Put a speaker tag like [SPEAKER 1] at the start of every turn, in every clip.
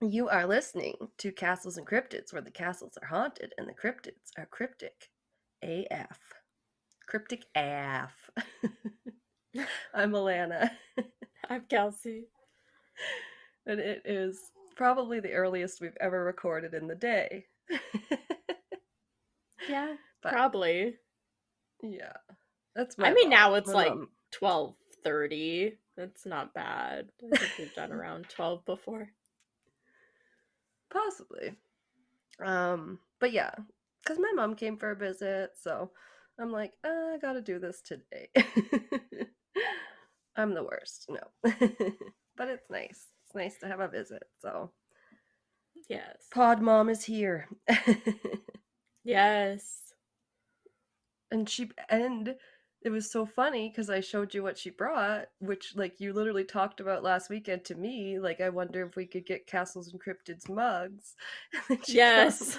[SPEAKER 1] You are listening to Castles and Cryptids, where the castles are haunted and the cryptids are cryptic AF. Cryptic AF. I'm Alana,
[SPEAKER 2] I'm Kelsey.
[SPEAKER 1] and it is probably the earliest we've ever recorded in the day.
[SPEAKER 2] Yeah,
[SPEAKER 1] But
[SPEAKER 2] probably.
[SPEAKER 1] yeah, that's
[SPEAKER 2] I
[SPEAKER 1] my
[SPEAKER 2] mean,
[SPEAKER 1] mom.
[SPEAKER 2] now it's
[SPEAKER 1] My
[SPEAKER 2] like
[SPEAKER 1] mom,
[SPEAKER 2] 12:30. That's not bad. I think we've done around 12 before.
[SPEAKER 1] possibly. But yeah, because my mom came for a visit, so I'm like, I gotta do this today. I'm the worst, no. But it's nice. It's nice to have a visit. So,
[SPEAKER 2] Yes.
[SPEAKER 1] Pod Mom is here.
[SPEAKER 2] Yes.
[SPEAKER 1] And it was so funny because I showed you what she brought, which like you literally talked about last weekend to me. Like, I wonder if we could get Castles and Cryptids mugs. And then she comes
[SPEAKER 2] Yes.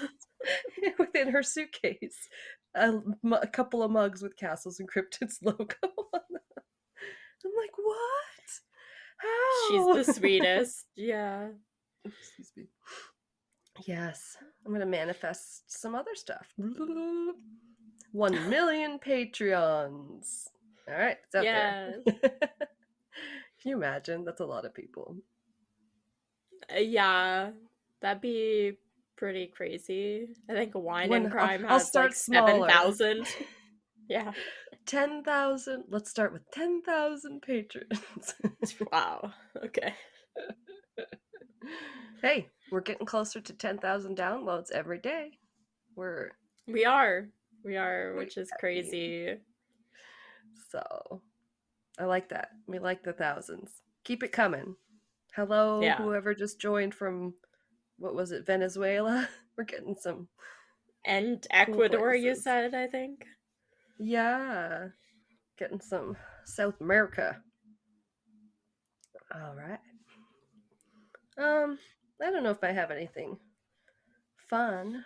[SPEAKER 1] within her suitcase a couple of mugs with Castles and Cryptids logo on them. I'm like, what?
[SPEAKER 2] She's
[SPEAKER 1] How?
[SPEAKER 2] the sweetest. Yeah.
[SPEAKER 1] Excuse me. Yes, I'm gonna manifest some other stuff. 1 million Patreons. All right, it's out there.
[SPEAKER 2] Yes.
[SPEAKER 1] Can you imagine? That's a lot of people.
[SPEAKER 2] Yeah. That'd be pretty crazy. I think Wine and
[SPEAKER 1] When
[SPEAKER 2] Crime
[SPEAKER 1] I'll
[SPEAKER 2] has
[SPEAKER 1] start
[SPEAKER 2] like
[SPEAKER 1] smaller.
[SPEAKER 2] 7,000. Yeah.
[SPEAKER 1] 10,000. Let's start with 10,000 patrons.
[SPEAKER 2] Wow. Okay.
[SPEAKER 1] Hey, we're getting closer to 10,000 downloads every day. We're
[SPEAKER 2] We are. We are,
[SPEAKER 1] we
[SPEAKER 2] which is
[SPEAKER 1] I mean,
[SPEAKER 2] crazy.
[SPEAKER 1] so I like that. We like the thousands. Keep it coming. Hello,
[SPEAKER 2] Yeah.
[SPEAKER 1] whoever just joined from what was it, Venezuela? We're getting some
[SPEAKER 2] And
[SPEAKER 1] cool
[SPEAKER 2] Ecuador, you
[SPEAKER 1] places.
[SPEAKER 2] said, I think?
[SPEAKER 1] Yeah, getting some South America. All right. I don't know if I have anything fun.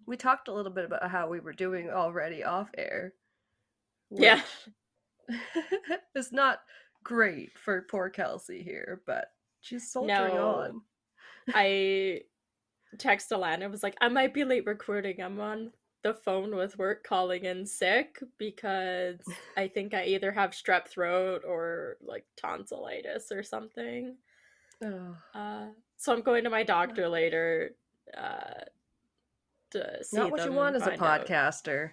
[SPEAKER 1] We talked a little bit about how we were doing already off air,
[SPEAKER 2] Yeah.
[SPEAKER 1] which is not great for poor Kelsey here, but she's soldiering
[SPEAKER 2] No.
[SPEAKER 1] on.
[SPEAKER 2] I text Alana, was like, I might be late recording. I'm on the phone with work calling in sick because I think I either have strep throat or like tonsillitis or something.
[SPEAKER 1] Oh,
[SPEAKER 2] So I'm going to my doctor later uh, to see
[SPEAKER 1] not what you
[SPEAKER 2] them and
[SPEAKER 1] want as a
[SPEAKER 2] find out.
[SPEAKER 1] podcaster.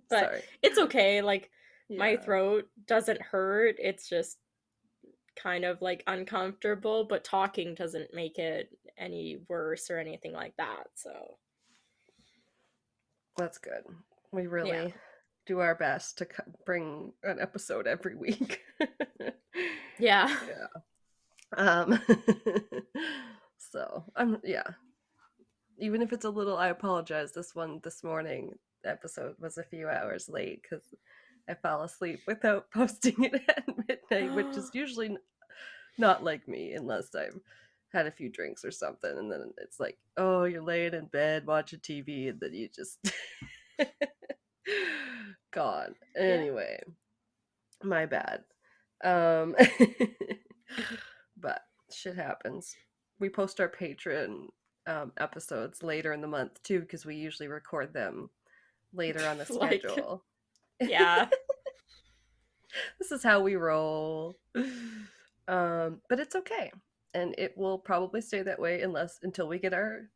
[SPEAKER 2] But
[SPEAKER 1] Sorry.
[SPEAKER 2] it's okay. Like, my
[SPEAKER 1] Yeah,
[SPEAKER 2] throat doesn't hurt. It's just kind of like uncomfortable, but talking doesn't make it any worse or anything like that. So,
[SPEAKER 1] that's good. We
[SPEAKER 2] yeah.
[SPEAKER 1] really do our best to bring an episode every week.
[SPEAKER 2] Yeah.
[SPEAKER 1] Yeah. Um so yeah. Even if it's a little, I apologize. This morning episode was a few hours late because I fell asleep without posting it at midnight, which is usually not like me unless I've had a few drinks or something. And then it's like, oh, you're laying in bed watching TV, and then you just gone.
[SPEAKER 2] Yeah.
[SPEAKER 1] Anyway, my bad. Um, but shit happens. We post our Patreon episodes later in the month too, because we usually record them later on the
[SPEAKER 2] Like,
[SPEAKER 1] schedule.
[SPEAKER 2] yeah.
[SPEAKER 1] This is how we roll. But it's okay, and it will probably stay that way until we get our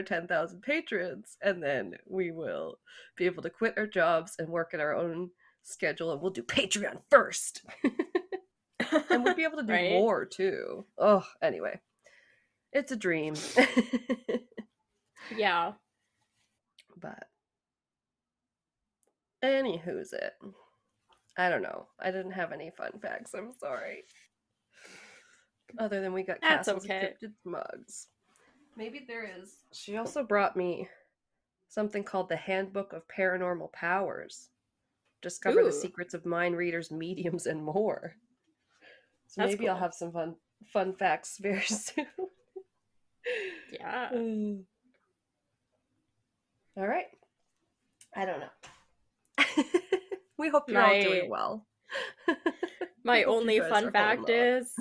[SPEAKER 1] 10,000 patrons, and then we will be able to quit our jobs and work at our own schedule, and we'll do Patreon first. And we'll be able to do
[SPEAKER 2] Right?
[SPEAKER 1] more too. Oh, anyway, it's a dream.
[SPEAKER 2] Yeah.
[SPEAKER 1] But anywho's it. I don't know. I didn't have any fun facts. I'm sorry. Other than we got
[SPEAKER 2] That's
[SPEAKER 1] Castles and
[SPEAKER 2] okay.
[SPEAKER 1] Cryptids mugs. Maybe there is. She also brought me something called the Handbook of Paranormal Powers. Discover the
[SPEAKER 2] Ooh,
[SPEAKER 1] secrets of mind readers, mediums, and more. So
[SPEAKER 2] that's
[SPEAKER 1] maybe I'll
[SPEAKER 2] cool.
[SPEAKER 1] have some fun facts very soon.
[SPEAKER 2] Yeah.
[SPEAKER 1] All right. I don't know. We hope you're all doing
[SPEAKER 2] My
[SPEAKER 1] well. We
[SPEAKER 2] my
[SPEAKER 1] hope you
[SPEAKER 2] only
[SPEAKER 1] guys
[SPEAKER 2] fun
[SPEAKER 1] are holding
[SPEAKER 2] fact
[SPEAKER 1] up.
[SPEAKER 2] is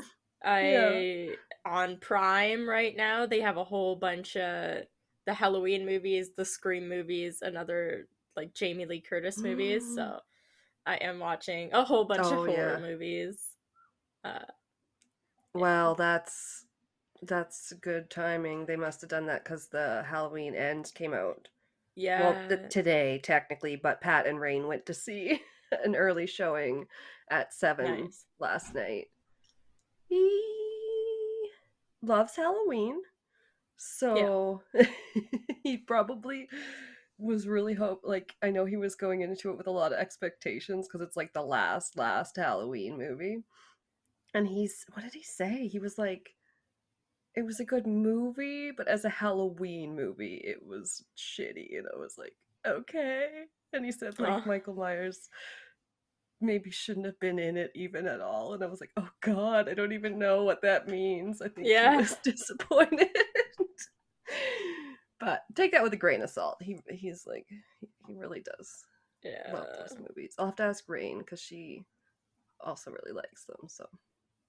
[SPEAKER 1] Yeah.
[SPEAKER 2] I on Prime right now, they have a whole bunch of the Halloween movies, the Scream movies, and other like Jamie Lee Curtis movies. So I am watching a whole bunch of
[SPEAKER 1] Oh
[SPEAKER 2] horror
[SPEAKER 1] yeah.
[SPEAKER 2] movies. Uh,
[SPEAKER 1] Well, that's good timing. They must have done that because the Halloween Ends came out. Well,
[SPEAKER 2] yeah,
[SPEAKER 1] today technically, but Pat and Rain went to see an early showing at 7
[SPEAKER 2] nice.
[SPEAKER 1] last night. He loves Halloween,
[SPEAKER 2] Yeah.
[SPEAKER 1] so he probably was really like I know he was going into it with a lot of expectations because it's like the last Halloween movie. And what did he say? He was like it was a good movie, but as a Halloween movie, it was shitty. And I was like, okay. And he said, like,
[SPEAKER 2] Oh,
[SPEAKER 1] Michael Myers maybe shouldn't have been in it even at all. And I was like, oh God, I don't even know what that means. I think he
[SPEAKER 2] yeah.
[SPEAKER 1] was disappointed. But take that with a grain of salt. He's like, he really does love
[SPEAKER 2] Yeah.
[SPEAKER 1] those movies. I'll have to ask Rain because she also really likes them. So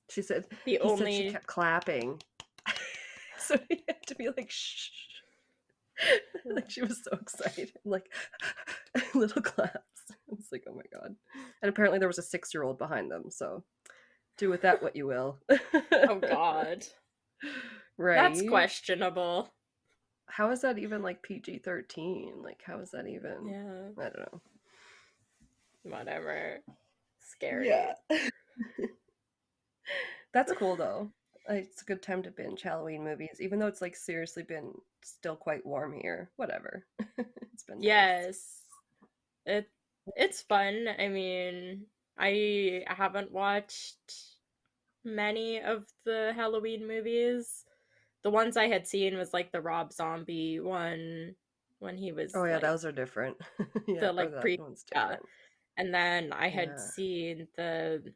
[SPEAKER 1] she said,
[SPEAKER 2] The
[SPEAKER 1] he said she
[SPEAKER 2] only
[SPEAKER 1] kept clapping. So he had to be like, shh. Like she was so excited, like little claps. I was like, oh my god. And apparently there was a 6-year-old behind them, so do with that what you will.
[SPEAKER 2] oh god. That's
[SPEAKER 1] Right?
[SPEAKER 2] questionable.
[SPEAKER 1] How is that even like PG-13? Like, how is that even?
[SPEAKER 2] Yeah.
[SPEAKER 1] I don't know.
[SPEAKER 2] Whatever.
[SPEAKER 1] Yeah.
[SPEAKER 2] Scary.
[SPEAKER 1] That's cool though. It's a good time to binge Halloween movies, even though it's like seriously been still quite warm here. Whatever. It's been nice.
[SPEAKER 2] Yes. It it's fun. I mean, I haven't watched many of the Halloween movies. The ones I had seen was like the Rob Zombie one when he was
[SPEAKER 1] Oh yeah,
[SPEAKER 2] like
[SPEAKER 1] those are different. Yeah,
[SPEAKER 2] the
[SPEAKER 1] or
[SPEAKER 2] like
[SPEAKER 1] that
[SPEAKER 2] pre
[SPEAKER 1] one's
[SPEAKER 2] yeah.
[SPEAKER 1] different.
[SPEAKER 2] And then I had
[SPEAKER 1] Yeah.
[SPEAKER 2] seen the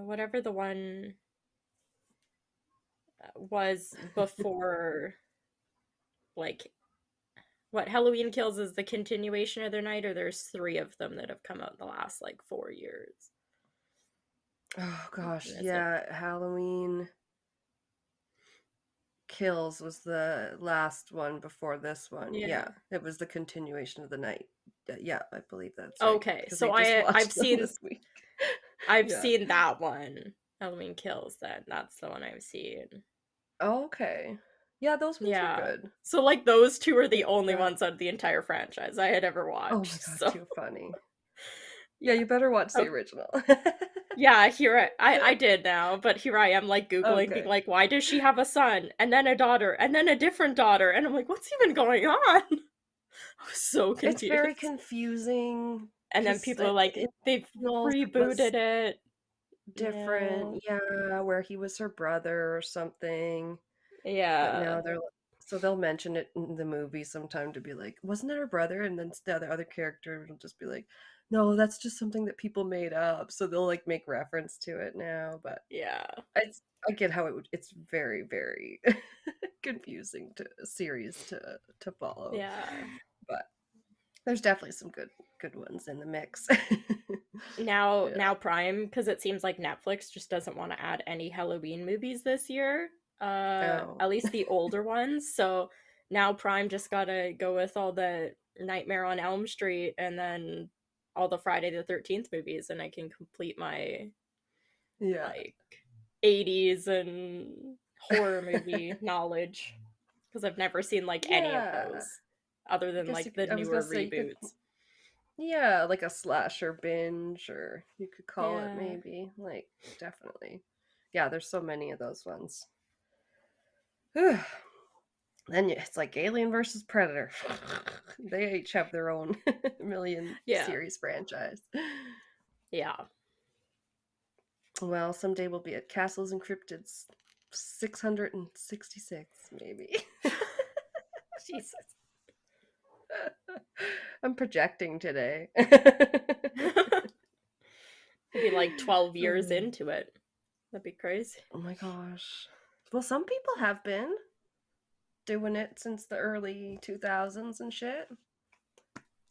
[SPEAKER 2] whatever the one was before like what Halloween Kills is the continuation of their night, or there's three of them that have come out in the last like 4 years.
[SPEAKER 1] Oh gosh,
[SPEAKER 2] Is it?
[SPEAKER 1] yeah, Halloween Kills was the last one before this one. Yeah,
[SPEAKER 2] Yeah.
[SPEAKER 1] it was the continuation of the night. Yeah, I believe that's right
[SPEAKER 2] Okay,
[SPEAKER 1] because
[SPEAKER 2] so
[SPEAKER 1] they just
[SPEAKER 2] I've
[SPEAKER 1] watched them
[SPEAKER 2] seen
[SPEAKER 1] this week.
[SPEAKER 2] I've
[SPEAKER 1] Yeah.
[SPEAKER 2] seen that one. Halloween Kills. That's the one I've seen.
[SPEAKER 1] Okay. Yeah, those ones were
[SPEAKER 2] Yeah.
[SPEAKER 1] good.
[SPEAKER 2] So like those two are the only
[SPEAKER 1] Yeah.
[SPEAKER 2] ones out of the entire franchise I had ever
[SPEAKER 1] Oh my
[SPEAKER 2] watched.
[SPEAKER 1] god,
[SPEAKER 2] So
[SPEAKER 1] too funny. Yeah,
[SPEAKER 2] yeah.
[SPEAKER 1] you better watch the
[SPEAKER 2] Oh,
[SPEAKER 1] original.
[SPEAKER 2] yeah, here I did now, but here I am like Googling, being
[SPEAKER 1] Okay.
[SPEAKER 2] like, why does she have a son? And then a daughter, and then a different daughter. And I'm like, what's even going on? I was so
[SPEAKER 1] It's very
[SPEAKER 2] confused.
[SPEAKER 1] confusing
[SPEAKER 2] And then
[SPEAKER 1] because
[SPEAKER 2] people are like,
[SPEAKER 1] in
[SPEAKER 2] they've
[SPEAKER 1] the originals it was
[SPEAKER 2] rebooted it. Yeah.
[SPEAKER 1] different. Yeah, where he was her brother or something. But
[SPEAKER 2] Yeah.
[SPEAKER 1] now so they'll mention it in the movie sometime to be like, wasn't it her brother? And then the other character will just be like, no, that's just something that people made up. So they'll like make reference to it now. But
[SPEAKER 2] Yeah.
[SPEAKER 1] I get how it's very, very confusing to series to follow.
[SPEAKER 2] Yeah.
[SPEAKER 1] But there's definitely some good ones in the mix. Yeah.
[SPEAKER 2] Now Prime, because it seems like Netflix just doesn't want to add any Halloween movies this year.
[SPEAKER 1] Oh.
[SPEAKER 2] At least the older ones. So now Prime just gotta go with all the Nightmare on Elm Street and then all the Friday the 13th movies, and I can complete my
[SPEAKER 1] Yeah.
[SPEAKER 2] like 80s and horror movie knowledge because I've never seen like any of
[SPEAKER 1] Yeah.
[SPEAKER 2] those other
[SPEAKER 1] I
[SPEAKER 2] than
[SPEAKER 1] guess
[SPEAKER 2] like the
[SPEAKER 1] I was gonna
[SPEAKER 2] newer
[SPEAKER 1] say you could.
[SPEAKER 2] reboots.
[SPEAKER 1] Yeah, like a slasher binge, or you could call it
[SPEAKER 2] Yeah.
[SPEAKER 1] maybe. Like, definitely. Yeah, there's so many of those ones. Then it's like Alien versus Predator. They each have their own million
[SPEAKER 2] Yeah.
[SPEAKER 1] series franchise.
[SPEAKER 2] Yeah.
[SPEAKER 1] Well, someday we'll be at Castles and Cryptids 666, maybe.
[SPEAKER 2] Jesus.
[SPEAKER 1] I'm projecting today.
[SPEAKER 2] We'll be like 12 years into it. That'd be crazy.
[SPEAKER 1] Oh my gosh. Well, some people have been doing it since the early 2000s and shit.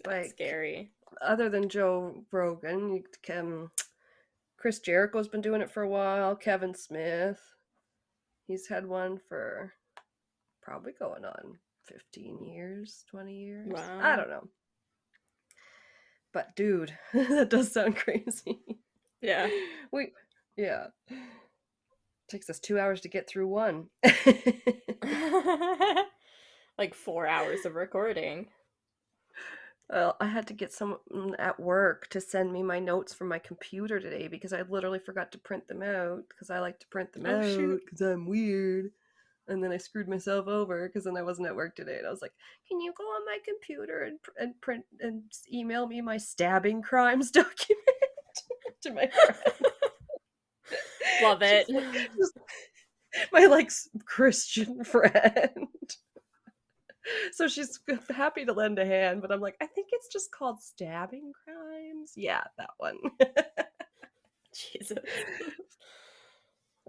[SPEAKER 2] That's
[SPEAKER 1] Like,
[SPEAKER 2] scary.
[SPEAKER 1] other than Joe Rogan, Chris Jericho's been doing it for a while. Kevin Smith, he's had one for probably going on 15 years, 20 years. I
[SPEAKER 2] Wow.
[SPEAKER 1] don't know. But dude, that does sound crazy.
[SPEAKER 2] Yeah.
[SPEAKER 1] Yeah. Takes us 2 hours to get through one.
[SPEAKER 2] Like 4 hours of recording.
[SPEAKER 1] Well, I had to get someone at work to send me my notes from my computer today because I literally forgot to print them out because I like to print them
[SPEAKER 2] Oh, shoot.
[SPEAKER 1] out because I'm weird. And then I screwed myself over because then I wasn't at work today. And I was like, can you go on my computer and print and email me my stabbing crimes document to my friend?
[SPEAKER 2] Love it.
[SPEAKER 1] My like Christian friend. So she's happy to lend a hand, but I'm like, I think it's just called stabbing crimes. Yeah, that one.
[SPEAKER 2] Jesus.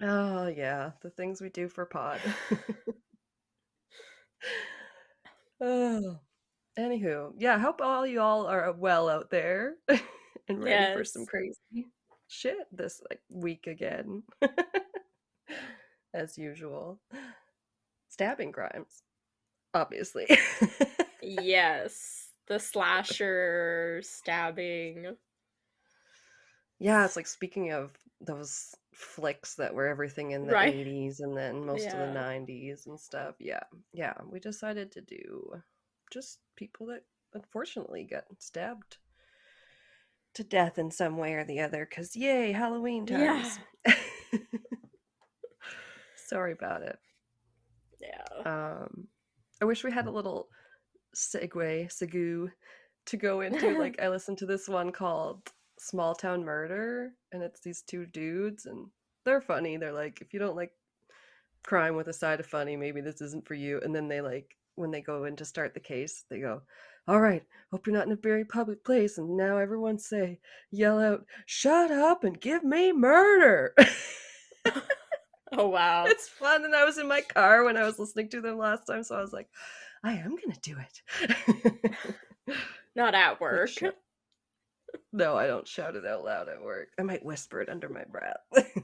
[SPEAKER 1] Oh yeah, the things we do for pod. Oh, anywho, yeah, I hope all you all are well out there and ready for some
[SPEAKER 2] Yes.
[SPEAKER 1] crazy shit this like week again, as usual. Stabbing crimes, obviously.
[SPEAKER 2] Yes. The slasher stabbing.
[SPEAKER 1] Yeah, it's like speaking of those flicks that were everything in the
[SPEAKER 2] Right.
[SPEAKER 1] 80s and then most of the
[SPEAKER 2] Yeah.
[SPEAKER 1] 90s and stuff. Yeah. Yeah, we decided to do just people that unfortunately got stabbed to death in some way or the other cuz yay, Halloween
[SPEAKER 2] Yeah.
[SPEAKER 1] times. Sorry about it.
[SPEAKER 2] Yeah.
[SPEAKER 1] I wish we had a little segue to go into. Like, I listened to this one called Small Town Murder, and it's these two dudes, and they're funny. They're like, if you don't like crime with a side of funny, maybe this isn't for you. And then they like, when they go in to start the case, they go, all right, hope you're not in a very public place. And now everyone yell out, shut up and give me murder.
[SPEAKER 2] Oh, wow.
[SPEAKER 1] It's fun. And I was in my car when I was listening to them last time. So I was like, I am going to do it.
[SPEAKER 2] Not at work.
[SPEAKER 1] No, I don't shout it out loud at work. I might whisper it under my breath.
[SPEAKER 2] It's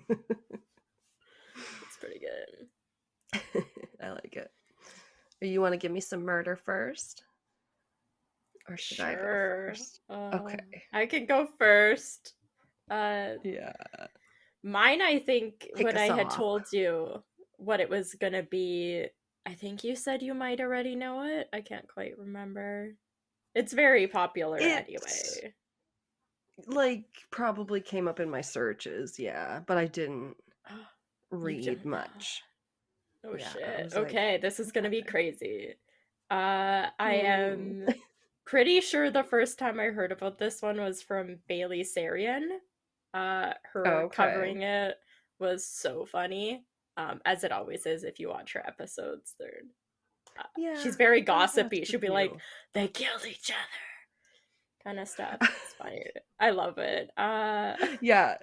[SPEAKER 2] pretty good.
[SPEAKER 1] I like it. You want to give me some murder first? Or should I go first? Okay.
[SPEAKER 2] I can go first.
[SPEAKER 1] Yeah.
[SPEAKER 2] Mine, I think,
[SPEAKER 1] Kick
[SPEAKER 2] when
[SPEAKER 1] us
[SPEAKER 2] I had
[SPEAKER 1] off.
[SPEAKER 2] told you what it was gonna be, I think you said you might already know it. I can't quite remember. It's very popular
[SPEAKER 1] It's
[SPEAKER 2] anyway.
[SPEAKER 1] like probably came up in my searches, yeah, but I didn't
[SPEAKER 2] You
[SPEAKER 1] read
[SPEAKER 2] didn't know.
[SPEAKER 1] much.
[SPEAKER 2] Oh
[SPEAKER 1] Yeah, I
[SPEAKER 2] shit.
[SPEAKER 1] was like,
[SPEAKER 2] Okay, this is gonna be crazy. I am
[SPEAKER 1] hmm.
[SPEAKER 2] pretty sure the first time I heard about this one was from Bailey Sarian. Her
[SPEAKER 1] Okay.
[SPEAKER 2] covering it was so funny. As it always is if you watch her episodes.
[SPEAKER 1] Yeah.
[SPEAKER 2] She's very
[SPEAKER 1] I've watched
[SPEAKER 2] gossipy.
[SPEAKER 1] a
[SPEAKER 2] She'll be like,
[SPEAKER 1] few.
[SPEAKER 2] they killed each other. Kind of stuff. It's funny. I love it.
[SPEAKER 1] Yeah.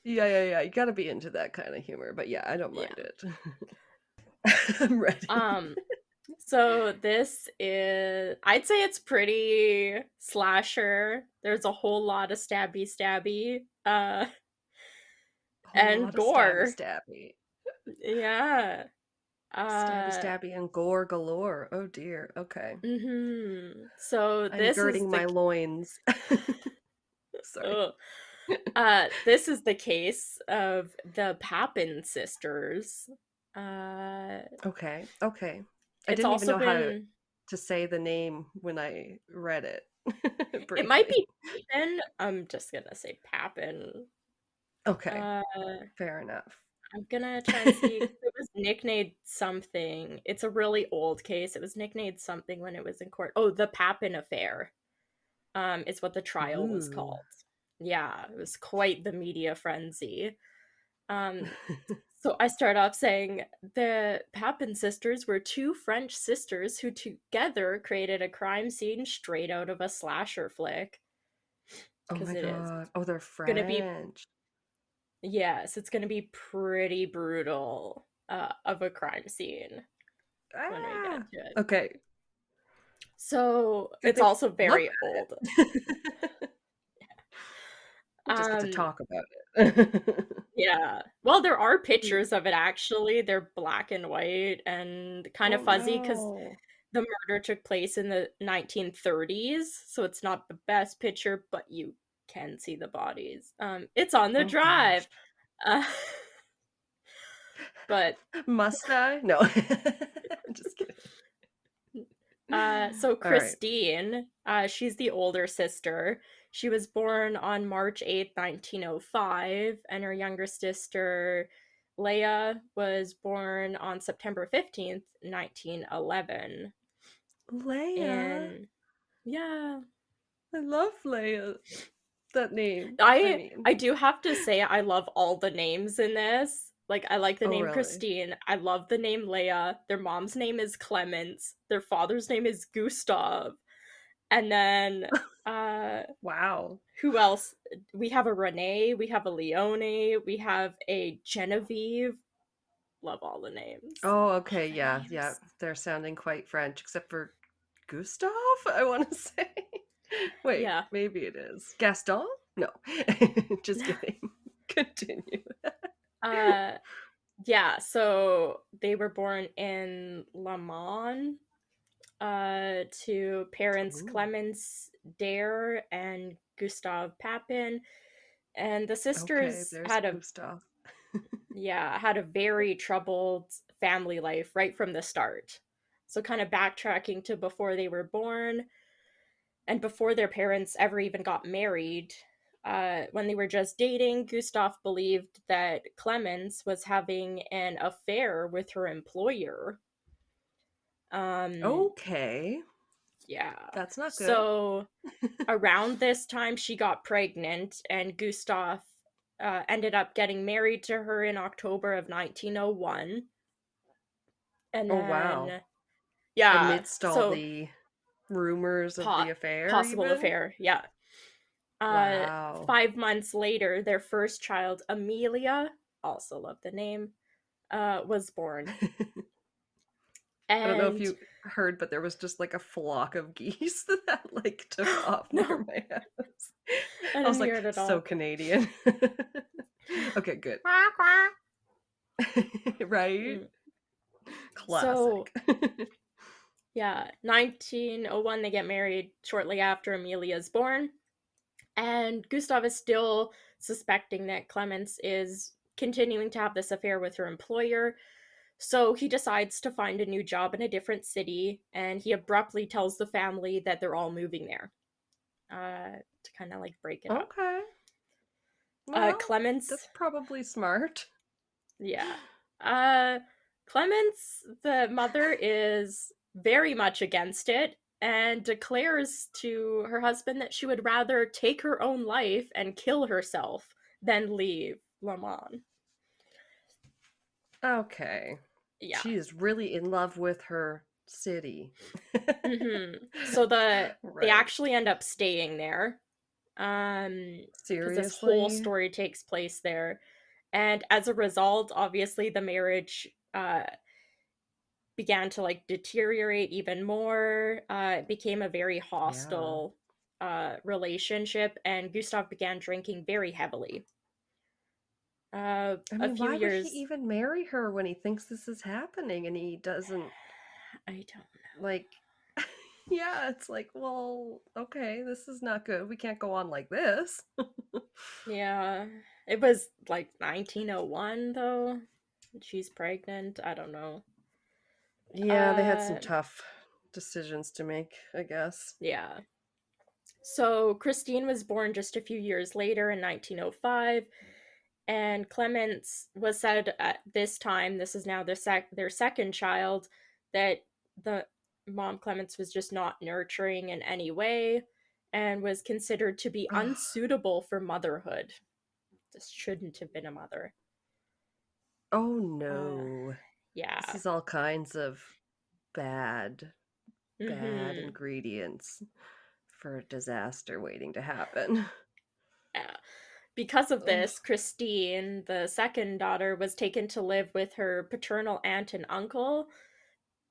[SPEAKER 1] Yeah. You gotta be into that kind of humor. But yeah, I don't mind
[SPEAKER 2] Yeah.
[SPEAKER 1] it. I'm ready.
[SPEAKER 2] So this is, I'd say it's pretty slasher. There's a whole lot of stabby, and gore.
[SPEAKER 1] Stabby.
[SPEAKER 2] Yeah.
[SPEAKER 1] Stabby and gore galore. Oh dear. Okay.
[SPEAKER 2] So
[SPEAKER 1] I'm
[SPEAKER 2] this is
[SPEAKER 1] girding my loins. Sorry.
[SPEAKER 2] This is the case of the Papin sisters.
[SPEAKER 1] Okay. I
[SPEAKER 2] It's
[SPEAKER 1] didn't even
[SPEAKER 2] also
[SPEAKER 1] know how
[SPEAKER 2] been.
[SPEAKER 1] to say the name when I read it.
[SPEAKER 2] It might
[SPEAKER 1] Briefly.
[SPEAKER 2] be Papin. I'm just gonna say Papin.
[SPEAKER 1] Okay. Fair enough.
[SPEAKER 2] I'm gonna try and see. It was nicknamed something. It's a really old case. It was nicknamed something when it was in court. Oh, the Papin affair. Is what the trial was
[SPEAKER 1] Ooh.
[SPEAKER 2] called. Yeah, it was quite the media frenzy. So I start off saying the Papin sisters were two French sisters who together created a crime scene straight out of a slasher flick.
[SPEAKER 1] Oh
[SPEAKER 2] Because
[SPEAKER 1] my
[SPEAKER 2] it is
[SPEAKER 1] god. Oh, they're
[SPEAKER 2] gonna be,
[SPEAKER 1] French.
[SPEAKER 2] yes, it's gonna be pretty brutal of a crime scene when we get
[SPEAKER 1] Ah.
[SPEAKER 2] to it.
[SPEAKER 1] Okay.
[SPEAKER 2] So
[SPEAKER 1] Good
[SPEAKER 2] it's
[SPEAKER 1] thing
[SPEAKER 2] also
[SPEAKER 1] we look
[SPEAKER 2] very
[SPEAKER 1] at
[SPEAKER 2] old.
[SPEAKER 1] it. We just get to talk about
[SPEAKER 2] Yeah. Well, there are pictures of it actually. They're black and white and kind of
[SPEAKER 1] Oh
[SPEAKER 2] fuzzy because
[SPEAKER 1] no.
[SPEAKER 2] the murder took place in the 1930s, so it's not the best picture, but you can see the bodies. It's on the
[SPEAKER 1] Oh gosh.
[SPEAKER 2] drive. Uh, but
[SPEAKER 1] Must I? No. I'm just kidding.
[SPEAKER 2] So
[SPEAKER 1] All right.
[SPEAKER 2] Christine, she's the older sister. She was born on March 8th, 1905, and her younger sister, Leah, was born on September 15th, 1911.
[SPEAKER 1] Leia.
[SPEAKER 2] And yeah,
[SPEAKER 1] I love Leia. That name. I
[SPEAKER 2] I
[SPEAKER 1] mean,
[SPEAKER 2] I do have to say I love all the names in this. Like I like the
[SPEAKER 1] oh
[SPEAKER 2] name
[SPEAKER 1] really?
[SPEAKER 2] Christine. I love the name Leia. Their mom's name is Clemens. Their father's name is Gustav. And then
[SPEAKER 1] Wow.
[SPEAKER 2] who else? We have a Renee, we have a Leone, we have a Genevieve. Love all the names.
[SPEAKER 1] Oh,
[SPEAKER 2] All
[SPEAKER 1] okay.
[SPEAKER 2] the
[SPEAKER 1] Yeah, yeah.
[SPEAKER 2] names.
[SPEAKER 1] They're sounding quite French, except for Gustav, I want to say. Wait,
[SPEAKER 2] Yeah.
[SPEAKER 1] maybe it is. Gaston? No. Just kidding. Continue.
[SPEAKER 2] uh yeah, so they were born in Le Mans to parents
[SPEAKER 1] Ooh,
[SPEAKER 2] Clemence Dare and Gustave Papin. And the
[SPEAKER 1] okay,
[SPEAKER 2] sisters
[SPEAKER 1] there's
[SPEAKER 2] had a
[SPEAKER 1] Gustav.
[SPEAKER 2] had a very troubled family life right from the start. So kind of backtracking to before they were born and before their parents ever even got married. When they were just dating, Gustav believed that Clemens was having an affair with her employer. Um,
[SPEAKER 1] Okay,
[SPEAKER 2] yeah.
[SPEAKER 1] that's not good.
[SPEAKER 2] So around this time, she got pregnant, and Gustav ended up getting married to her in October of 1901. And
[SPEAKER 1] Oh, wow.
[SPEAKER 2] then, yeah,
[SPEAKER 1] Amidst all
[SPEAKER 2] so
[SPEAKER 1] the rumors of
[SPEAKER 2] po-
[SPEAKER 1] the affair,
[SPEAKER 2] possible
[SPEAKER 1] even?
[SPEAKER 2] affair, yeah. Uh,
[SPEAKER 1] Wow.
[SPEAKER 2] 5 months later, their first child, Amelia, also love the name, was born.
[SPEAKER 1] I don't know if
[SPEAKER 2] And
[SPEAKER 1] you heard, but there was just like a flock of geese that like took off near
[SPEAKER 2] no,
[SPEAKER 1] my house.
[SPEAKER 2] I
[SPEAKER 1] I was
[SPEAKER 2] didn't
[SPEAKER 1] like,
[SPEAKER 2] hear it at
[SPEAKER 1] so
[SPEAKER 2] all.
[SPEAKER 1] Canadian. Okay, good.
[SPEAKER 2] Quack, quack.
[SPEAKER 1] Right?
[SPEAKER 2] Mm. So,
[SPEAKER 1] Classic.
[SPEAKER 2] yeah, 1901, they get married shortly after Amelia's born. And Gustav is still suspecting that Clemens is continuing to have this affair with her employer. So he decides to find a new job in a different city, and he abruptly tells the family that they're all moving there to kind of like break it up.
[SPEAKER 1] Okay. Well, that's
[SPEAKER 2] Clemens,
[SPEAKER 1] probably smart.
[SPEAKER 2] yeah. Uh, Clemens, the mother, is very much against it and declares to her husband that she would rather take her own life and kill herself than leave Le Mans.
[SPEAKER 1] Okay.
[SPEAKER 2] Yeah.
[SPEAKER 1] She is really in love with her city.
[SPEAKER 2] So they
[SPEAKER 1] Right.
[SPEAKER 2] actually end up staying there. Because this whole
[SPEAKER 1] Seriously?
[SPEAKER 2] story takes place there. And as a result, obviously the marriage began to like deteriorate even more. It became a very
[SPEAKER 1] Yeah.
[SPEAKER 2] hostile relationship, and Gustav began drinking very heavily.
[SPEAKER 1] I
[SPEAKER 2] A
[SPEAKER 1] mean,
[SPEAKER 2] few
[SPEAKER 1] why would he
[SPEAKER 2] years,
[SPEAKER 1] even marry her when he thinks this is happening and he doesn't
[SPEAKER 2] I don't
[SPEAKER 1] like yeah, it's like, well, okay, this is not good. We can't go on like this.
[SPEAKER 2] know. Yeah, it was like 1901 though. She's pregnant. I don't know.
[SPEAKER 1] Yeah, they had some
[SPEAKER 2] Uh,
[SPEAKER 1] tough decisions to make, I guess.
[SPEAKER 2] yeah. So Christine was born just a few years later in 1905, and Clements was said at this time, this is now their second child, that the mom Clements was just not nurturing in any way and was considered to be
[SPEAKER 1] Ugh.
[SPEAKER 2] unsuitable for motherhood. This shouldn't have been a mother.
[SPEAKER 1] Oh
[SPEAKER 2] Uh,
[SPEAKER 1] no. This
[SPEAKER 2] yeah.
[SPEAKER 1] is all kinds of bad, bad
[SPEAKER 2] Mm-hmm.
[SPEAKER 1] ingredients for a disaster waiting to happen.
[SPEAKER 2] Yeah. Because of
[SPEAKER 1] Ugh.
[SPEAKER 2] this, Christine, the second daughter, was taken to live with her paternal aunt and uncle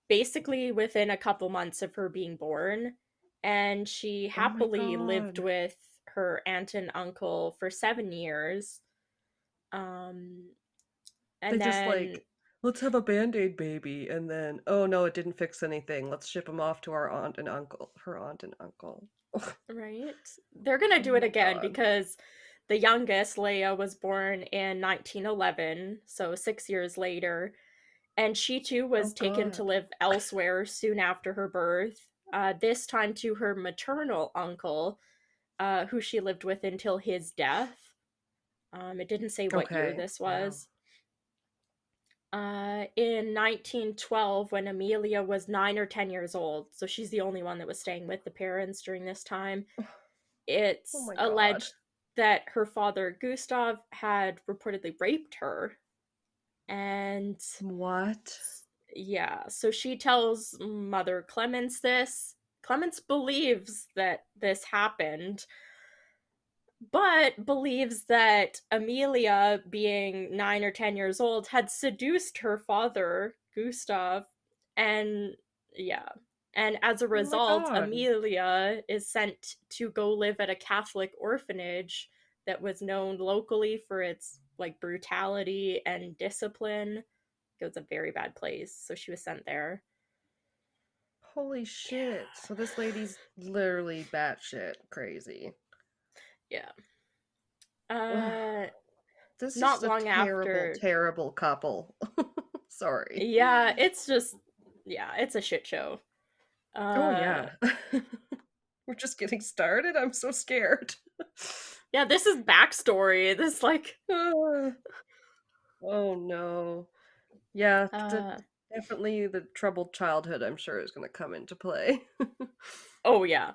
[SPEAKER 2] basically within a couple months of her being born. And she
[SPEAKER 1] Oh my
[SPEAKER 2] happily lived
[SPEAKER 1] god.
[SPEAKER 2] with her aunt and uncle for 7 years. Um,
[SPEAKER 1] They
[SPEAKER 2] and
[SPEAKER 1] just
[SPEAKER 2] then
[SPEAKER 1] like, let's have a Band-Aid baby, and then, oh no, it didn't fix anything. Let's ship him off to our aunt and uncle. Her aunt and uncle.
[SPEAKER 2] right, they're gonna
[SPEAKER 1] Oh
[SPEAKER 2] do it
[SPEAKER 1] my
[SPEAKER 2] again
[SPEAKER 1] God.
[SPEAKER 2] because the youngest, Leia, was born in 1911, so 6 years later, and she too
[SPEAKER 1] Oh
[SPEAKER 2] was taken to
[SPEAKER 1] God.
[SPEAKER 2] live elsewhere soon after her birth. This time to her maternal uncle, who she lived with until his death. It didn't say what year
[SPEAKER 1] Okay.
[SPEAKER 2] this
[SPEAKER 1] Wow.
[SPEAKER 2] was. In 1912, when Amelia was 9 or 10 years old, so she's the only one that was staying with the parents during this time,
[SPEAKER 1] Oh
[SPEAKER 2] it's
[SPEAKER 1] my God.
[SPEAKER 2] alleged that her father, Gustav, had reportedly raped her. And
[SPEAKER 1] What?
[SPEAKER 2] yeah, so she tells Mother Clemens this. Clemens believes that this happened, but believes that Amelia, being 9 or 10 years old, had seduced her father, Gustav, and yeah. And as a
[SPEAKER 1] Oh my
[SPEAKER 2] result,
[SPEAKER 1] God.
[SPEAKER 2] Amelia is sent to go live at a Catholic orphanage that was known locally for its like brutality and discipline. It was a very bad place, so she was sent there.
[SPEAKER 1] Holy shit. So this lady's literally batshit crazy.
[SPEAKER 2] Yeah.
[SPEAKER 1] Ugh,
[SPEAKER 2] Uh
[SPEAKER 1] this is
[SPEAKER 2] Not
[SPEAKER 1] a
[SPEAKER 2] long
[SPEAKER 1] terrible,
[SPEAKER 2] after.
[SPEAKER 1] terrible couple. Sorry.
[SPEAKER 2] Yeah, it's just yeah, it's a shit show.
[SPEAKER 1] Oh
[SPEAKER 2] Uh
[SPEAKER 1] yeah. We're just getting started. I'm so scared.
[SPEAKER 2] yeah, this is backstory. This like
[SPEAKER 1] Ah, oh no. Yeah,
[SPEAKER 2] uh
[SPEAKER 1] definitely the troubled childhood, I'm sure, is going to come into play.
[SPEAKER 2] oh yeah.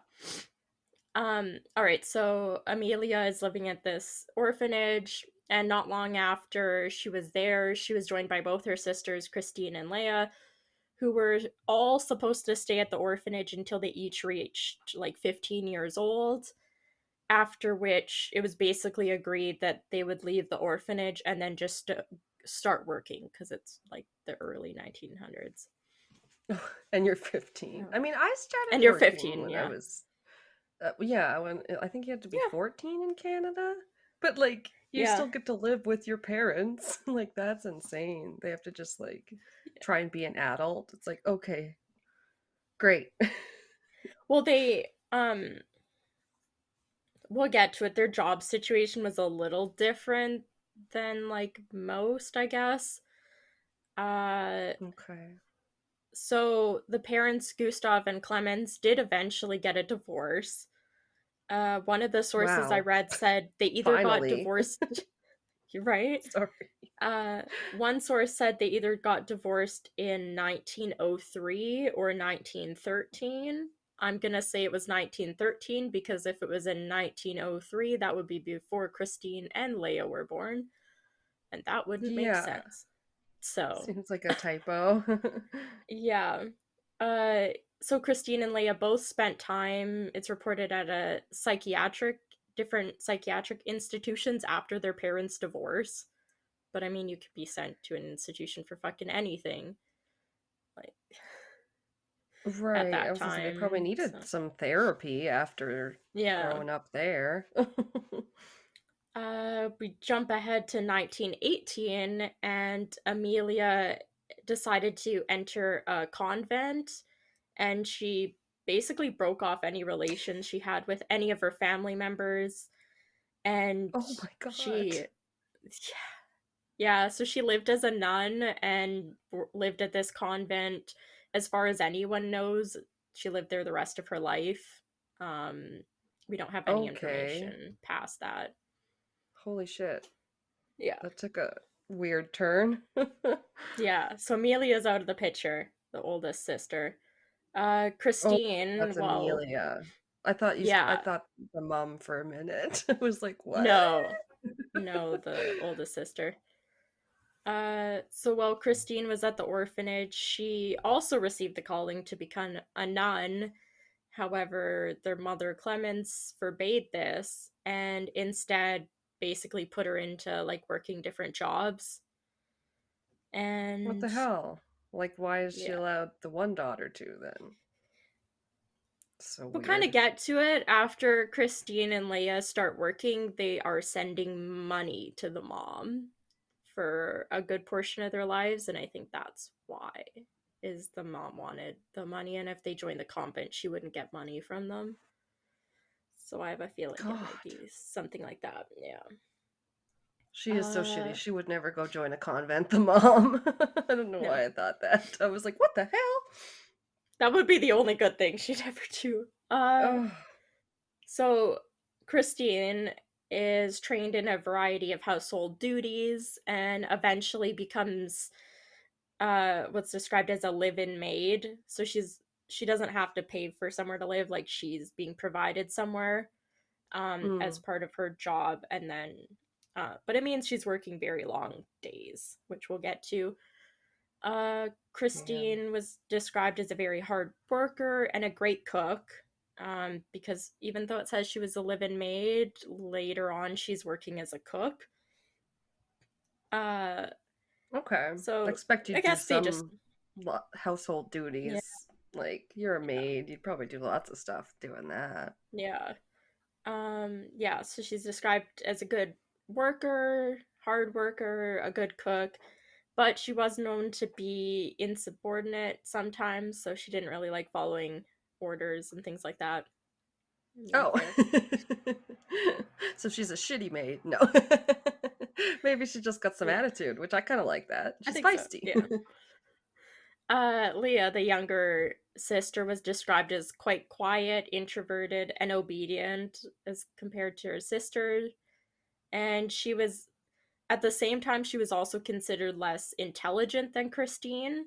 [SPEAKER 2] All right, so Amelia is living at this orphanage, and not long after she was there, she was joined by both her sisters, Christine and Leia, who were all supposed to stay at the orphanage until they each reached like 15 years old. After which, it was basically agreed that they would leave the orphanage and then just start working because it's like the early 1900s.
[SPEAKER 1] And you're 15. I mean, I started
[SPEAKER 2] And you're
[SPEAKER 1] working
[SPEAKER 2] 15,
[SPEAKER 1] when I
[SPEAKER 2] yeah.
[SPEAKER 1] was, yeah, when I think you had to be
[SPEAKER 2] Yeah.
[SPEAKER 1] 14 in Canada. But like, you
[SPEAKER 2] Yeah.
[SPEAKER 1] still get to live with your parents. Like, that's insane. They have to just like try and be an adult. It's like, okay, great.
[SPEAKER 2] Well, we'll get to it. Their job situation was a little different than like most, I guess. Uh,
[SPEAKER 1] Okay.
[SPEAKER 2] so the parents, Gustav and Clemens, did eventually get a divorce. One of the sources I
[SPEAKER 1] Wow.
[SPEAKER 2] read said they either got
[SPEAKER 1] Finally.
[SPEAKER 2] divorced, right?
[SPEAKER 1] Sorry.
[SPEAKER 2] One source said they either got divorced in 1903 or 1913. I'm gonna say it was 1913 because if it was in 1903, that would be before Christine and Leia were born, and that wouldn't make
[SPEAKER 1] Yeah.
[SPEAKER 2] sense. So,
[SPEAKER 1] Seems like a typo.
[SPEAKER 2] yeah. Uh, so Christine and Leia both spent time, it's reported, at different psychiatric institutions after their parents' divorce. But I mean, you could be sent to an institution for fucking anything, like at
[SPEAKER 1] Right. I
[SPEAKER 2] that
[SPEAKER 1] was gonna say they probably
[SPEAKER 2] time.
[SPEAKER 1] needed
[SPEAKER 2] So
[SPEAKER 1] some therapy after
[SPEAKER 2] yeah.
[SPEAKER 1] growing up there.
[SPEAKER 2] We jump ahead to 1918, and Amelia decided to enter a convent, and she basically broke off any relations she had with any of her family members, and
[SPEAKER 1] Oh my God.
[SPEAKER 2] she yeah, so she lived as a nun and lived at this convent. As far as anyone knows, she lived there the rest of her life. Um, we don't have any
[SPEAKER 1] Okay.
[SPEAKER 2] information past that.
[SPEAKER 1] Holy shit.
[SPEAKER 2] Yeah.
[SPEAKER 1] That took a weird turn.
[SPEAKER 2] Yeah, so Amelia's out of the picture, the oldest sister.
[SPEAKER 1] Oh,
[SPEAKER 2] Christine,
[SPEAKER 1] that's
[SPEAKER 2] well,
[SPEAKER 1] Amelia. I
[SPEAKER 2] yeah,
[SPEAKER 1] thought the mom for a minute. I was like, what?
[SPEAKER 2] no, no, the oldest sister. So while Christine was at the orphanage, she also received the calling to become a nun. However, their mother Clemens forbade this and instead basically put her into like working different jobs.
[SPEAKER 1] What the
[SPEAKER 2] And
[SPEAKER 1] hell? Like, why is she
[SPEAKER 2] yeah,
[SPEAKER 1] allowed the one daughter to then? So
[SPEAKER 2] We'll kind of
[SPEAKER 1] weird.
[SPEAKER 2] get to it after Christine and Leia start working. They are sending money to the mom for a good portion of their lives, and I think that's why is the mom wanted the money, and if they joined the convent, she wouldn't get money from them. So I have a feeling it might
[SPEAKER 1] God.
[SPEAKER 2] be something like that. Yeah.
[SPEAKER 1] She is so shitty.
[SPEAKER 2] Uh,
[SPEAKER 1] She would never go join a convent, the mom. I don't know
[SPEAKER 2] no,
[SPEAKER 1] why I thought that. I was like, what the hell?
[SPEAKER 2] that would be the only good thing she'd ever do.
[SPEAKER 1] Oh,
[SPEAKER 2] So Christine is trained in a variety of household duties and eventually becomes what's described as a live-in maid. So she doesn't have to pay for somewhere to live, like she's being provided somewhere as
[SPEAKER 1] mm,
[SPEAKER 2] part of her job, and then but it means she's working very long days, which we'll get to.
[SPEAKER 1] man.
[SPEAKER 2] Christine was described as a very hard worker and a great cook. Because even though it says she was a live-in maid, later on she's working as a cook. Uh,
[SPEAKER 1] Okay. I
[SPEAKER 2] so
[SPEAKER 1] expect you
[SPEAKER 2] I
[SPEAKER 1] to do
[SPEAKER 2] guess they just
[SPEAKER 1] some household
[SPEAKER 2] yeah
[SPEAKER 1] duties. Like, you're a maid. You'd probably do lots of stuff doing that.
[SPEAKER 2] yeah yeah. So she's described as a good worker, hard worker, a good cook, but she was known to be insubordinate sometimes, so she didn't really like following orders and things like that.
[SPEAKER 1] Oh.
[SPEAKER 2] Unfair.
[SPEAKER 1] So she's a shitty maid. No. Maybe she just got some
[SPEAKER 2] Yeah,
[SPEAKER 1] attitude, which I kind of like that.
[SPEAKER 2] I
[SPEAKER 1] She's
[SPEAKER 2] think so.
[SPEAKER 1] feisty.
[SPEAKER 2] Yeah. Leah, the younger sister, was described as quite quiet, introverted, and obedient as compared to her sister. And she was, at the same time, she was also considered less intelligent than Christine.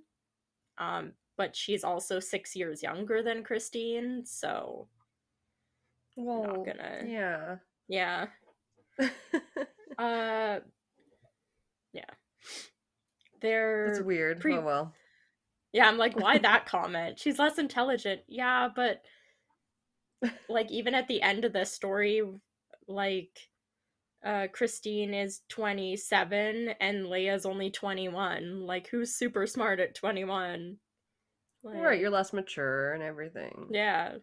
[SPEAKER 2] But she's also 6 years younger than Christine, so not
[SPEAKER 1] Well,
[SPEAKER 2] gonna.
[SPEAKER 1] yeah.
[SPEAKER 2] Yeah. Uh, yeah.
[SPEAKER 1] That's
[SPEAKER 2] They're
[SPEAKER 1] weird. Oh
[SPEAKER 2] pre.
[SPEAKER 1] well.
[SPEAKER 2] Yeah, I'm like, why that comment? She's less intelligent. Yeah, but like even at the end of the story, like Christine is 27 and Leia's only 21. Like who's super smart at 21?
[SPEAKER 1] Right, you're
[SPEAKER 2] Like
[SPEAKER 1] less mature and everything.
[SPEAKER 2] yeah.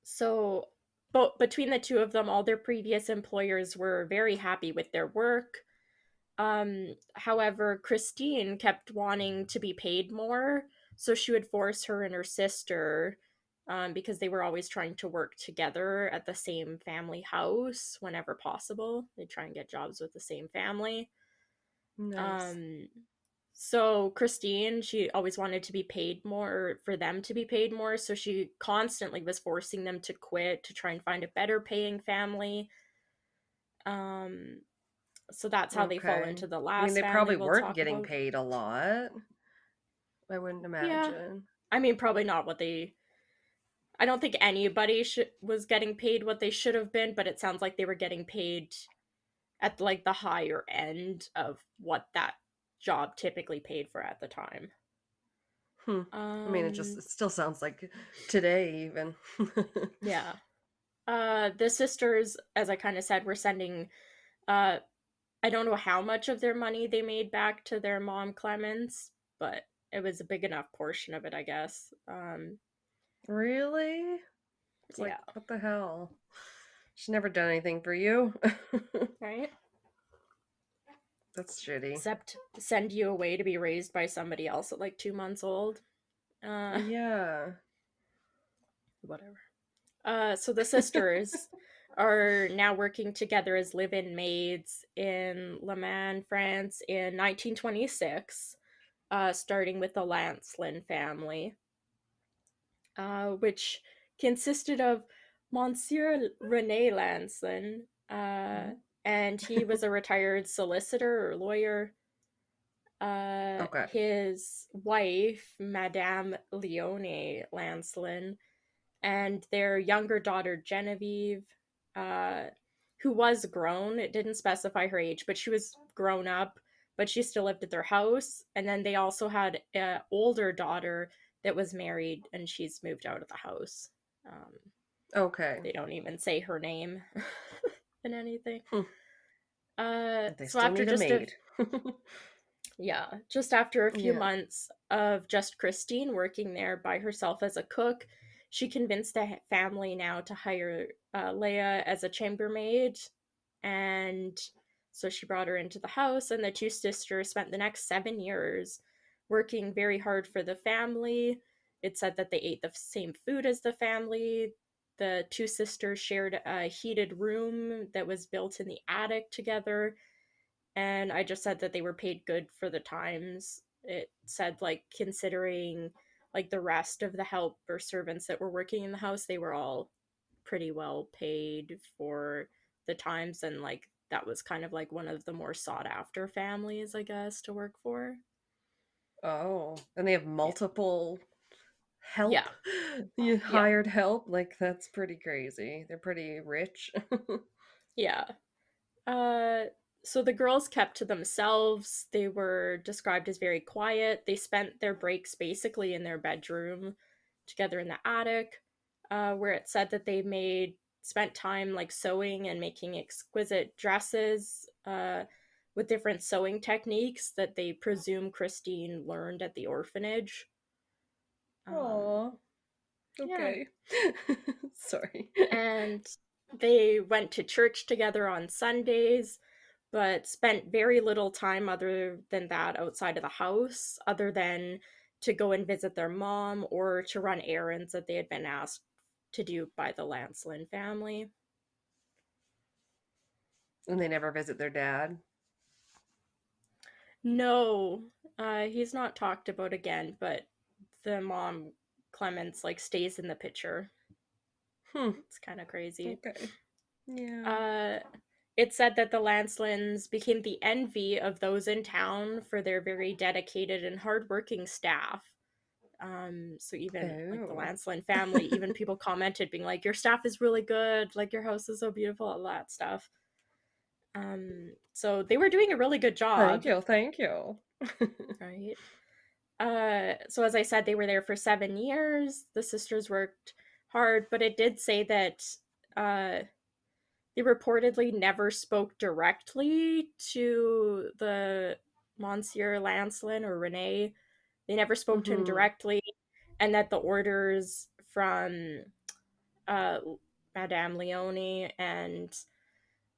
[SPEAKER 2] So but between the two of them, all their previous employers were very happy with their work. However, Christine kept wanting to be paid more, so she would force her and her sister, because they were always trying to work together at the same family house whenever possible. They try and get jobs with the same family.
[SPEAKER 1] Nice.
[SPEAKER 2] Um, so Christine, she always wanted to be paid more, or for them to be paid more, so she constantly was forcing them to quit to try and find a better paying family. Um, so that's how they fall
[SPEAKER 1] Okay.
[SPEAKER 2] into the
[SPEAKER 1] I mean,
[SPEAKER 2] last
[SPEAKER 1] they
[SPEAKER 2] family
[SPEAKER 1] probably
[SPEAKER 2] we'll
[SPEAKER 1] weren't
[SPEAKER 2] talk
[SPEAKER 1] getting
[SPEAKER 2] about.
[SPEAKER 1] paid a lot. I wouldn't
[SPEAKER 2] Yeah.
[SPEAKER 1] imagine.
[SPEAKER 2] I mean, probably not what they. I don't think anybody was getting paid what they should have been, but it sounds like they were getting paid at like the higher end of what that job typically paid for at the time.
[SPEAKER 1] Hmm. I mean,
[SPEAKER 2] Um,
[SPEAKER 1] it still sounds like today even.
[SPEAKER 2] yeah. The sisters, as I kind of said, were sending. Uh, I don't know how much of their money they made back to their mom Clemens, but it was a big enough portion of it, I guess.
[SPEAKER 1] Really? It's like,
[SPEAKER 2] Yeah.
[SPEAKER 1] what the hell? She's never done anything for you.
[SPEAKER 2] Right.
[SPEAKER 1] That's shitty.
[SPEAKER 2] Except send you away to be raised by somebody else at like 2 months old. Uh,
[SPEAKER 1] Yeah.
[SPEAKER 2] whatever. So the sisters are now working together as live-in maids in Le Mans, France, in 1926, starting with the Lancelin family, which consisted of Monsieur Rene Lancelin,
[SPEAKER 1] Mhm.
[SPEAKER 2] and he was a retired solicitor or lawyer.
[SPEAKER 1] Okay.
[SPEAKER 2] His wife, Madame Leone Lancelin, and their younger daughter, Genevieve, uh, who was grown. It didn't specify her age, but she was grown up, but she still lived at their house. And then they also had an older daughter that was married, and she's moved out of the house. Um,
[SPEAKER 1] Okay.
[SPEAKER 2] they don't even say her name in anything.
[SPEAKER 1] Hmm. They
[SPEAKER 2] So
[SPEAKER 1] still
[SPEAKER 2] after
[SPEAKER 1] need a
[SPEAKER 2] just a
[SPEAKER 1] maid.
[SPEAKER 2] Yeah, just after a few
[SPEAKER 1] Yeah.
[SPEAKER 2] months of just Christine working there by herself as a cook, she convinced the family now to hire Leia as a chambermaid, and so she brought her into the house, and the two sisters spent the next 7 years working very hard for the family. It said that they ate the same food as the family. The two sisters shared a heated room that was built in the attic together. And I just said that they were paid good for the times. It said, like, considering like the rest of the help or servants that were working in the house, they were all pretty well paid for the times, and like that was kind of like one of the more sought after families, I guess, to work for.
[SPEAKER 1] Oh, and they have
[SPEAKER 2] Yeah.
[SPEAKER 1] multiple
[SPEAKER 2] Yeah.
[SPEAKER 1] help. You
[SPEAKER 2] Yeah.
[SPEAKER 1] hired help? Like that's pretty crazy. They're pretty rich.
[SPEAKER 2] Yeah. Uh, so the girls kept to themselves. They were described as very quiet. They spent their breaks basically in their bedroom together in the attic, where it said that they spent time like sewing and making exquisite dresses with different sewing techniques that they presume Christine learned at the orphanage. Um,
[SPEAKER 1] Oh,
[SPEAKER 2] yeah.
[SPEAKER 1] okay. Sorry.
[SPEAKER 2] And they went to church together on Sundays, but spent very little time other than that outside of the house, other than to go and visit their mom or to run errands that they had been asked to do by the Lancelin family.
[SPEAKER 1] And they never visit their dad.
[SPEAKER 2] No, he's not talked about again, but the mom, Clemence, like stays in the picture.
[SPEAKER 1] Hmm.
[SPEAKER 2] It's kind of crazy.
[SPEAKER 1] Okay. Yeah.
[SPEAKER 2] Uh, it said that the Lancelins became the envy of those in town for their very dedicated and hardworking staff. So even like the
[SPEAKER 1] Oh.
[SPEAKER 2] Lancelin family, even people commented being like, "Your staff is really good, like your house is so beautiful," all that stuff. So they were doing a really good
[SPEAKER 1] Thank
[SPEAKER 2] job,
[SPEAKER 1] you. Thank you.
[SPEAKER 2] right? So as I said, they were there for 7 years. The sisters worked hard, but it did say that uh, they reportedly never spoke directly to the Monsieur Lancelin or Renee. They never spoke to him
[SPEAKER 1] Hmm.
[SPEAKER 2] directly, and that the orders from uh, Madame Leone and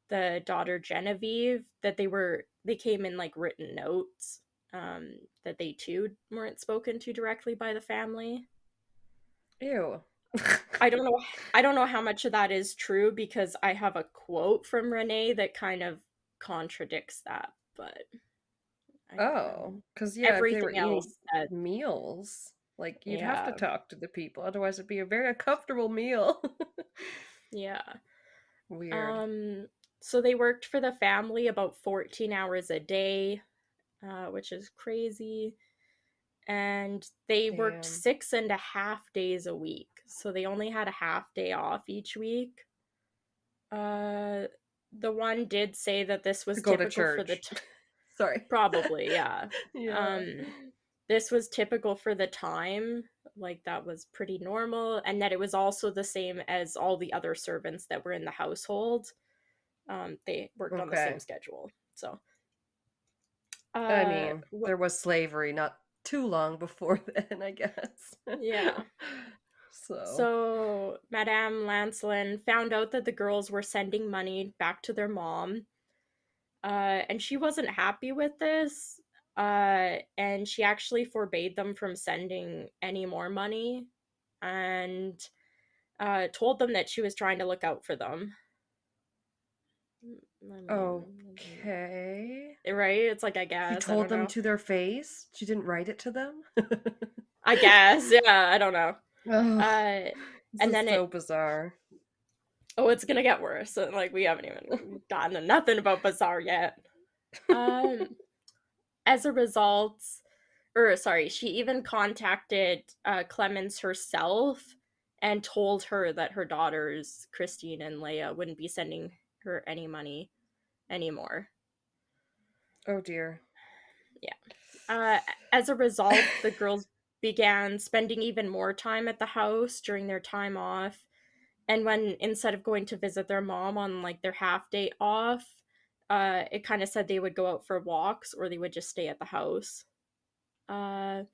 [SPEAKER 2] the daughter Genevieve, that they came in like written notes, that they too weren't spoken to directly by the family.
[SPEAKER 1] Ew.
[SPEAKER 2] I don't know. I don't know how much of that is true because I have a quote from Renee that kind of contradicts that, but I don't
[SPEAKER 1] Oh,
[SPEAKER 2] know.
[SPEAKER 1] because yeah, if they were
[SPEAKER 2] Everything
[SPEAKER 1] eating
[SPEAKER 2] else said,
[SPEAKER 1] meals, like you'd have to
[SPEAKER 2] yeah,
[SPEAKER 1] talk to the people, otherwise it'd be a very uncomfortable meal.
[SPEAKER 2] yeah.
[SPEAKER 1] Weird.
[SPEAKER 2] Um, so they worked for the family about 14 hours a day, which is crazy. And they worked
[SPEAKER 1] Damn.
[SPEAKER 2] 6.5 days a week. So they only had a half day off each week. Uh, the one did say that this
[SPEAKER 1] To
[SPEAKER 2] was
[SPEAKER 1] go to
[SPEAKER 2] typical for
[SPEAKER 1] church. Sorry.
[SPEAKER 2] probably, yeah.
[SPEAKER 1] Yeah.
[SPEAKER 2] Um, this was typical for the time, like that was pretty normal, and that it was also the same as all the other servants that were in the household. They worked on the same
[SPEAKER 1] Okay.
[SPEAKER 2] schedule. So,
[SPEAKER 1] I
[SPEAKER 2] uh,
[SPEAKER 1] mean, there was slavery not too long before then, I guess.
[SPEAKER 2] yeah.
[SPEAKER 1] So,
[SPEAKER 2] So Madame Lancelin found out that the girls were sending money back to their mom, and she wasn't happy with this. And she actually forbade them from sending any more money, and told them that she was trying to look out for them. I mean,
[SPEAKER 1] okay.
[SPEAKER 2] right? It's like, I
[SPEAKER 1] She
[SPEAKER 2] guess, I
[SPEAKER 1] told
[SPEAKER 2] don't
[SPEAKER 1] them
[SPEAKER 2] know.
[SPEAKER 1] to their face. She didn't write it to them.
[SPEAKER 2] I guess, yeah, I don't know.
[SPEAKER 1] Oh,
[SPEAKER 2] Uh,
[SPEAKER 1] this
[SPEAKER 2] and
[SPEAKER 1] is
[SPEAKER 2] then
[SPEAKER 1] so bizarre.
[SPEAKER 2] it's gonna get worse. Like, we haven't even gotten to nothing about Bazaar yet. Um, as a result, or sorry, she even contacted Clemens herself and told her that her daughters, Christine and Leia, wouldn't be sending her any money anymore.
[SPEAKER 1] Oh dear.
[SPEAKER 2] Yeah. As a result, the girls began spending even more time at the house during their time off. And when instead of going to visit their mom on like their half day off, it kind of said they would go out for walks or they would just stay at the house. Uh,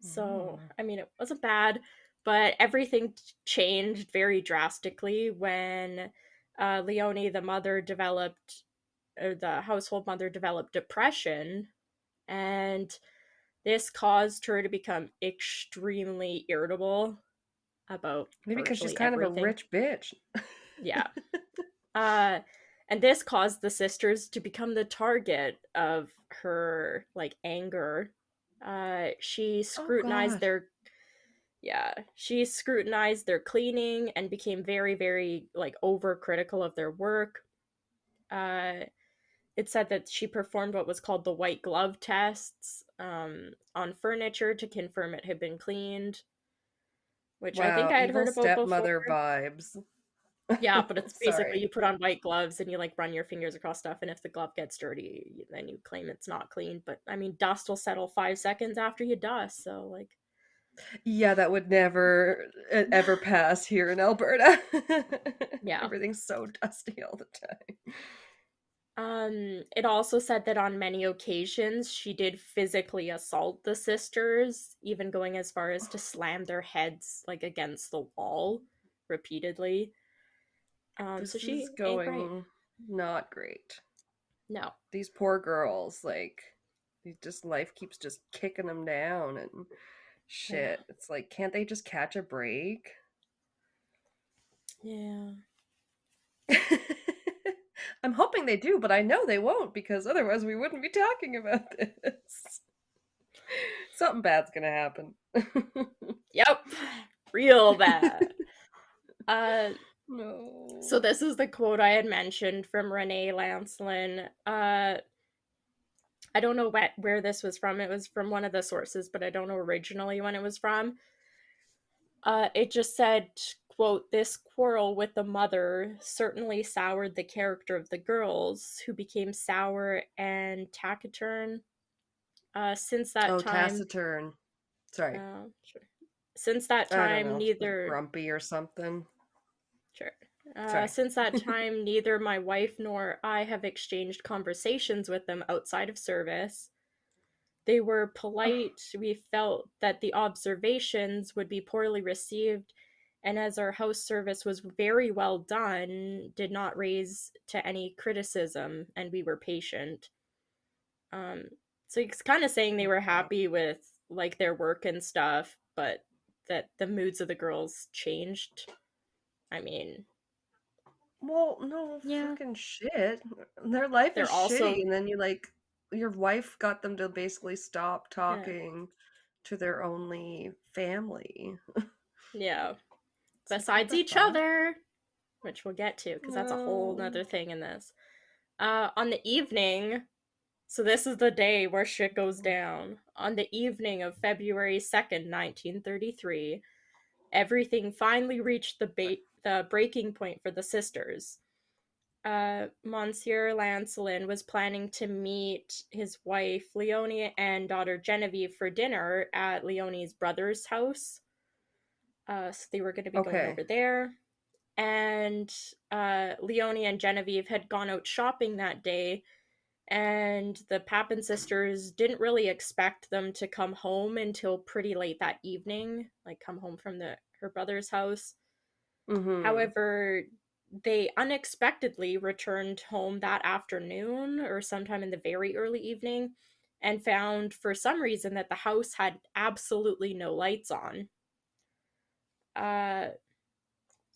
[SPEAKER 2] So,
[SPEAKER 1] Mm.
[SPEAKER 2] I mean, it wasn't bad, but everything changed very drastically when Leonie, the mother, developed, or the household mother, developed depression, and this caused her to become extremely irritable about
[SPEAKER 1] Maybe because she's
[SPEAKER 2] virtually
[SPEAKER 1] kind of a
[SPEAKER 2] everything.
[SPEAKER 1] rich bitch.
[SPEAKER 2] Yeah. Uh, and this caused the sisters to become the target of her like anger. She
[SPEAKER 1] Oh
[SPEAKER 2] scrutinized
[SPEAKER 1] God.
[SPEAKER 2] their Yeah, she scrutinized their cleaning and became very, very like overcritical of their work. Uh, it said that she performed what was called the white glove tests on furniture to confirm it had been cleaned, which I think
[SPEAKER 1] Wow,
[SPEAKER 2] I had
[SPEAKER 1] evil
[SPEAKER 2] heard about before.
[SPEAKER 1] stepmother vibes.
[SPEAKER 2] Yeah, but it's basically
[SPEAKER 1] Sorry.
[SPEAKER 2] you put on white gloves and you like run your fingers across stuff, and if the glove gets dirty, then you claim it's not clean. But I mean, dust will settle 5 seconds after you dust, so like,
[SPEAKER 1] Yeah, that would never ever pass here in Alberta.
[SPEAKER 2] yeah.
[SPEAKER 1] Everything's so dusty all the time.
[SPEAKER 2] It also said that on many occasions she did physically assault the sisters, even going as far as to slam their heads like against the wall repeatedly. So
[SPEAKER 1] This is
[SPEAKER 2] she ain't great.
[SPEAKER 1] going not great.
[SPEAKER 2] No.
[SPEAKER 1] These poor girls, like, just life keeps just kicking them down and
[SPEAKER 2] Yeah.
[SPEAKER 1] shit. It's like, can't they just catch a break?
[SPEAKER 2] Yeah.
[SPEAKER 1] I'm hoping they do, but I know they won't because otherwise we wouldn't be talking about this. Something bad's gonna happen.
[SPEAKER 2] Yep. Real bad. Uh so
[SPEAKER 1] No.
[SPEAKER 2] this is the quote I had mentioned from Renee Lancelin. I don't know where this was from. It was from one of the sources, but I don't know originally when it was from. It just said, quote, "This quarrel with the mother certainly soured the character of the girls, who became sour and taciturn. Since that
[SPEAKER 1] Oh,
[SPEAKER 2] time,
[SPEAKER 1] taciturn. Sorry.
[SPEAKER 2] sure. Since that
[SPEAKER 1] I don't
[SPEAKER 2] time,
[SPEAKER 1] know. Like
[SPEAKER 2] neither
[SPEAKER 1] grumpy or something.
[SPEAKER 2] sure.
[SPEAKER 1] Sorry.
[SPEAKER 2] Since that time, neither my wife nor I have exchanged conversations with them outside of service. They were polite. We felt that the observations would be poorly received, and as our house service was very well done, did not raise to any criticism, and we were patient. Um, so it's kind of saying they were
[SPEAKER 1] Okay.
[SPEAKER 2] happy with like their work and stuff, but that the moods of the girls changed. I mean,
[SPEAKER 1] Well, no
[SPEAKER 2] yeah,
[SPEAKER 1] fucking shit. Their life is
[SPEAKER 2] they're
[SPEAKER 1] shitty,
[SPEAKER 2] also
[SPEAKER 1] and then you like your wife got them to basically stop
[SPEAKER 2] yeah,
[SPEAKER 1] talking to their only family.
[SPEAKER 2] yeah.
[SPEAKER 1] It's like what
[SPEAKER 2] Besides
[SPEAKER 1] the
[SPEAKER 2] each
[SPEAKER 1] fuck?
[SPEAKER 2] other, which we'll get to because that's a whole
[SPEAKER 1] No.
[SPEAKER 2] nother thing in this. On the evening, so this is the day where shit goes down. On the evening of February 2nd, 1933, everything finally reached the breaking point for the sisters. Monsieur Lancelin was planning to meet his wife Leonie and daughter Genevieve for dinner at Leonie's brother's house. So they were going to be going
[SPEAKER 1] Okay.
[SPEAKER 2] over there. And Leonie and Genevieve had gone out shopping that day, and the Papin sisters didn't really expect them to come home until pretty late that evening, like come home from the her brother's house.
[SPEAKER 1] Mm-hmm.
[SPEAKER 2] However, they unexpectedly returned home that afternoon or sometime in the very early evening and found for some reason that the house had absolutely no lights on. Uh,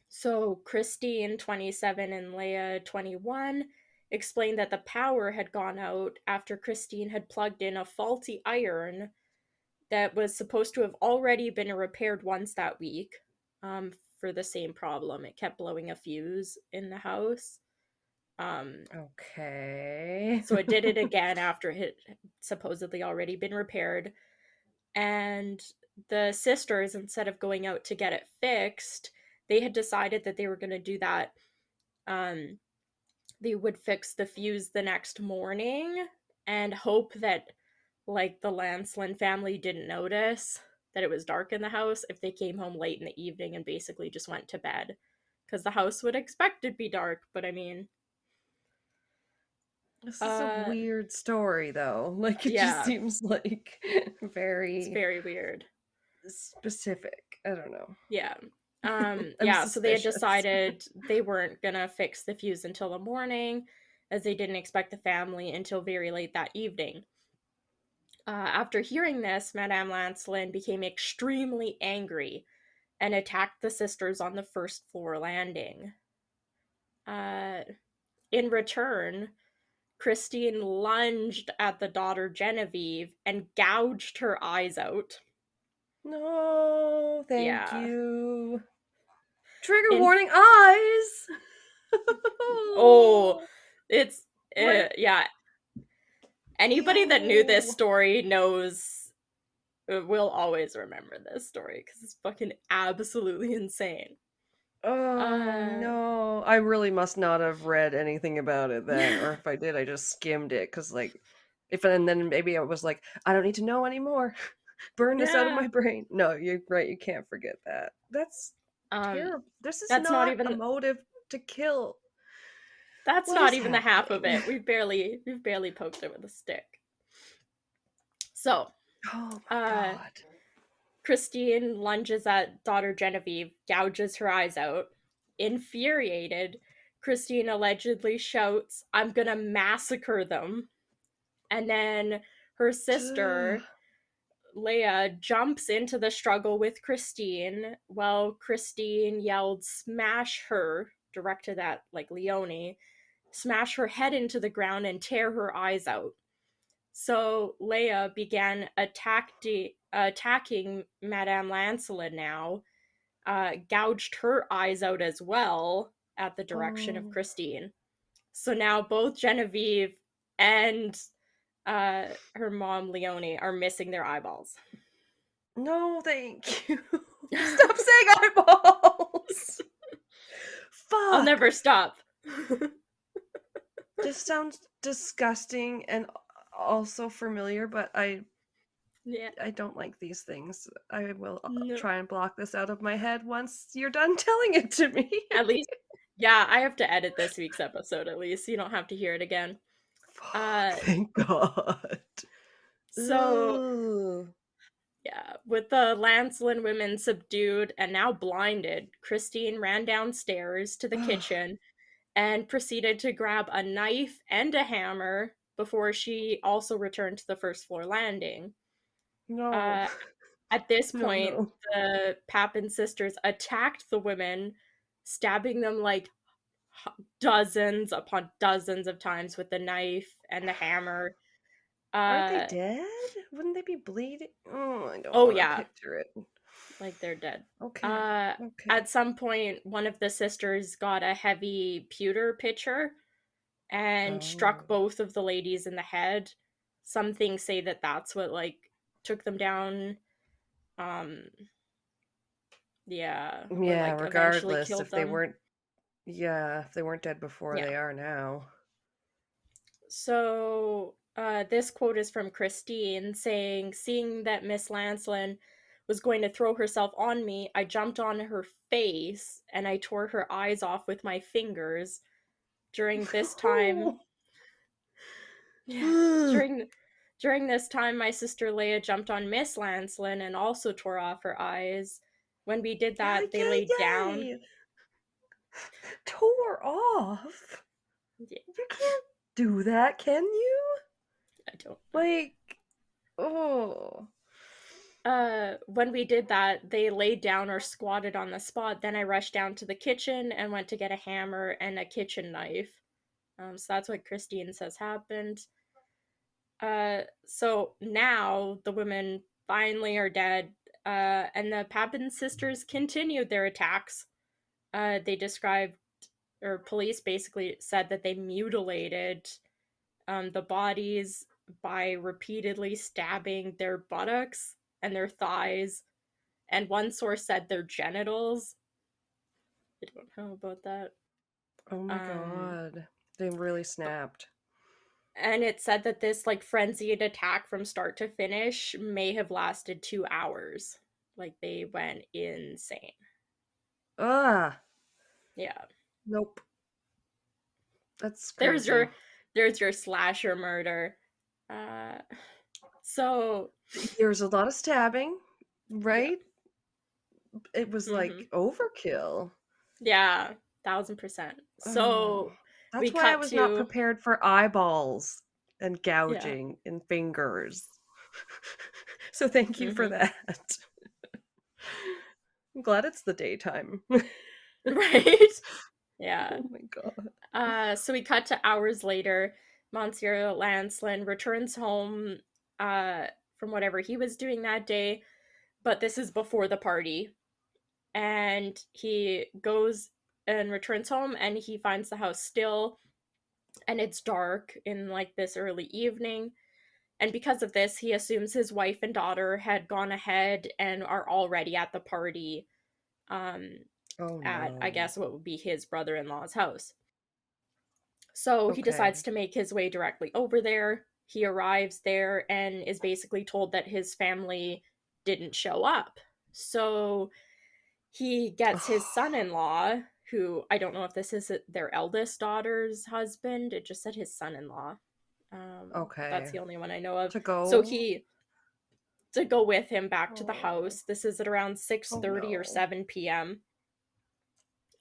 [SPEAKER 2] so Christine, 27, and Leah, 21, explained that the power had gone out after Christine had plugged in a faulty iron that was supposed to have already been repaired once that week, for the same problem. It kept blowing a fuse in the house. Um,
[SPEAKER 1] Okay.
[SPEAKER 2] so it did it again after it had supposedly already been repaired. And the sisters, instead of going out to get it fixed, they had decided that they were going to do that. Um, they would fix the fuse the next morning and hope that like the Lancelin family didn't notice that it was dark in the house if they came home late in the evening and basically just went to bed, because the house would expect it to be dark. But I mean,
[SPEAKER 1] This is a
[SPEAKER 2] uh
[SPEAKER 1] weird story though. Like it just
[SPEAKER 2] yeah,
[SPEAKER 1] seems like
[SPEAKER 2] it's
[SPEAKER 1] very
[SPEAKER 2] very weird.
[SPEAKER 1] specific. I don't know.
[SPEAKER 2] Yeah.
[SPEAKER 1] I'm
[SPEAKER 2] Yeah, so they had
[SPEAKER 1] suspicious.
[SPEAKER 2] decided they weren't gonna fix the fuse until the morning, as they didn't expect the family until very late that evening. After hearing this, Madame Lancelin became extremely angry and attacked the sisters on the first floor landing. Uh, in return, Christine lunged at the daughter Genevieve and gouged her eyes out.
[SPEAKER 1] No, thank
[SPEAKER 2] Yeah.
[SPEAKER 1] you. Trigger
[SPEAKER 2] In
[SPEAKER 1] warning eyes.
[SPEAKER 2] oh, it's
[SPEAKER 1] My
[SPEAKER 2] yeah. Anybody that knew this
[SPEAKER 1] ew.
[SPEAKER 2] story knows will always remember this story because it's fucking absolutely insane.
[SPEAKER 1] Oh
[SPEAKER 2] Uh,
[SPEAKER 1] no. I really must not have read anything about it then, or if I did, I just skimmed it because like if and then maybe I was like, I don't need to know anymore. Burn this out of
[SPEAKER 2] yeah.
[SPEAKER 1] my brain. No, you're right, you can't forget that. That's
[SPEAKER 2] Um,
[SPEAKER 1] terrible. This is
[SPEAKER 2] that's not
[SPEAKER 1] not a
[SPEAKER 2] even
[SPEAKER 1] motive to kill.
[SPEAKER 2] that's
[SPEAKER 1] What
[SPEAKER 2] not
[SPEAKER 1] is
[SPEAKER 2] even the half of
[SPEAKER 1] happening?
[SPEAKER 2] it. We've barely poked it with a stick. So,
[SPEAKER 1] Oh my
[SPEAKER 2] uh,
[SPEAKER 1] god.
[SPEAKER 2] Christine lunges at daughter Genevieve, gouges her eyes out. Infuriated, Christine allegedly shouts, "I'm gonna massacre them." And then her
[SPEAKER 1] Ugh.
[SPEAKER 2] sister, Leia, jumps into the struggle with Christine while Christine yelled, "Smash her," directed at like Leonie, "smash her head into the ground and tear her eyes out." So Leia began attacking Madame Lancelin now, gouged her eyes out as well at the direction of
[SPEAKER 1] Oh
[SPEAKER 2] Christine. So now both Genevieve and her mom Leonie are missing their eyeballs.
[SPEAKER 1] no, thank you. Stop saying eyeballs.
[SPEAKER 2] I'll
[SPEAKER 1] Fuck.
[SPEAKER 2] never stop.
[SPEAKER 1] This sounds disgusting and also familiar, but
[SPEAKER 2] Yeah.
[SPEAKER 1] I don't like these things. I will
[SPEAKER 2] No.
[SPEAKER 1] try and block this out of my head once you're done telling it to me.
[SPEAKER 2] At least, yeah, I have to edit this week's episode at least. So you don't have to hear it again.
[SPEAKER 1] Fuck,
[SPEAKER 2] Uh,
[SPEAKER 1] thank God.
[SPEAKER 2] so
[SPEAKER 1] Ugh.
[SPEAKER 2] yeah, with the Lancelin women subdued and now blinded, Christine ran downstairs to the
[SPEAKER 1] Ugh.
[SPEAKER 2] kitchen and proceeded to grab a knife and a hammer before she also returned to the first floor landing.
[SPEAKER 1] No.
[SPEAKER 2] Uh, at this
[SPEAKER 1] No,
[SPEAKER 2] point,
[SPEAKER 1] no.
[SPEAKER 2] the Papin sisters attacked the women, stabbing them like dozens upon dozens of times with the knife and the hammer.
[SPEAKER 1] Aren't they
[SPEAKER 2] Uh,
[SPEAKER 1] dead? Wouldn't they be bleeding? Oh, I don't
[SPEAKER 2] oh
[SPEAKER 1] want to
[SPEAKER 2] yeah,
[SPEAKER 1] picture it.
[SPEAKER 2] like they're dead.
[SPEAKER 1] Okay.
[SPEAKER 2] Uh,
[SPEAKER 1] Okay.
[SPEAKER 2] at some point, one of the sisters got a heavy pewter pitcher and
[SPEAKER 1] Oh.
[SPEAKER 2] struck both of the ladies in the head. Some things say that that's what like took them down. Um, yeah, or
[SPEAKER 1] Yeah,
[SPEAKER 2] like eventually
[SPEAKER 1] regardless
[SPEAKER 2] killed
[SPEAKER 1] if they
[SPEAKER 2] them.
[SPEAKER 1] weren't yeah, if they weren't dead before,
[SPEAKER 2] Yeah.
[SPEAKER 1] they are now.
[SPEAKER 2] So this quote is from Christine saying, "Seeing that Miss Lancelin was going to throw herself on me, I jumped on her face and I tore her eyes off with my fingers. During this time,
[SPEAKER 1] Oh.
[SPEAKER 2] yeah, during during this time, my sister Leia jumped on Miss Lancelin and also tore off her eyes. When we did
[SPEAKER 1] Yay,
[SPEAKER 2] that, they
[SPEAKER 1] yay,
[SPEAKER 2] laid down.
[SPEAKER 1] yay! Tore off?
[SPEAKER 2] Yeah,
[SPEAKER 1] You can't do that, can you?
[SPEAKER 2] I don't know.
[SPEAKER 1] Like, oh.
[SPEAKER 2] When we did that, they laid down or squatted on the spot. Then I rushed down to the kitchen and went to get a hammer and a kitchen knife. So that's what Christine says happened. So now the women finally are dead, and the Papin sisters continued their attacks. They described, or police basically said that they mutilated the bodies by repeatedly stabbing their buttocks and their thighs, and one source said their genitals. I don't know about that.
[SPEAKER 1] Oh my
[SPEAKER 2] Um,
[SPEAKER 1] god. They really snapped.
[SPEAKER 2] and it said that this like frenzied attack from start to finish may have lasted 2 hours. Like they went insane.
[SPEAKER 1] Ah,
[SPEAKER 2] Yeah.
[SPEAKER 1] nope. That's
[SPEAKER 2] There's
[SPEAKER 1] crazy.
[SPEAKER 2] your slasher murder. Uh so
[SPEAKER 1] There's a lot of stabbing.
[SPEAKER 2] Yeah.
[SPEAKER 1] right? It was
[SPEAKER 2] Mm-hmm.
[SPEAKER 1] like overkill.
[SPEAKER 2] Yeah, 1000%.
[SPEAKER 1] Oh,
[SPEAKER 2] So we
[SPEAKER 1] that's why I
[SPEAKER 2] cut
[SPEAKER 1] was not
[SPEAKER 2] to,
[SPEAKER 1] prepared for eyeballs and
[SPEAKER 2] yeah.
[SPEAKER 1] gouging and fingers. So thank you for
[SPEAKER 2] Mm-hmm.
[SPEAKER 1] that. I'm glad it's the daytime.
[SPEAKER 2] Right? Yeah.
[SPEAKER 1] Oh my god.
[SPEAKER 2] So we cut to hours later. Monsieur Lancelin returns home uh, from whatever he was doing that day, but this is before the party. And he goes and returns home and he finds the house still and it's dark in like this early evening. And because of this, he assumes his wife and daughter had gone ahead and are already at the party um,
[SPEAKER 1] Oh
[SPEAKER 2] at, I
[SPEAKER 1] no.
[SPEAKER 2] guess, what would be his brother in law's house. So he decides
[SPEAKER 1] Okay.
[SPEAKER 2] to make his way directly over there. He arrives there and is basically told that his family didn't show up. So he gets his son in law, who I don't know if this is their eldest daughter's husband. It just said his son in law. That's
[SPEAKER 1] Okay.
[SPEAKER 2] the only one I know of.
[SPEAKER 1] To
[SPEAKER 2] So
[SPEAKER 1] go.
[SPEAKER 2] he to go with him back to the
[SPEAKER 1] Oh,
[SPEAKER 2] house. This is at around
[SPEAKER 1] oh
[SPEAKER 2] 6:30 or
[SPEAKER 1] no.
[SPEAKER 2] 7 p.m.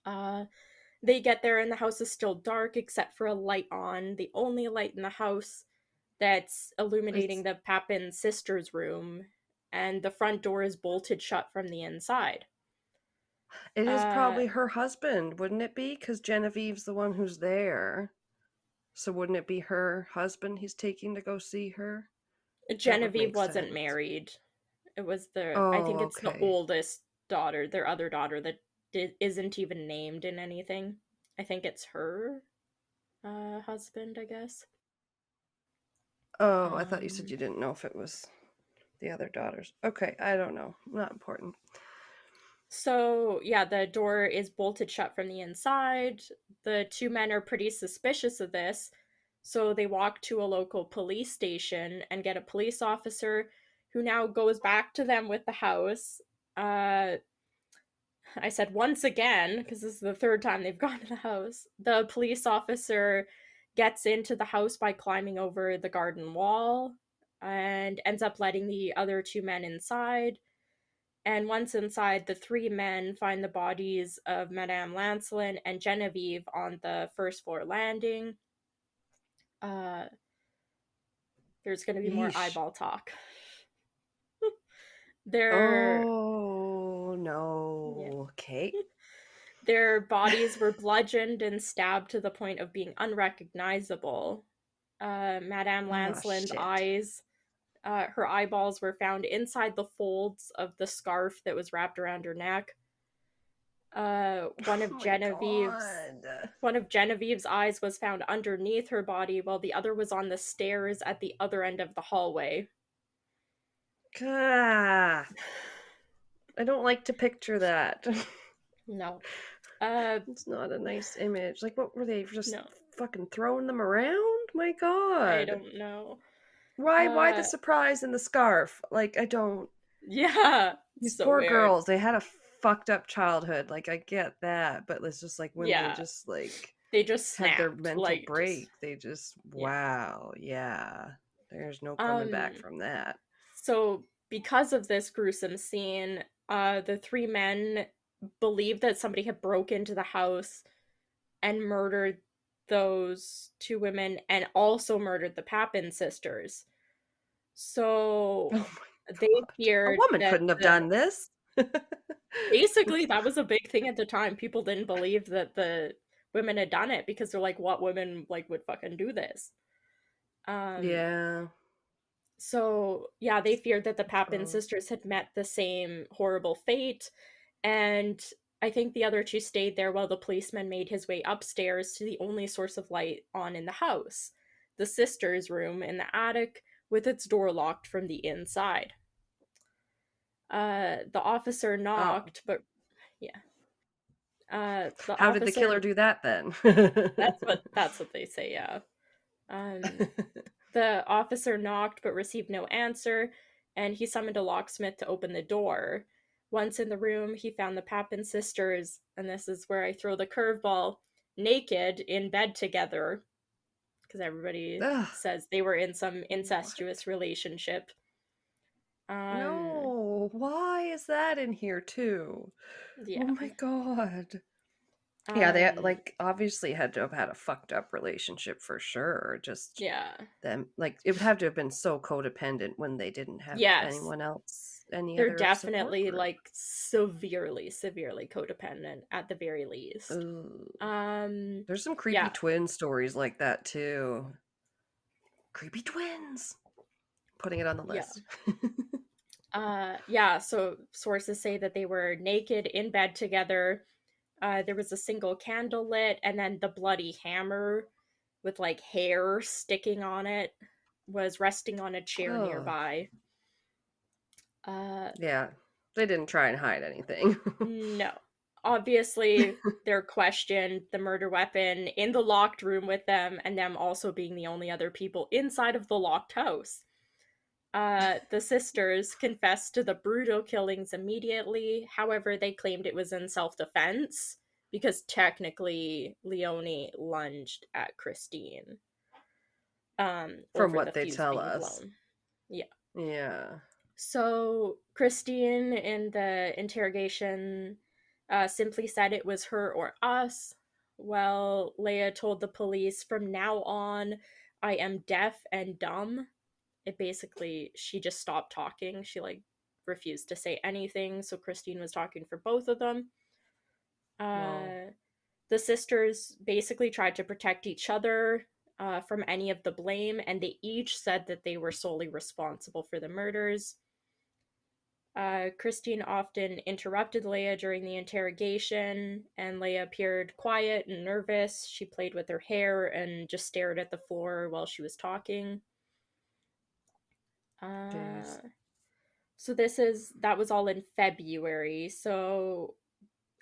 [SPEAKER 2] Uh, they get there and the house is still dark except for a light on. The only light in the house that's illuminating
[SPEAKER 1] It's
[SPEAKER 2] the Papin sisters' room, and the front door is bolted shut from the inside.
[SPEAKER 1] it is
[SPEAKER 2] Uh,
[SPEAKER 1] probably her husband, wouldn't it be? Because Genevieve's the one who's there. So wouldn't it be her husband he's taking to go see her? That would
[SPEAKER 2] Genevieve
[SPEAKER 1] make
[SPEAKER 2] wasn't
[SPEAKER 1] sense.
[SPEAKER 2] married. It was I think
[SPEAKER 1] Oh,
[SPEAKER 2] it's the
[SPEAKER 1] okay.
[SPEAKER 2] oldest daughter, their other daughter that isn't even named in anything. I think it's her husband, I guess.
[SPEAKER 1] Oh, I thought you said
[SPEAKER 2] Um,
[SPEAKER 1] you didn't know if it was the other daughters. Okay, I don't know. Not important.
[SPEAKER 2] so yeah, the door is bolted shut from the inside. The two men are pretty suspicious of this, so they walk to a local police station and get a police officer who now goes back to them with the house. Uh, I said once again, because this is the third time they've gone to the house. The police officer gets into the house by climbing over the garden wall and ends up letting the other two men inside. And once inside, the three men find the bodies of Madame Lancelin and Genevieve on the first floor landing. Uh, there's going to be more
[SPEAKER 1] Yeesh.
[SPEAKER 2] eyeball talk. Their
[SPEAKER 1] Oh,
[SPEAKER 2] yeah,
[SPEAKER 1] no. Okay.
[SPEAKER 2] their bodies were bludgeoned and stabbed to the point of being unrecognizable. Madame
[SPEAKER 1] Oh,
[SPEAKER 2] Lancelin's
[SPEAKER 1] shit.
[SPEAKER 2] eyes, her eyeballs were found inside the folds of the scarf that was wrapped around her neck. One
[SPEAKER 1] Oh
[SPEAKER 2] of
[SPEAKER 1] my
[SPEAKER 2] Genevieve's
[SPEAKER 1] god.
[SPEAKER 2] one of Genevieve's eyes was found underneath her body, while the other was on the stairs at the other end of the hallway.
[SPEAKER 1] Gah. I don't like to picture that.
[SPEAKER 2] No. Uh,
[SPEAKER 1] It's not a nice image. Like, what were they just
[SPEAKER 2] no.
[SPEAKER 1] fucking throwing them around? My
[SPEAKER 2] I
[SPEAKER 1] god.
[SPEAKER 2] don't know.
[SPEAKER 1] Why the
[SPEAKER 2] Uh,
[SPEAKER 1] surprise in the scarf? Like, I don't.
[SPEAKER 2] yeah.
[SPEAKER 1] These
[SPEAKER 2] So
[SPEAKER 1] poor
[SPEAKER 2] weird.
[SPEAKER 1] girls, they had a fucked up childhood. Like, I get that, but it's just like when they
[SPEAKER 2] Yeah.
[SPEAKER 1] just like
[SPEAKER 2] They just
[SPEAKER 1] had their
[SPEAKER 2] snapped.
[SPEAKER 1] mental
[SPEAKER 2] Like, just,
[SPEAKER 1] break, they just
[SPEAKER 2] yeah.
[SPEAKER 1] wow, yeah. There's no coming back
[SPEAKER 2] Um,
[SPEAKER 1] from that.
[SPEAKER 2] so because of this gruesome scene, the three men believed that somebody had broke into the house and murdered those two women and also murdered the Papin sisters. So
[SPEAKER 1] Oh my
[SPEAKER 2] they
[SPEAKER 1] god. A
[SPEAKER 2] feared
[SPEAKER 1] woman
[SPEAKER 2] that
[SPEAKER 1] couldn't have done this.
[SPEAKER 2] basically that was a big thing at the time. People didn't believe that the women had done it because they're like, what women like would fucking do this? Um,
[SPEAKER 1] Yeah.
[SPEAKER 2] so yeah, they feared that the Papin
[SPEAKER 1] Gross.
[SPEAKER 2] sisters had met the same horrible fate, and I think the other two stayed there while the policeman made his way upstairs to the only source of light on in the house, the sisters' room in the attic with its door locked from the inside. The officer
[SPEAKER 1] Oh.
[SPEAKER 2] knocked, but yeah, the
[SPEAKER 1] How did the killer
[SPEAKER 2] officer.
[SPEAKER 1] do that then?
[SPEAKER 2] That's what they say. Yeah. Um, the officer knocked but received no answer, and he summoned a locksmith to open the door. Once in the room, he found the Papin sisters, and this is where I throw the curveball, naked in bed together, because everybody
[SPEAKER 1] Ugh,
[SPEAKER 2] says they were in some
[SPEAKER 1] what?
[SPEAKER 2] incestuous relationship. Um,
[SPEAKER 1] No. why is that in here too? Oh
[SPEAKER 2] Yeah.
[SPEAKER 1] my god. Yeah, they
[SPEAKER 2] Um,
[SPEAKER 1] like obviously had to have had a fucked up relationship for sure. Just
[SPEAKER 2] yeah.
[SPEAKER 1] them, like it would have to have been so codependent when they didn't have
[SPEAKER 2] Yes.
[SPEAKER 1] anyone else, any
[SPEAKER 2] They're
[SPEAKER 1] other support
[SPEAKER 2] definitely
[SPEAKER 1] group.
[SPEAKER 2] like severely, severely codependent at the very least.
[SPEAKER 1] Ooh.
[SPEAKER 2] Um,
[SPEAKER 1] There's some creepy
[SPEAKER 2] yeah.
[SPEAKER 1] twin stories like that too. Creepy twins. Putting it on the
[SPEAKER 2] Yeah.
[SPEAKER 1] list.
[SPEAKER 2] Yeah, so sources say that they were naked in bed together. There was a single candle lit, and then the bloody hammer with like hair sticking on it was resting on a chair
[SPEAKER 1] Oh,
[SPEAKER 2] nearby. Uh,
[SPEAKER 1] yeah. They didn't try and hide anything.
[SPEAKER 2] no. Obviously, they're questioned the murder weapon in the locked room with them, and them also being the only other people inside of the locked house. The sisters confessed to the brutal killings immediately. However, they claimed it was in self defense because technically Leonie lunged at Christine
[SPEAKER 1] From
[SPEAKER 2] over
[SPEAKER 1] what
[SPEAKER 2] the
[SPEAKER 1] they
[SPEAKER 2] fuse
[SPEAKER 1] tell
[SPEAKER 2] being
[SPEAKER 1] us.
[SPEAKER 2] blown. Yeah.
[SPEAKER 1] Yeah.
[SPEAKER 2] So Christine in the interrogation simply said it was her or us. Well, Leia told the police, "From now on, I am deaf and dumb." It basically, she just stopped talking. She like refused to say anything. So Christine was talking for both of them.
[SPEAKER 1] Well,
[SPEAKER 2] Uh, the sisters basically tried to protect each other from any of the blame, and they each said that they were solely responsible for the murders. Christine often interrupted Leia during the interrogation, and Leia appeared quiet and nervous. She played with her hair and just stared at the floor while she was talking.
[SPEAKER 1] jeez.
[SPEAKER 2] Uh, so that was all in February. So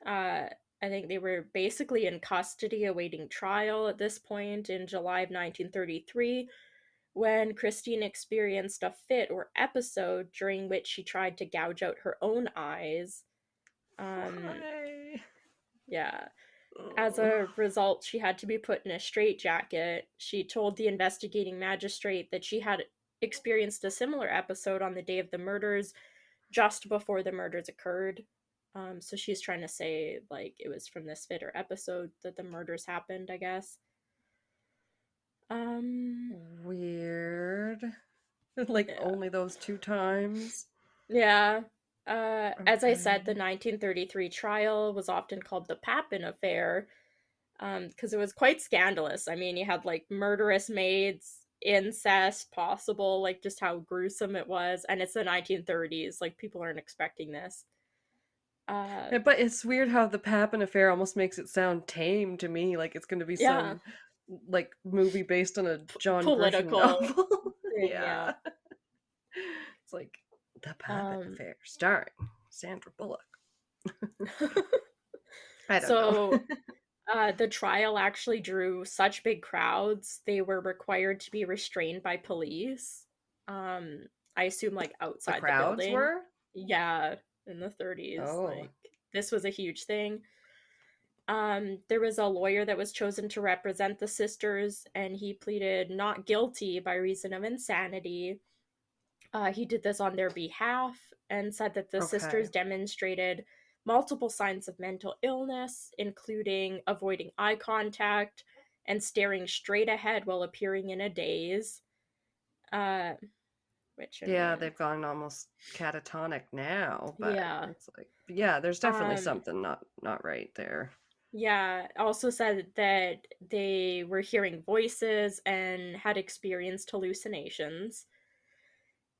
[SPEAKER 2] uh, I think they were basically in custody awaiting trial at this point in July of 1933 when Christine experienced a fit or episode during which she tried to gouge out her own eyes. Um,
[SPEAKER 1] Why?
[SPEAKER 2] yeah. As
[SPEAKER 1] Oh.
[SPEAKER 2] a result, she had to be put in a straitjacket. She told the investigating magistrate that she had experienced a similar episode on the day of the murders, just before the murders occurred. So she's trying to say, like, it was from this fit or episode that the murders happened, I guess. Um,
[SPEAKER 1] Weird. Like
[SPEAKER 2] yeah.
[SPEAKER 1] only those two times?
[SPEAKER 2] Yeah. As I said, the
[SPEAKER 1] Okay.
[SPEAKER 2] 1933 trial was often called the Papin Affair because it was quite scandalous. I mean, you had like murderous maids, incest possible, like just how gruesome it was, and it's the 1930s. Like people aren't expecting this. Uh,
[SPEAKER 1] Yeah, but it's weird how the Papin affair almost makes it sound tame to me, like it's going to be
[SPEAKER 2] yeah,
[SPEAKER 1] some like movie based on a John Grisham
[SPEAKER 2] political
[SPEAKER 1] novel.
[SPEAKER 2] thing. Yeah.
[SPEAKER 1] Yeah. It's like the Papin
[SPEAKER 2] Um,
[SPEAKER 1] affair starring Sandra Bullock. I don't know.
[SPEAKER 2] so the trial actually drew such big crowds, they were required to be restrained by police. Um, I assume like
[SPEAKER 1] The
[SPEAKER 2] outside the
[SPEAKER 1] crowds
[SPEAKER 2] building.
[SPEAKER 1] were?
[SPEAKER 2] Yeah, in the 30s.
[SPEAKER 1] Oh.
[SPEAKER 2] Like this was a huge thing. There was a lawyer that was chosen to represent the sisters, and he pleaded not guilty by reason of insanity. He did this on their behalf and said that the sisters
[SPEAKER 1] Okay.
[SPEAKER 2] demonstrated multiple signs of mental illness, including avoiding eye contact and staring straight ahead while appearing in a daze. Uh, which I
[SPEAKER 1] Yeah,
[SPEAKER 2] mean,
[SPEAKER 1] they've gone almost catatonic now, but
[SPEAKER 2] yeah.
[SPEAKER 1] it's like yeah, there's definitely
[SPEAKER 2] Um,
[SPEAKER 1] something not right there.
[SPEAKER 2] yeah. Also said that they were hearing voices and had experienced hallucinations.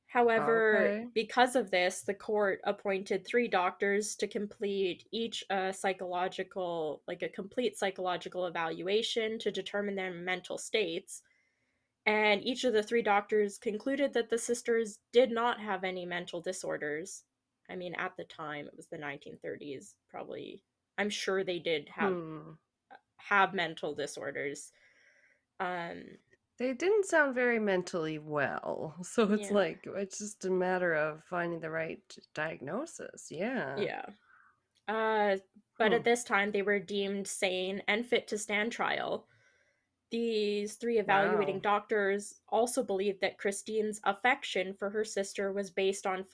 [SPEAKER 2] However,
[SPEAKER 1] Okay.
[SPEAKER 2] because of this, the court appointed three doctors to complete each a psychological, like a complete psychological evaluation to determine their mental states. And each of the three doctors concluded that the sisters did not have any mental disorders. I mean, at the time, it was the 1930s, probably. I'm sure they did
[SPEAKER 1] Hmm.
[SPEAKER 2] have mental disorders. Um,
[SPEAKER 1] They didn't sound very mentally well. So it's
[SPEAKER 2] yeah,
[SPEAKER 1] like it's just a matter of finding the right diagnosis. Yeah.
[SPEAKER 2] yeah. Uh, but
[SPEAKER 1] Hmm.
[SPEAKER 2] at this time, they were deemed sane and fit to stand trial. These three evaluating
[SPEAKER 1] Wow.
[SPEAKER 2] doctors also believed that Christine's affection for her sister was based on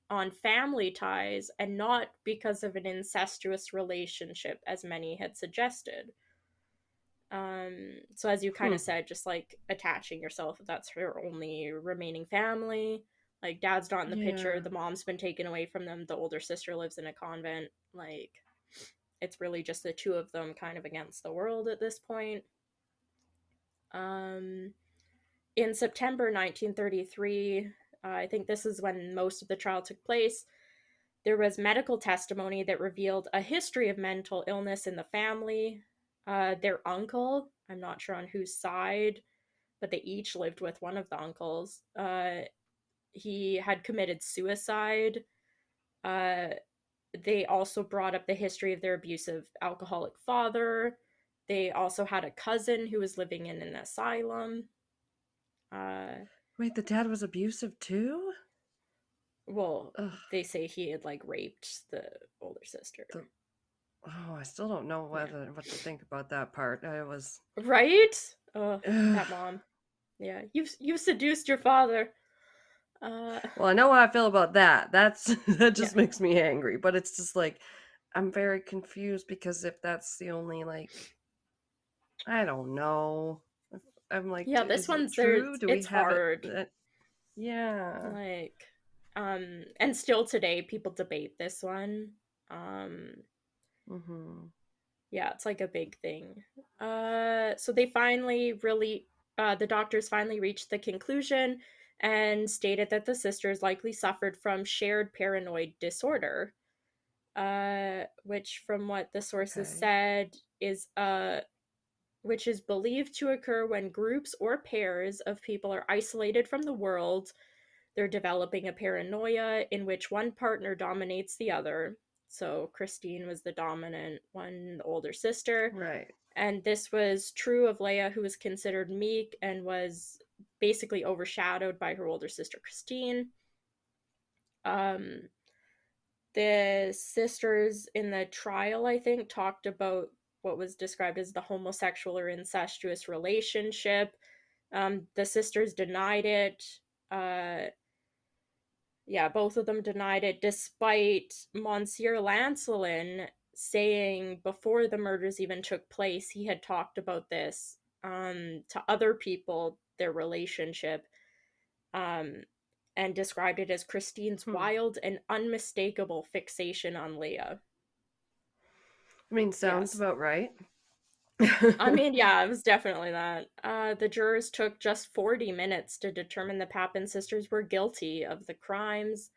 [SPEAKER 2] on family ties and not because of an incestuous relationship, as many had suggested. So as you kind
[SPEAKER 1] Hmm.
[SPEAKER 2] of said, just like attaching yourself if that's her only remaining family. Like dad's not in the picture,
[SPEAKER 1] Yeah.
[SPEAKER 2] the mom's been taken away from them, the older sister lives in a convent. Like it's really just the two of them kind of against the world at this point. Um, in September 1933, I think this is when most of the trial took place, there was medical testimony that revealed a history of mental illness in the family. Their uncle, I'm not sure on whose side, but they each lived with one of the uncles. He had committed suicide. Uh, they also brought up the history of their abusive alcoholic father. They also had a cousin who was living in an asylum. Uh,
[SPEAKER 1] Wait, the dad was abusive too?
[SPEAKER 2] well,
[SPEAKER 1] Ugh.
[SPEAKER 2] they say he had like raped the older sister.
[SPEAKER 1] The, oh, I still don't know
[SPEAKER 2] Yeah.
[SPEAKER 1] what to think about that part. I was.
[SPEAKER 2] Right?
[SPEAKER 1] Ugh.
[SPEAKER 2] That mom. Yeah, you've seduced your father. Uh,
[SPEAKER 1] Well, I know how I feel about that. That's that
[SPEAKER 2] yeah,
[SPEAKER 1] just makes me angry. But it's just like I'm very confused because if that's the only like I don't know. I'm like,
[SPEAKER 2] yeah. This
[SPEAKER 1] is it
[SPEAKER 2] one's there.
[SPEAKER 1] true? Do we
[SPEAKER 2] It's
[SPEAKER 1] have it?
[SPEAKER 2] hard.
[SPEAKER 1] Yeah.
[SPEAKER 2] Like, and still today people debate this one. Um,
[SPEAKER 1] Mm-hmm.
[SPEAKER 2] yeah, it's like a big thing. So they finally really, the doctors finally reached the conclusion and stated that the sisters likely suffered from shared paranoid disorder, which, from what the sources
[SPEAKER 1] Okay.
[SPEAKER 2] said, is which is believed to occur when groups or pairs of people are isolated from the world. They're developing a paranoia in which one partner dominates the other. So Christine was the dominant one, the older sister.
[SPEAKER 1] Right.
[SPEAKER 2] And this was true of Leia, who was considered meek and was basically overshadowed by her older sister Christine. Um, the sisters in the trial, I think, talked about what was described as the homosexual or incestuous relationship. The sisters denied it. Uh, yeah, both of them denied it, despite Monsieur Lancelin saying before the murders even took place, he had talked about this to other people, their relationship, um, and described it as Christine's
[SPEAKER 1] Hmm.
[SPEAKER 2] wild and unmistakable fixation on Leia.
[SPEAKER 1] I mean, sounds
[SPEAKER 2] Yes.
[SPEAKER 1] about right.
[SPEAKER 2] I mean, yeah, it was definitely that. The jurors took just 40 minutes to determine the Papin sisters were guilty of the crimes.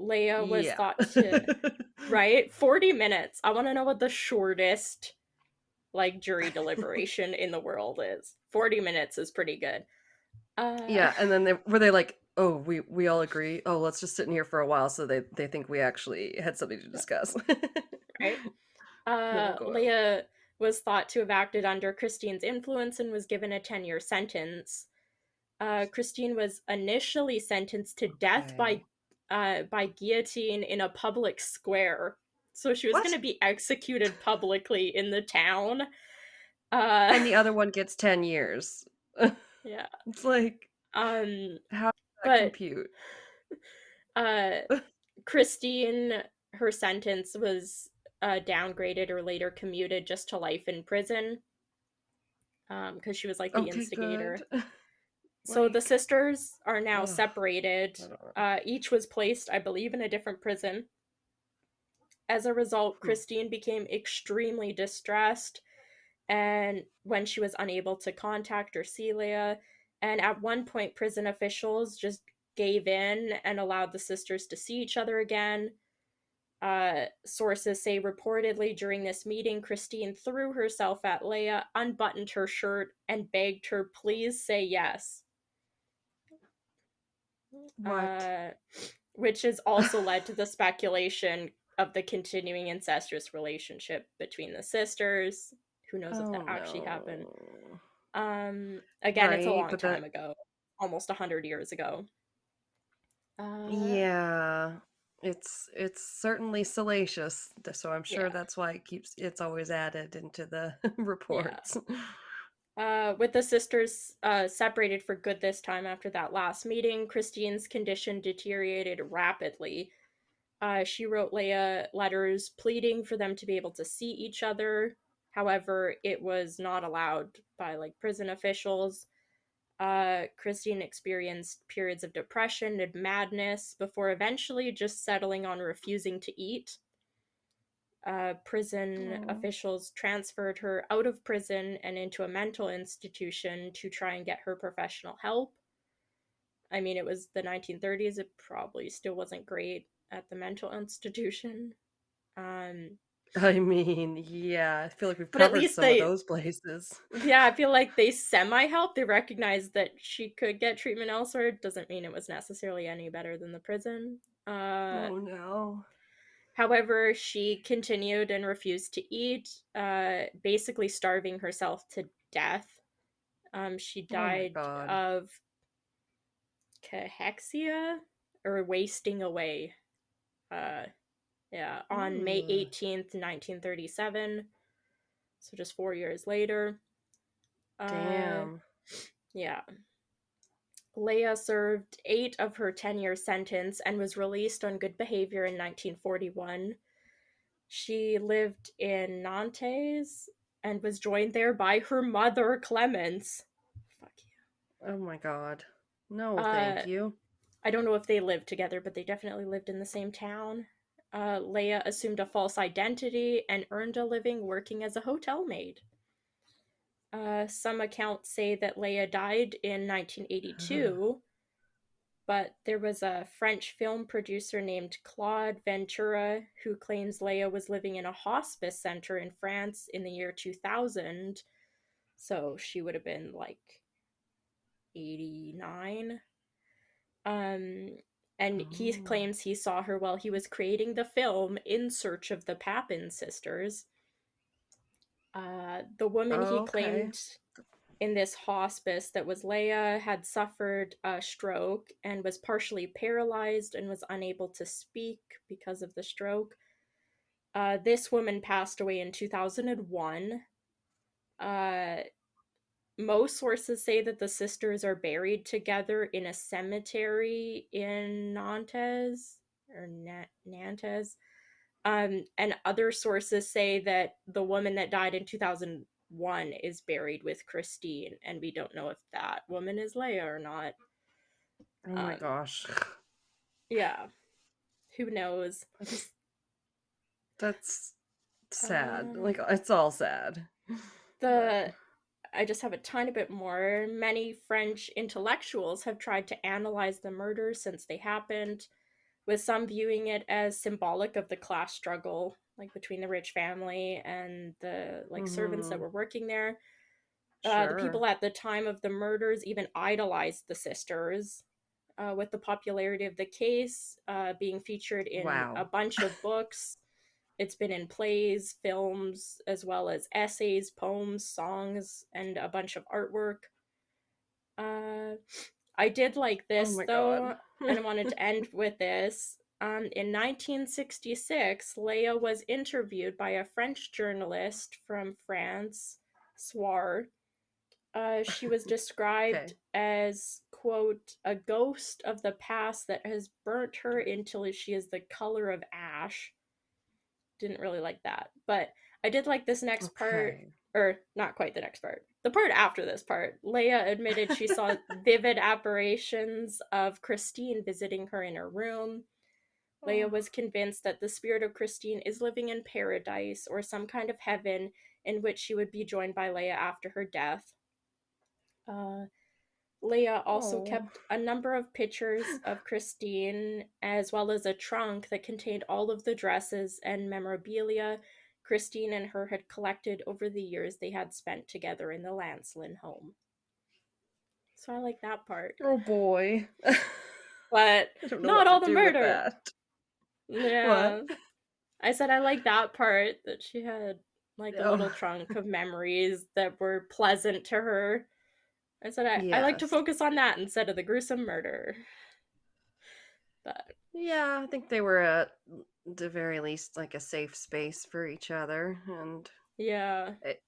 [SPEAKER 2] Leia was
[SPEAKER 1] Yeah.
[SPEAKER 2] thought to, right? 40 minutes. I want to know what the shortest like jury deliberation in the world is. 40 minutes is pretty good. Uh
[SPEAKER 1] Yeah, and then they like, "Oh, we all agree. Oh, let's just sit in here for a while so they think we actually had something to discuss."
[SPEAKER 2] right.
[SPEAKER 1] Then we'll go out.
[SPEAKER 2] Leia was thought to have acted under Christine's influence and was given a 10-year sentence. Christine was initially sentenced to death
[SPEAKER 1] Okay.
[SPEAKER 2] by guillotine in a public square. So she was going
[SPEAKER 1] What?
[SPEAKER 2] to be executed publicly in the town. Uh,
[SPEAKER 1] And the other one gets 10 years.
[SPEAKER 2] yeah.
[SPEAKER 1] It's like,
[SPEAKER 2] Um,
[SPEAKER 1] how does that
[SPEAKER 2] but
[SPEAKER 1] compute?
[SPEAKER 2] uh, Christine, her sentence was downgraded or later commuted just to life in prison because she was like the
[SPEAKER 1] Okay, good.
[SPEAKER 2] instigator. So the
[SPEAKER 1] Like,
[SPEAKER 2] sisters are now
[SPEAKER 1] ugh,
[SPEAKER 2] separated.
[SPEAKER 1] I don't know.
[SPEAKER 2] Each was placed, I believe, in a different prison. As a result,
[SPEAKER 1] Hmm.
[SPEAKER 2] Christine became extremely distressed and when she was unable to contact or see Leia. And at one point, prison officials just gave in and allowed the sisters to see each other again. Sources say reportedly during this meeting, Christine threw herself at Leia, unbuttoned her shirt, and begged her, please say yes.
[SPEAKER 1] What?
[SPEAKER 2] Uh, which has also led to the speculation of the continuing incestuous relationship between the sisters. Who knows if
[SPEAKER 1] Oh
[SPEAKER 2] that actually happened?
[SPEAKER 1] no.
[SPEAKER 2] Again, it's a
[SPEAKER 1] Right,
[SPEAKER 2] long
[SPEAKER 1] but
[SPEAKER 2] time
[SPEAKER 1] that,
[SPEAKER 2] ago, almost 100 years ago. Uh,
[SPEAKER 1] yeah, it's certainly salacious, so I'm sure
[SPEAKER 2] yeah,
[SPEAKER 1] that's why it's always added into the
[SPEAKER 2] yeah.
[SPEAKER 1] reports.
[SPEAKER 2] With the sisters separated for good this time after that last meeting, Christine's condition deteriorated rapidly. She wrote Leia letters pleading for them to be able to see each other. However, it was not allowed by like prison officials. Christine experienced periods of depression and madness before eventually just settling on refusing to eat. Prison
[SPEAKER 1] Oh.
[SPEAKER 2] officials transferred her out of prison and into a mental institution to try and get her professional help. I mean, it was the 1930s. It probably still wasn't great at the mental institution. Um,
[SPEAKER 1] I mean, yeah, I feel like we've
[SPEAKER 2] but at
[SPEAKER 1] covered
[SPEAKER 2] least
[SPEAKER 1] some of
[SPEAKER 2] they,
[SPEAKER 1] those places.
[SPEAKER 2] yeah, I feel like they semi helped. They recognized that she could get treatment elsewhere. Doesn't mean it was necessarily any better than the prison.
[SPEAKER 1] Oh no.
[SPEAKER 2] However, she continued and refused to eat, basically starving herself to death. She
[SPEAKER 1] Oh my
[SPEAKER 2] died
[SPEAKER 1] god.
[SPEAKER 2] of cachexia or wasting away. Uh, yeah, on May
[SPEAKER 1] Ooh.
[SPEAKER 2] 18th, 1937. So just 4 years later. Uh,
[SPEAKER 1] Damn.
[SPEAKER 2] yeah. Leia served 8 of her 10-year sentence and was released on good behavior in 1941. She lived in Nantes and was joined there by her mother, Clemence. Fuck
[SPEAKER 1] Oh my god.
[SPEAKER 2] you.
[SPEAKER 1] No, thank you.
[SPEAKER 2] I don't know if they lived together, but they definitely lived in the same town. Leia assumed a false identity and earned a living working as a hotel maid. Some accounts say that Leia died in 1982, but there was a French film producer named Claude Ventura who claims Leia was living in a hospice center in France in the year 2000. So she would have been like 89. Um, and he
[SPEAKER 1] Oh.
[SPEAKER 2] claims he saw her while he was creating the film In Search of the Papin sisters. The woman he
[SPEAKER 1] Okay.
[SPEAKER 2] claimed in this hospice that was Leia had suffered a stroke and was partially paralyzed and was unable to speak because of the stroke. This woman passed away in 2001. Uh, most sources say that the sisters are buried together in a cemetery in Nantes or Nantes. And other sources say that the woman that died in 2001 is buried with Christine, and we don't know if that woman is Leia or not.
[SPEAKER 1] Oh my
[SPEAKER 2] Um,
[SPEAKER 1] gosh.
[SPEAKER 2] yeah, who knows?
[SPEAKER 1] I just that's sad.
[SPEAKER 2] Uh,
[SPEAKER 1] Like it's all sad. But
[SPEAKER 2] the I just have a tiny bit more. Many French intellectuals have tried to analyze the murders since they happened, with some viewing it as symbolic of the class struggle, like between the rich family and the like servants that
[SPEAKER 1] mhm.
[SPEAKER 2] were working there. The
[SPEAKER 1] Sure.
[SPEAKER 2] people at the time of the murders even idolized the sisters, with the popularity of the case being featured in a
[SPEAKER 1] Wow.
[SPEAKER 2] bunch of books. It's been in plays, films, as well as essays, poems, songs, and a bunch of artwork. Uh, I did like
[SPEAKER 1] Oh
[SPEAKER 2] this
[SPEAKER 1] my god.
[SPEAKER 2] though, and I wanted to end with this. In 1966, Leia was interviewed by a French journalist from France, Soir. She was described
[SPEAKER 1] Okay.
[SPEAKER 2] as, quote, a ghost of the past that has burnt her until she is the color of ash. Didn't really like that. But I did like this next part,
[SPEAKER 1] Okay.
[SPEAKER 2] or not quite the next part. The part after this part. Leia admitted she saw vivid apparitions of Christine visiting her in her room. Leia
[SPEAKER 1] Oh.
[SPEAKER 2] was convinced that the spirit of Christine is living in paradise or some kind of heaven in which she would be joined by Leia after her death. Uh, Leia also
[SPEAKER 1] Oh.
[SPEAKER 2] kept a number of pictures of Christine, as well as a trunk that contained all of the dresses and memorabilia Christine and her had collected over the years they had spent together in the Lancelin home. So I like that part.
[SPEAKER 1] Oh boy. I
[SPEAKER 2] But
[SPEAKER 1] don't know
[SPEAKER 2] not
[SPEAKER 1] what to
[SPEAKER 2] all the
[SPEAKER 1] do with
[SPEAKER 2] murder.
[SPEAKER 1] that. What?
[SPEAKER 2] Yeah. I said I like that part, that she had like a little
[SPEAKER 1] Oh,
[SPEAKER 2] trunk of memories that were pleasant to her. I said I like to
[SPEAKER 1] yes.
[SPEAKER 2] focus on that instead of the gruesome murder. But
[SPEAKER 1] Yeah, I think they were at the very least like a safe space for each other, and
[SPEAKER 2] yeah.
[SPEAKER 1] it,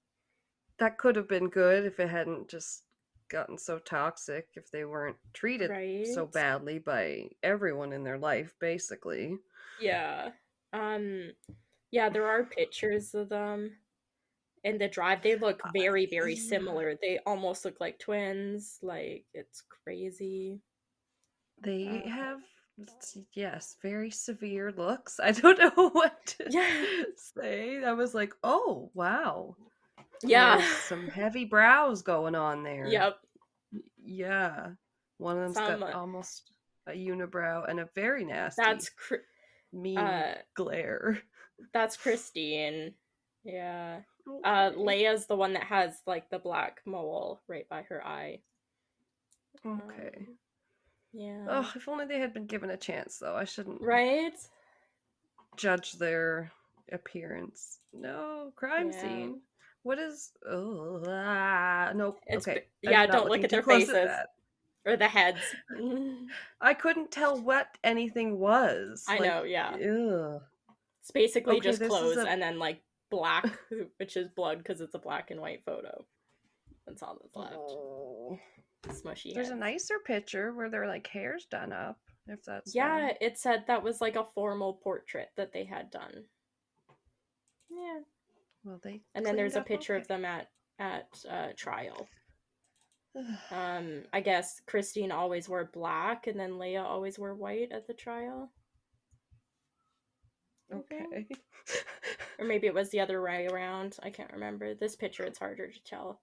[SPEAKER 1] that could have been good if it hadn't just gotten so toxic, if they weren't treated so
[SPEAKER 2] Right?
[SPEAKER 1] badly by everyone in their life, basically.
[SPEAKER 2] Yeah. Um, yeah, there are pictures of them in the drive. They look very, very
[SPEAKER 1] Yeah.
[SPEAKER 2] similar. They almost look like twins. Like, it's crazy.
[SPEAKER 1] They
[SPEAKER 2] Uh,
[SPEAKER 1] have, yes, very severe looks. I don't know what to
[SPEAKER 2] yeah.
[SPEAKER 1] say. I was like, oh, wow.
[SPEAKER 2] Yeah.
[SPEAKER 1] There's some heavy brows going on there.
[SPEAKER 2] Yep.
[SPEAKER 1] Yeah. One of them's got
[SPEAKER 2] Some
[SPEAKER 1] almost a unibrow and a very nasty,
[SPEAKER 2] that's Cr-
[SPEAKER 1] mean
[SPEAKER 2] uh
[SPEAKER 1] glare.
[SPEAKER 2] that's Christine. Yeah.
[SPEAKER 1] Okay.
[SPEAKER 2] Leia's the one that has like the black mole right by her eye.
[SPEAKER 1] Okay.
[SPEAKER 2] Um, yeah.
[SPEAKER 1] Oh, if only they had been given a chance, though. I shouldn't
[SPEAKER 2] Right?
[SPEAKER 1] judge their appearance. No, crime
[SPEAKER 2] Yeah.
[SPEAKER 1] scene. What is? Oh, nope. Okay,
[SPEAKER 2] Yeah,
[SPEAKER 1] I'm not
[SPEAKER 2] don't look
[SPEAKER 1] looking
[SPEAKER 2] at
[SPEAKER 1] too
[SPEAKER 2] their
[SPEAKER 1] close at
[SPEAKER 2] faces
[SPEAKER 1] that.
[SPEAKER 2] or the heads.
[SPEAKER 1] I couldn't tell what anything was.
[SPEAKER 2] I
[SPEAKER 1] Like,
[SPEAKER 2] know, yeah.
[SPEAKER 1] ugh.
[SPEAKER 2] It's basically
[SPEAKER 1] Okay,
[SPEAKER 2] just
[SPEAKER 1] this is
[SPEAKER 2] clothes
[SPEAKER 1] a.
[SPEAKER 2] and then like black, which is blood because it's a black and white photo. That's all that's left.
[SPEAKER 1] Oh.
[SPEAKER 2] Smushy
[SPEAKER 1] There's a
[SPEAKER 2] heads.
[SPEAKER 1] nicer picture where their like hair's done up. If that's
[SPEAKER 2] Yeah,
[SPEAKER 1] them.
[SPEAKER 2] it said that was like a formal portrait that they had done. Yeah.
[SPEAKER 1] Well, they
[SPEAKER 2] And then
[SPEAKER 1] cleaned
[SPEAKER 2] there's a
[SPEAKER 1] up
[SPEAKER 2] picture
[SPEAKER 1] okay.
[SPEAKER 2] of them at trial. I guess Christine always wore black and then Leia always wore white at the trial. I think.
[SPEAKER 1] Okay.
[SPEAKER 2] Or maybe it was the other way around. I can't remember. This picture it's harder to tell.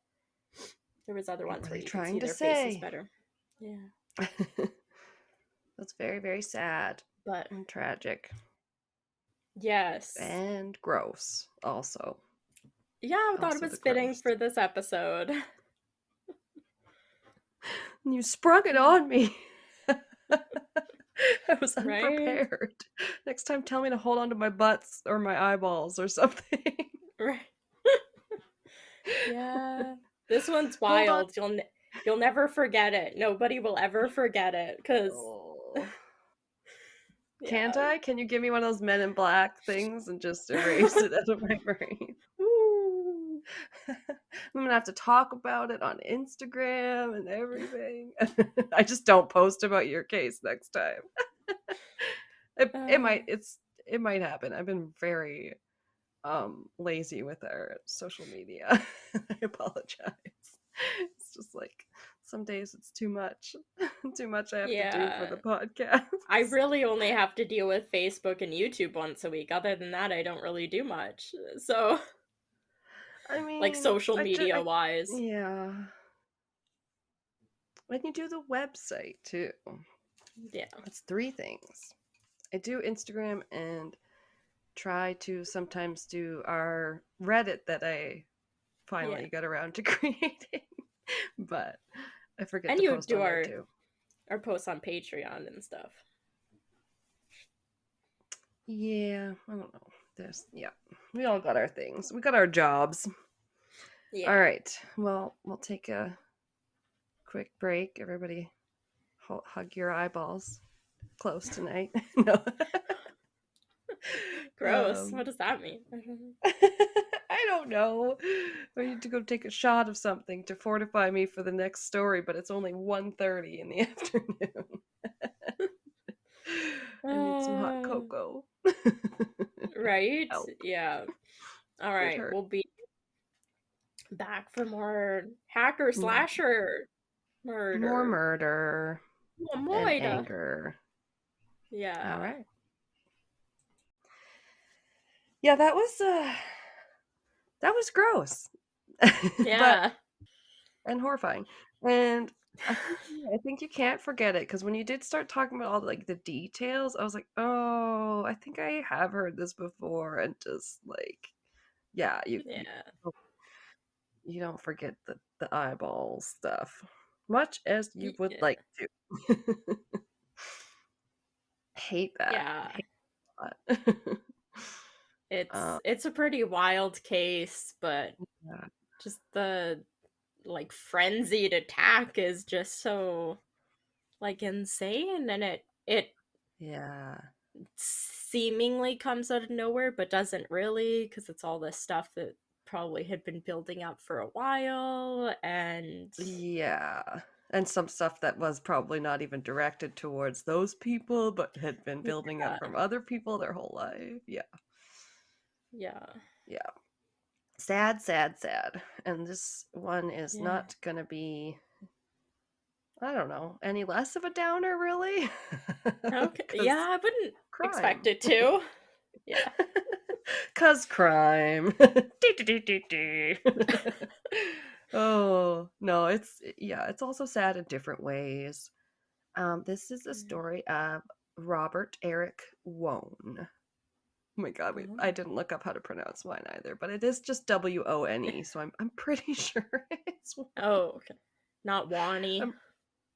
[SPEAKER 2] There was other
[SPEAKER 1] What
[SPEAKER 2] ones
[SPEAKER 1] were
[SPEAKER 2] where
[SPEAKER 1] they
[SPEAKER 2] you could see
[SPEAKER 1] trying to
[SPEAKER 2] their faces
[SPEAKER 1] say?
[SPEAKER 2] better. Yeah.
[SPEAKER 1] That's very, very sad
[SPEAKER 2] But
[SPEAKER 1] and tragic
[SPEAKER 2] yes.
[SPEAKER 1] and gross, also.
[SPEAKER 2] Yeah, I thought it
[SPEAKER 1] Also, the
[SPEAKER 2] was fitting
[SPEAKER 1] gross.
[SPEAKER 2] for this episode.
[SPEAKER 1] You sprung it on me. I was
[SPEAKER 2] Right?
[SPEAKER 1] unprepared. Next time, tell me to hold on to my butts or my eyeballs or something.
[SPEAKER 2] Right. Yeah. This one's
[SPEAKER 1] Hold on.
[SPEAKER 2] wild. You'll never forget it. Nobody will ever forget it cuz
[SPEAKER 1] Oh. Can't
[SPEAKER 2] yeah.
[SPEAKER 1] I? Can you give me one of those Men in Black things and just erase it out of my brain?
[SPEAKER 2] Ooh.
[SPEAKER 1] I'm gonna have to talk about it on Instagram and everything. I just don't post about your case next time. It
[SPEAKER 2] Uh,
[SPEAKER 1] might it might happen. I've been very lazy with our social media. I apologize. It's just like some days it's too much. Too much I have to do for
[SPEAKER 2] yeah.
[SPEAKER 1] the podcast.
[SPEAKER 2] I really only have to deal with Facebook and YouTube once a week. Other than that, I don't really do much. So,
[SPEAKER 1] I
[SPEAKER 2] like
[SPEAKER 1] mean,
[SPEAKER 2] social media wise.
[SPEAKER 1] yeah. And you do the website too.
[SPEAKER 2] Yeah.
[SPEAKER 1] That's three things. I do Instagram and try to sometimes do our Reddit that I
[SPEAKER 2] Yeah.
[SPEAKER 1] finally got around to creating. But I forget
[SPEAKER 2] And
[SPEAKER 1] to
[SPEAKER 2] you
[SPEAKER 1] post
[SPEAKER 2] do
[SPEAKER 1] on there too.
[SPEAKER 2] our posts on Patreon and stuff.
[SPEAKER 1] Yeah, I don't know. Yeah. We all got our things. We got our jobs.
[SPEAKER 2] Yeah.
[SPEAKER 1] All right. Well, we'll take a quick break. Everybody hug your eyeballs close tonight. No.
[SPEAKER 2] Gross. What does that mean?
[SPEAKER 1] I don't know. I need to go take a shot of something to fortify me for the next story, but it's only 1:30 in the afternoon. I need some hot cocoa.
[SPEAKER 2] Right?
[SPEAKER 1] Help.
[SPEAKER 2] Yeah. All
[SPEAKER 1] It
[SPEAKER 2] right.
[SPEAKER 1] hurt.
[SPEAKER 2] We'll be back for more hacker
[SPEAKER 1] Yeah.
[SPEAKER 2] slasher
[SPEAKER 1] More
[SPEAKER 2] murder.
[SPEAKER 1] murder and
[SPEAKER 2] Moida.
[SPEAKER 1] anger. All
[SPEAKER 2] Yeah.
[SPEAKER 1] right. Yeah, that was gross. But
[SPEAKER 2] Yeah.
[SPEAKER 1] and horrifying. And I think you can't forget it because when you did start talking about all like the details, I was like, oh, I think I have heard this before, and just like, yeah,
[SPEAKER 2] Yeah.
[SPEAKER 1] you don't forget the eyeball stuff, much as you would
[SPEAKER 2] Yeah.
[SPEAKER 1] like to. Hate that.
[SPEAKER 2] Yeah.
[SPEAKER 1] Hate that.
[SPEAKER 2] It's a pretty wild case, but
[SPEAKER 1] Yeah.
[SPEAKER 2] just the like frenzied attack is just so like insane, and it
[SPEAKER 1] Yeah.
[SPEAKER 2] seemingly comes out of nowhere but doesn't really because it's all this stuff that probably had been building up for a while, and
[SPEAKER 1] Yeah. And some stuff that was probably not even directed towards those people, but had been building up
[SPEAKER 2] yeah,
[SPEAKER 1] from other people their whole life. Yeah.
[SPEAKER 2] yeah,
[SPEAKER 1] Yeah. Sad, sad, sad. And this one is
[SPEAKER 2] yeah.
[SPEAKER 1] not gonna be, I don't know, any less of a downer, really?
[SPEAKER 2] Okay, yeah,
[SPEAKER 1] Because
[SPEAKER 2] I wouldn't expect
[SPEAKER 1] crime.
[SPEAKER 2] it to. Yeah,
[SPEAKER 1] Because crime. Oh, no, it's also sad in different ways. This is a story of Robert Eric Wone. Oh my god, I
[SPEAKER 2] oh.
[SPEAKER 1] didn't look up how to pronounce mine either, but it is just Wone, so I'm pretty sure it's
[SPEAKER 2] Oh, okay. Not Wani.
[SPEAKER 1] I'm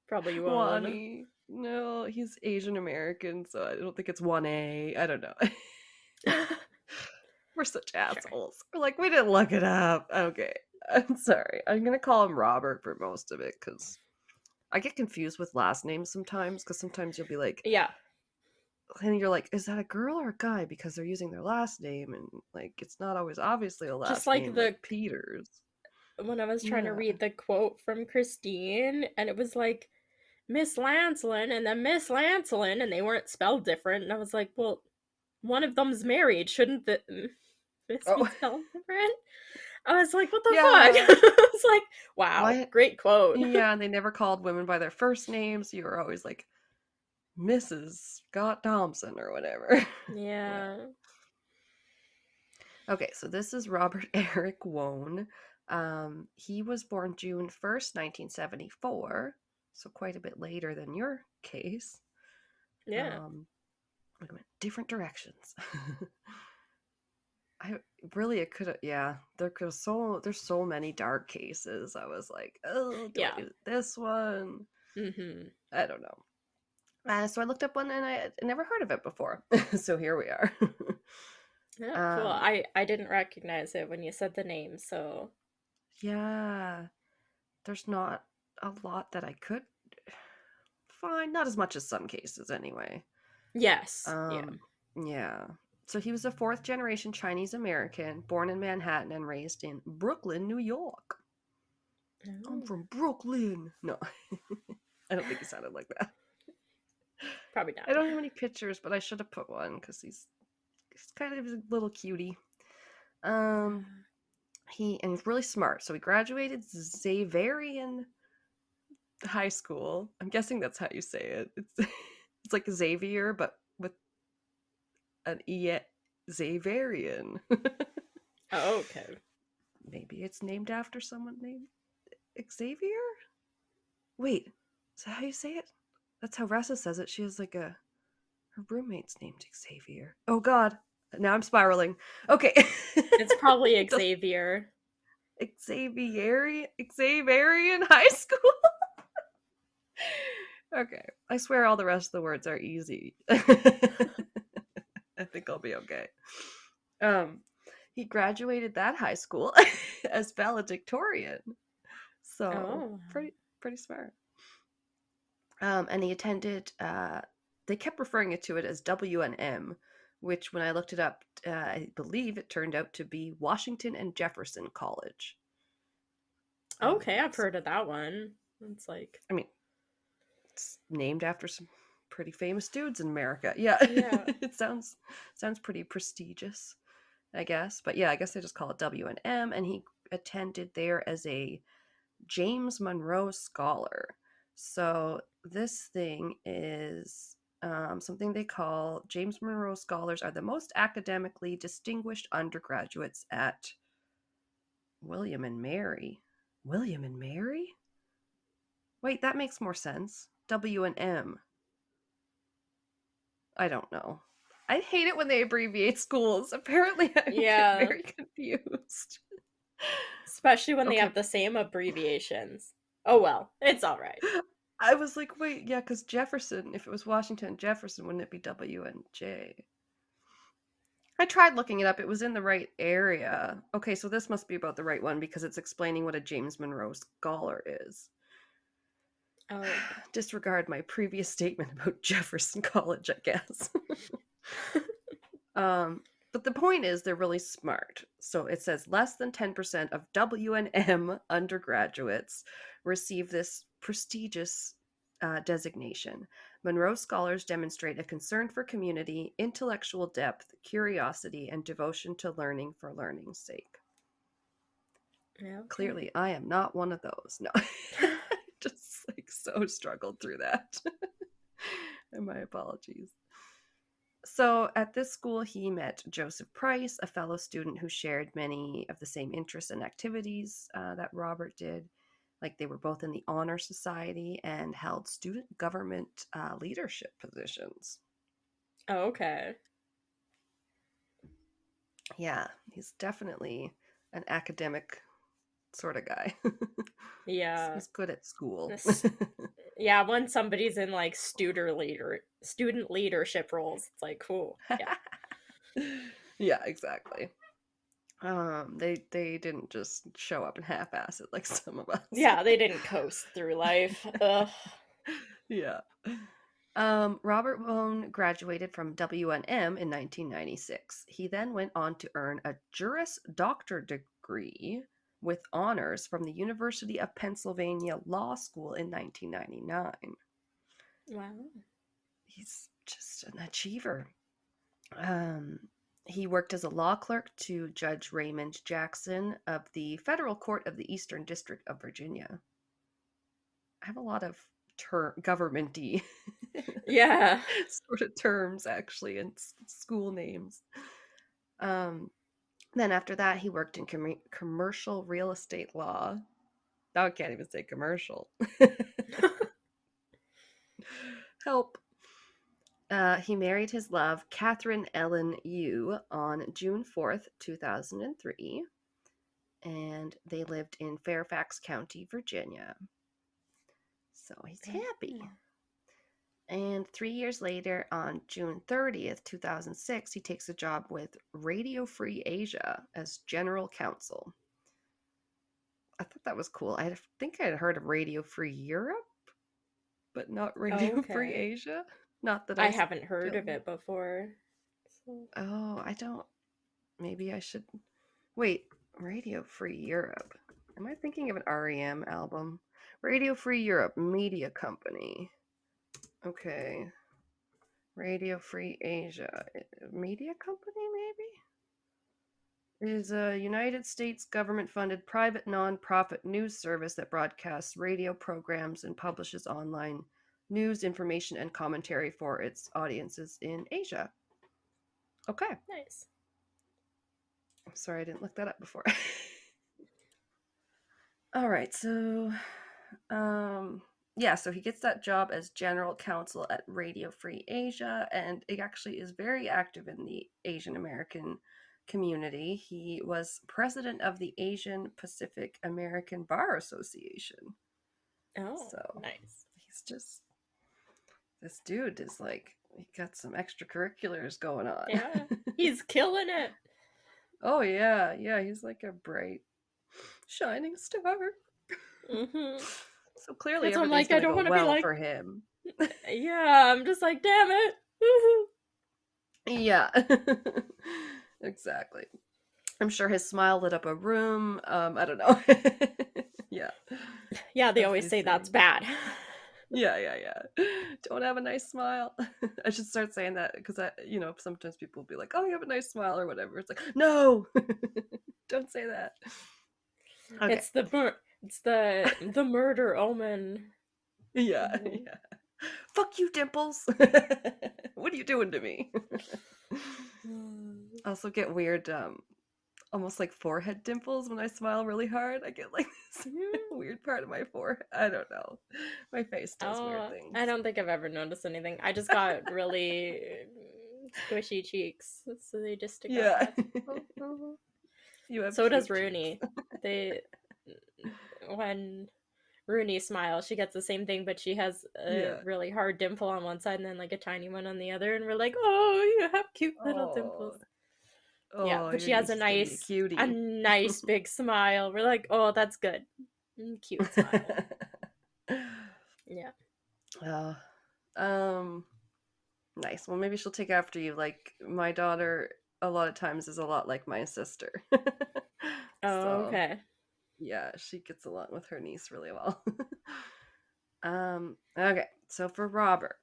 [SPEAKER 2] Probably Won.
[SPEAKER 1] Wani. No, he's Asian American, so I don't think it's 1A. I don't know. We're such
[SPEAKER 2] Sure.
[SPEAKER 1] assholes. We're like, we didn't look it up. Okay. I'm sorry. I'm gonna call him Robert for most of it because I get confused with last names sometimes. Because sometimes you'll be like,
[SPEAKER 2] Yeah,
[SPEAKER 1] and you're like, is that a girl or a guy? Because they're using their last name, and like, it's not always obviously a
[SPEAKER 2] just
[SPEAKER 1] last
[SPEAKER 2] like
[SPEAKER 1] name like Peters.
[SPEAKER 2] when I was trying to
[SPEAKER 1] Yeah.
[SPEAKER 2] read the quote from Christine, and it was like Miss Lancelin and then Miss Lancelin, and they weren't spelled different. And I was like, well, one of them's married. Shouldn't the Miss be
[SPEAKER 1] Oh,
[SPEAKER 2] spelled different? I was like, what the fuck?
[SPEAKER 1] yeah.
[SPEAKER 2] I was like, wow,
[SPEAKER 1] What?
[SPEAKER 2] great quote.
[SPEAKER 1] Yeah, and they never called women by their first names. You were always like Mrs. Scott Thompson or whatever. Yeah.
[SPEAKER 2] Yeah.
[SPEAKER 1] Okay, so this is Robert Eric Wone. He was born June 1st, 1974, so quite a bit later than your case.
[SPEAKER 2] Yeah.
[SPEAKER 1] We went different directions. I really, it could have, yeah, there's so many dark cases. I was like, oh, do I
[SPEAKER 2] Yeah.
[SPEAKER 1] do this one?
[SPEAKER 2] Mm-hmm.
[SPEAKER 1] I don't know. So I looked up one and I never heard of it before. So here we are.
[SPEAKER 2] Yeah, cool.
[SPEAKER 1] um,
[SPEAKER 2] I didn't recognize it when you said the name, so
[SPEAKER 1] yeah, there's not a lot that I could find. Not as much as some cases, anyway.
[SPEAKER 2] yes. Yeah.
[SPEAKER 1] Um, yeah. So he was a fourth generation Chinese American, born in Manhattan and raised in Brooklyn, New York. I'm
[SPEAKER 2] Oh.
[SPEAKER 1] from Brooklyn. No, I don't think he sounded like that.
[SPEAKER 2] Probably not.
[SPEAKER 1] I don't have any pictures, but I should have put one because he's kind of a little cutie. And he's really smart. So he graduated Xaverian High School. I'm guessing that's how you say it. It's like Xavier, but with an E. Xaverian.
[SPEAKER 2] Oh, okay.
[SPEAKER 1] Maybe it's named after someone named Xavier? Wait, is that how you say it? That's how Ressa says it. She has like her roommate's named Xavier. Oh god. Now I'm spiraling. Okay.
[SPEAKER 2] It's probably Xavier.
[SPEAKER 1] Xaverian High School. Okay. I swear all the rest of the words are easy. I think I'll be okay. He graduated that high school as valedictorian. So
[SPEAKER 2] Oh.
[SPEAKER 1] pretty smart. And he attended they kept referring to it as WNM, which when I looked it up, I believe it turned out to be Washington and Jefferson College.
[SPEAKER 2] Okay, I've heard of that one. It's like,
[SPEAKER 1] I mean, it's named after some pretty famous dudes in America. Yeah.
[SPEAKER 2] yeah.
[SPEAKER 1] It sounds pretty prestigious, I guess. But yeah, I guess they just call it WNM, and he attended there as a James Monroe Scholar. So this thing is something they call James Monroe Scholars are the most academically distinguished undergraduates at William and Mary. William and Mary? Wait, that makes more sense. W and M. I don't know. I hate it when they abbreviate schools. Apparently, I
[SPEAKER 2] Yeah.
[SPEAKER 1] get very confused.
[SPEAKER 2] Especially when they
[SPEAKER 1] Okay.
[SPEAKER 2] have the same abbreviations. Oh well, it's all right.
[SPEAKER 1] I was like, wait, yeah, because Jefferson, if it was Washington and Jefferson, wouldn't it be W and J? I tried looking it up. It was in the right area. Okay, so this must be about the right one because it's explaining what a James Monroe Scholar is.
[SPEAKER 2] Oh.
[SPEAKER 1] Disregard my previous statement about Jefferson College, I guess. But the point is, they're really smart. So it says less than 10% of W&M undergraduates receive this prestigious designation. Monroe scholars demonstrate a concern for community, intellectual depth, curiosity, and devotion to learning for learning's sake.
[SPEAKER 2] Okay.
[SPEAKER 1] Clearly, I am not one of those. No. Just like so struggled through that. And my apologies. So at this school, he met Joseph Price, a fellow student who shared many of the same interests and activities that Robert did. Like they were both in the Honor Society and held student government leadership positions.
[SPEAKER 2] Oh, okay.
[SPEAKER 1] Yeah, he's definitely an academic sort of guy.
[SPEAKER 2] Yeah.
[SPEAKER 1] He's good at school.
[SPEAKER 2] This, yeah, when somebody's in like student leadership roles, it's like cool. Yeah.
[SPEAKER 1] Yeah, exactly. They didn't just show up and half-ass it like some of us.
[SPEAKER 2] Yeah, they didn't coast through life. Ugh.
[SPEAKER 1] Yeah. Robert Bone graduated from W&M in 1996. He then went on to earn a Juris Doctor degree with honors from the University of Pennsylvania Law School in 1999.
[SPEAKER 2] Wow.
[SPEAKER 1] He's just an achiever. He worked as a law clerk to Judge Raymond Jackson of the Federal Court of the Eastern District of Virginia. I have a lot of government-y
[SPEAKER 2] Yeah.
[SPEAKER 1] sort of terms, actually, and school names. Then after that, he worked in commercial real estate law. Now I can't even say commercial. Help. He married his love, Catherine Ellen Yu, on June 4th, 2003, and they lived in Fairfax County, Virginia. So he's happy. And 3 years later, on June 30th, 2006, he takes a job with Radio Free Asia as general counsel. I thought that was cool. I think I had heard of Radio Free Europe, but not Radio Free Asia. Not that
[SPEAKER 2] I haven't heard of it before. So.
[SPEAKER 1] Oh, I don't. Maybe I should. Wait, Radio Free Europe. Am I thinking of an REM album? Radio Free Europe Media Company. Okay. Radio Free Asia Media Company, maybe? Is a United States government-funded private non-profit news service that broadcasts radio programs and publishes online news, information, and commentary for its audiences in Asia. Okay.
[SPEAKER 2] Nice.
[SPEAKER 1] I'm sorry I didn't look that up before. All right, so so he gets that job as general counsel at Radio Free Asia, and he actually is very active in the Asian American community. He was president of the Asian Pacific American Bar Association.
[SPEAKER 2] Oh,
[SPEAKER 1] so
[SPEAKER 2] nice.
[SPEAKER 1] He's just, this dude is like, he got some extracurriculars going on.
[SPEAKER 2] Yeah, he's killing it.
[SPEAKER 1] Oh yeah, he's like a bright, shining star.
[SPEAKER 2] Mm-hmm.
[SPEAKER 1] So clearly,
[SPEAKER 2] that's everything's like, I don't want to be like
[SPEAKER 1] for him.
[SPEAKER 2] Yeah, I'm just like, damn it.
[SPEAKER 1] Yeah, exactly. I'm sure his smile lit up a room. I don't know.
[SPEAKER 2] Yeah, they always say that's bad.
[SPEAKER 1] Yeah. Don't have a nice smile. I should start saying that because sometimes people will be like, "Oh, you have a nice smile" or whatever. It's like, no, don't say that.
[SPEAKER 2] Okay. It's the murder omen.
[SPEAKER 1] Yeah. Fuck you, Dimples. What are you doing to me? I also get weird, almost like forehead dimples when I smile really hard. I get like this weird part of my forehead. I don't know. My face does weird things.
[SPEAKER 2] I don't think I've ever noticed anything. I just got really squishy cheeks, so they just stick out.
[SPEAKER 1] You have
[SPEAKER 2] so does Rooney. When Rooney smiles, she gets the same thing, but she has a really hard dimple on one side and then like a tiny one on the other, and we're like, oh, you have cute little dimples. Oh, yeah, but she has a nice big smile. We're like, oh, that's good. Cute smile. Yeah.
[SPEAKER 1] Nice. Well, maybe she'll take after you. Like my daughter a lot of times is a lot like my sister.
[SPEAKER 2] Oh,
[SPEAKER 1] So,
[SPEAKER 2] okay.
[SPEAKER 1] yeah, she gets along with her niece really well. Okay, so for Robert,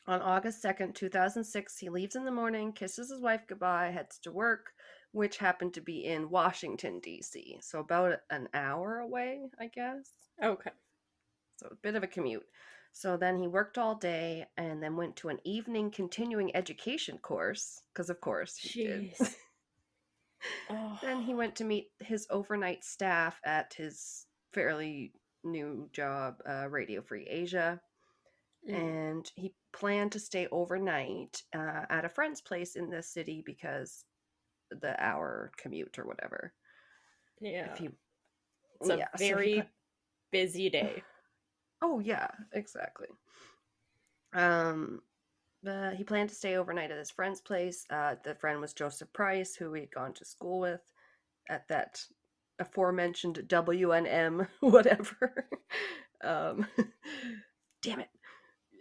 [SPEAKER 1] on August 2nd, 2006, he leaves in the morning, kisses his wife goodbye, heads to work, which happened to be in Washington, D.C., so about an hour away, I guess.
[SPEAKER 2] Okay.
[SPEAKER 1] So a bit of a commute. So then he worked all day and then went to an evening continuing education course, because of course he did.
[SPEAKER 2] Jeez. Oh.
[SPEAKER 1] Then he went to meet his overnight staff at his fairly new job, Radio Free Asia.
[SPEAKER 2] Mm.
[SPEAKER 1] And he planned to stay overnight at a friend's place in the city because the hour commute or whatever.
[SPEAKER 2] Yeah.
[SPEAKER 1] If he,
[SPEAKER 2] It's a
[SPEAKER 1] yeah, so
[SPEAKER 2] very busy day.
[SPEAKER 1] oh yeah, exactly. Um, he planned to stay overnight at his friend's place. The friend was Joseph Price, who he'd gone to school with at that aforementioned WNM, whatever. um, damn it.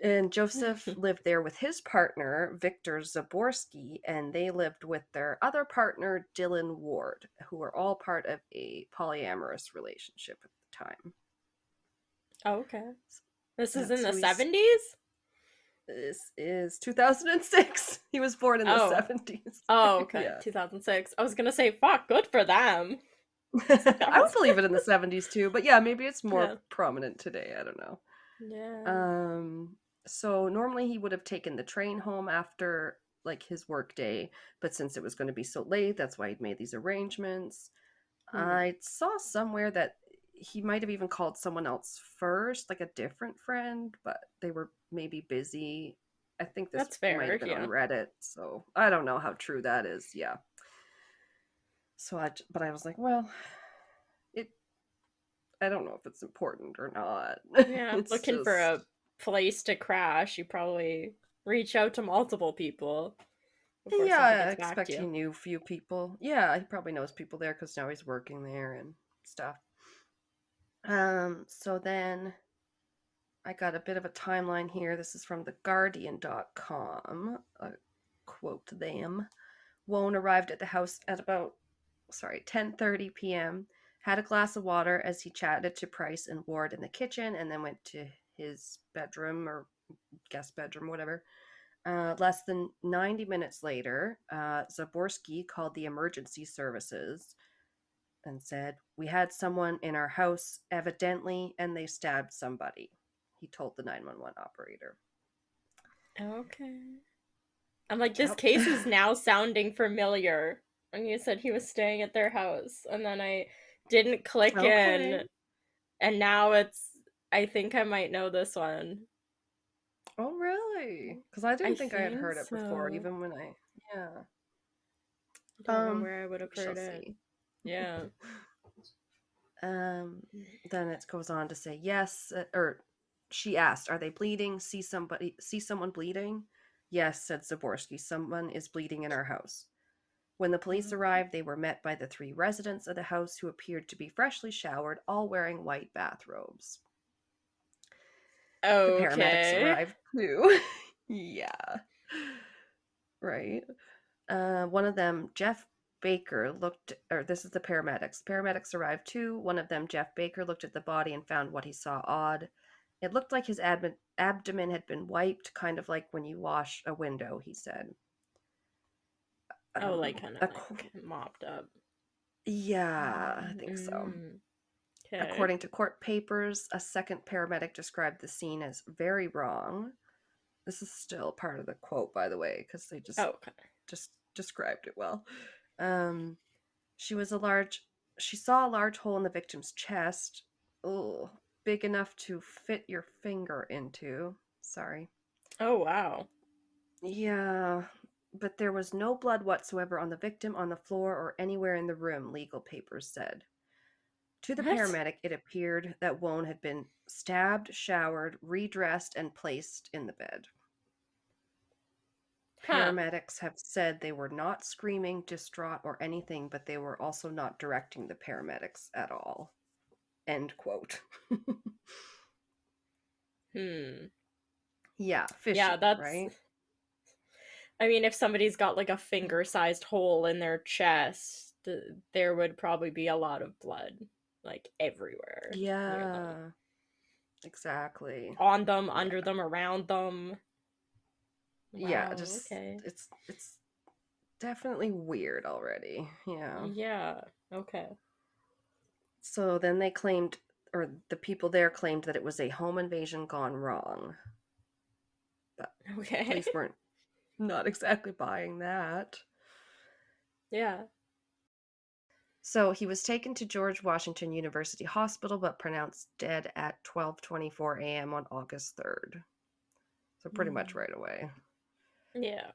[SPEAKER 1] And Joseph lived there with his partner, Victor Zaborski, and they lived with their other partner, Dylan Ward, who were all part of a polyamorous relationship at the time.
[SPEAKER 2] Oh, okay. This is in the
[SPEAKER 1] So
[SPEAKER 2] 70s?
[SPEAKER 1] this is 2006. He was born in the
[SPEAKER 2] Oh.
[SPEAKER 1] 70s.
[SPEAKER 2] Oh, okay.
[SPEAKER 1] Yeah.
[SPEAKER 2] 2006. I was gonna say, fuck, good for them.
[SPEAKER 1] I would believe it in the 70s too, but yeah, maybe it's more
[SPEAKER 2] Yeah.
[SPEAKER 1] prominent today. I don't know.
[SPEAKER 2] Yeah.
[SPEAKER 1] So normally he would have taken the train home after like his work day, but since it was going to be so late, that's why he'd made these arrangements. I saw somewhere that he might have even called someone else first, like a different friend, but they were maybe busy. I think this
[SPEAKER 2] That's
[SPEAKER 1] might
[SPEAKER 2] fair,
[SPEAKER 1] have been
[SPEAKER 2] yeah.
[SPEAKER 1] on Reddit, so I don't know how true that is. Yeah. But I was like, well, it. I don't know if it's important or not.
[SPEAKER 2] Yeah,
[SPEAKER 1] It's
[SPEAKER 2] looking for
[SPEAKER 1] just
[SPEAKER 2] a place to crash, you probably reach out to multiple people before
[SPEAKER 1] yeah,
[SPEAKER 2] somebody
[SPEAKER 1] I
[SPEAKER 2] gets back to
[SPEAKER 1] expect he
[SPEAKER 2] you.
[SPEAKER 1] knew a few people. Yeah, he probably knows people there because now he's working there and stuff. So then I got a bit of a timeline here. This is from theguardian.com. Quote them. Wone arrived at the house at about 10:30 p.m. Had a glass of water as he chatted to Price and Ward in the kitchen, and then went to his bedroom or guest bedroom, whatever. Less than 90 minutes later, Zaborski called the emergency services and said, "We had someone in our house, evidently, and they stabbed somebody," he told the 911 operator.
[SPEAKER 2] Okay. I'm like, this
[SPEAKER 1] Yep.
[SPEAKER 2] case is now sounding familiar. When you said he was staying at their house, and then I didn't click
[SPEAKER 1] Okay.
[SPEAKER 2] in, and now it's. I think I might know this one.
[SPEAKER 1] Oh, really? Because I
[SPEAKER 2] I
[SPEAKER 1] didn't think I had
[SPEAKER 2] think
[SPEAKER 1] heard it before,
[SPEAKER 2] so.
[SPEAKER 1] even when I. Yeah.
[SPEAKER 2] I don't know where I would have
[SPEAKER 1] We shall
[SPEAKER 2] heard it.
[SPEAKER 1] see.
[SPEAKER 2] Yeah.
[SPEAKER 1] Um, then it goes on to say yes, or she asked, "Are they bleeding? See someone bleeding?" "Yes," said Zaborski. "Someone is bleeding in our house." When the police arrived, they were met by the three residents of the house who appeared to be freshly showered, all wearing white bathrobes. The paramedics
[SPEAKER 2] Okay.
[SPEAKER 1] arrived too. Yeah. Right. One of them, Jeff Baker, or this is the paramedics. Paramedics arrived too. One of them, Jeff Baker, looked at the body and found what he saw odd. It looked like his abdomen had been wiped, kind of like when you wash a window, he said.
[SPEAKER 2] Oh, like kind of
[SPEAKER 1] Ac-
[SPEAKER 2] like mopped up.
[SPEAKER 1] yeah, I think so.
[SPEAKER 2] Okay.
[SPEAKER 1] According to court papers, a second paramedic described the scene as very wrong. This is still part of the quote, by the way, because they
[SPEAKER 2] Oh, okay.
[SPEAKER 1] just described it well. Um, she was a large. She saw a large hole in the victim's chest. Oh, big enough to fit your finger into. Sorry.
[SPEAKER 2] Oh, wow.
[SPEAKER 1] Yeah, but there was no blood whatsoever on the victim, on the floor, or anywhere in the room, legal papers said. To the
[SPEAKER 2] What?
[SPEAKER 1] paramedic, it appeared that Wone had been stabbed, showered, redressed, and placed in the bed.
[SPEAKER 2] Huh.
[SPEAKER 1] Paramedics have said they were not screaming, distraught, or anything, but they were also not directing the paramedics at all. End quote.
[SPEAKER 2] Hmm.
[SPEAKER 1] Yeah,
[SPEAKER 2] Yeah,
[SPEAKER 1] fishy,
[SPEAKER 2] that's.
[SPEAKER 1] right?
[SPEAKER 2] I mean, if somebody's got like a finger-sized hole in their chest, there would probably be a lot of blood, like everywhere near them.
[SPEAKER 1] Yeah, exactly.
[SPEAKER 2] On them,
[SPEAKER 1] Yeah.
[SPEAKER 2] under them, around them.
[SPEAKER 1] Yeah,
[SPEAKER 2] Wow,
[SPEAKER 1] just
[SPEAKER 2] okay.
[SPEAKER 1] it's definitely weird already. Yeah.
[SPEAKER 2] Yeah, okay.
[SPEAKER 1] So then they claimed, or the people there claimed, that it was a home invasion gone wrong. But
[SPEAKER 2] Okay.
[SPEAKER 1] police weren't not exactly buying that.
[SPEAKER 2] Yeah.
[SPEAKER 1] So he was taken to George Washington University Hospital but pronounced dead at 12:24 a.m. on August 3rd. So pretty much
[SPEAKER 2] Mm.
[SPEAKER 1] right away.
[SPEAKER 2] Yeah.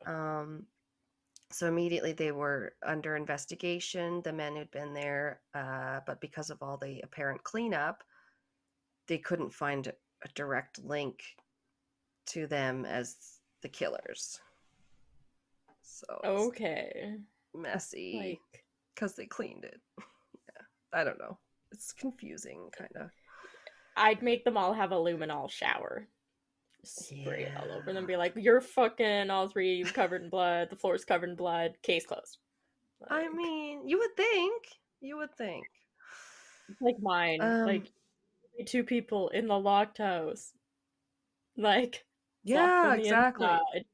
[SPEAKER 1] So immediately they were under investigation, the men who'd been there, but because of all the apparent cleanup, they couldn't find a direct link to them as the killers. So it's
[SPEAKER 2] Okay.
[SPEAKER 1] messy
[SPEAKER 2] Like,
[SPEAKER 1] because they cleaned it. Yeah, I don't know. It's confusing, kind of.
[SPEAKER 2] I'd make them all have a luminol shower. Spray it all over them.
[SPEAKER 1] Yeah.
[SPEAKER 2] Be like, you're fucking all three covered in blood. The floor's covered in blood. Case closed.
[SPEAKER 1] I
[SPEAKER 2] Like,
[SPEAKER 1] mean, you would think. You would think.
[SPEAKER 2] like mine.
[SPEAKER 1] Um,
[SPEAKER 2] Like, two people in the locked house. Like, it's locked
[SPEAKER 1] yeah,
[SPEAKER 2] from the
[SPEAKER 1] exactly.
[SPEAKER 2] inside.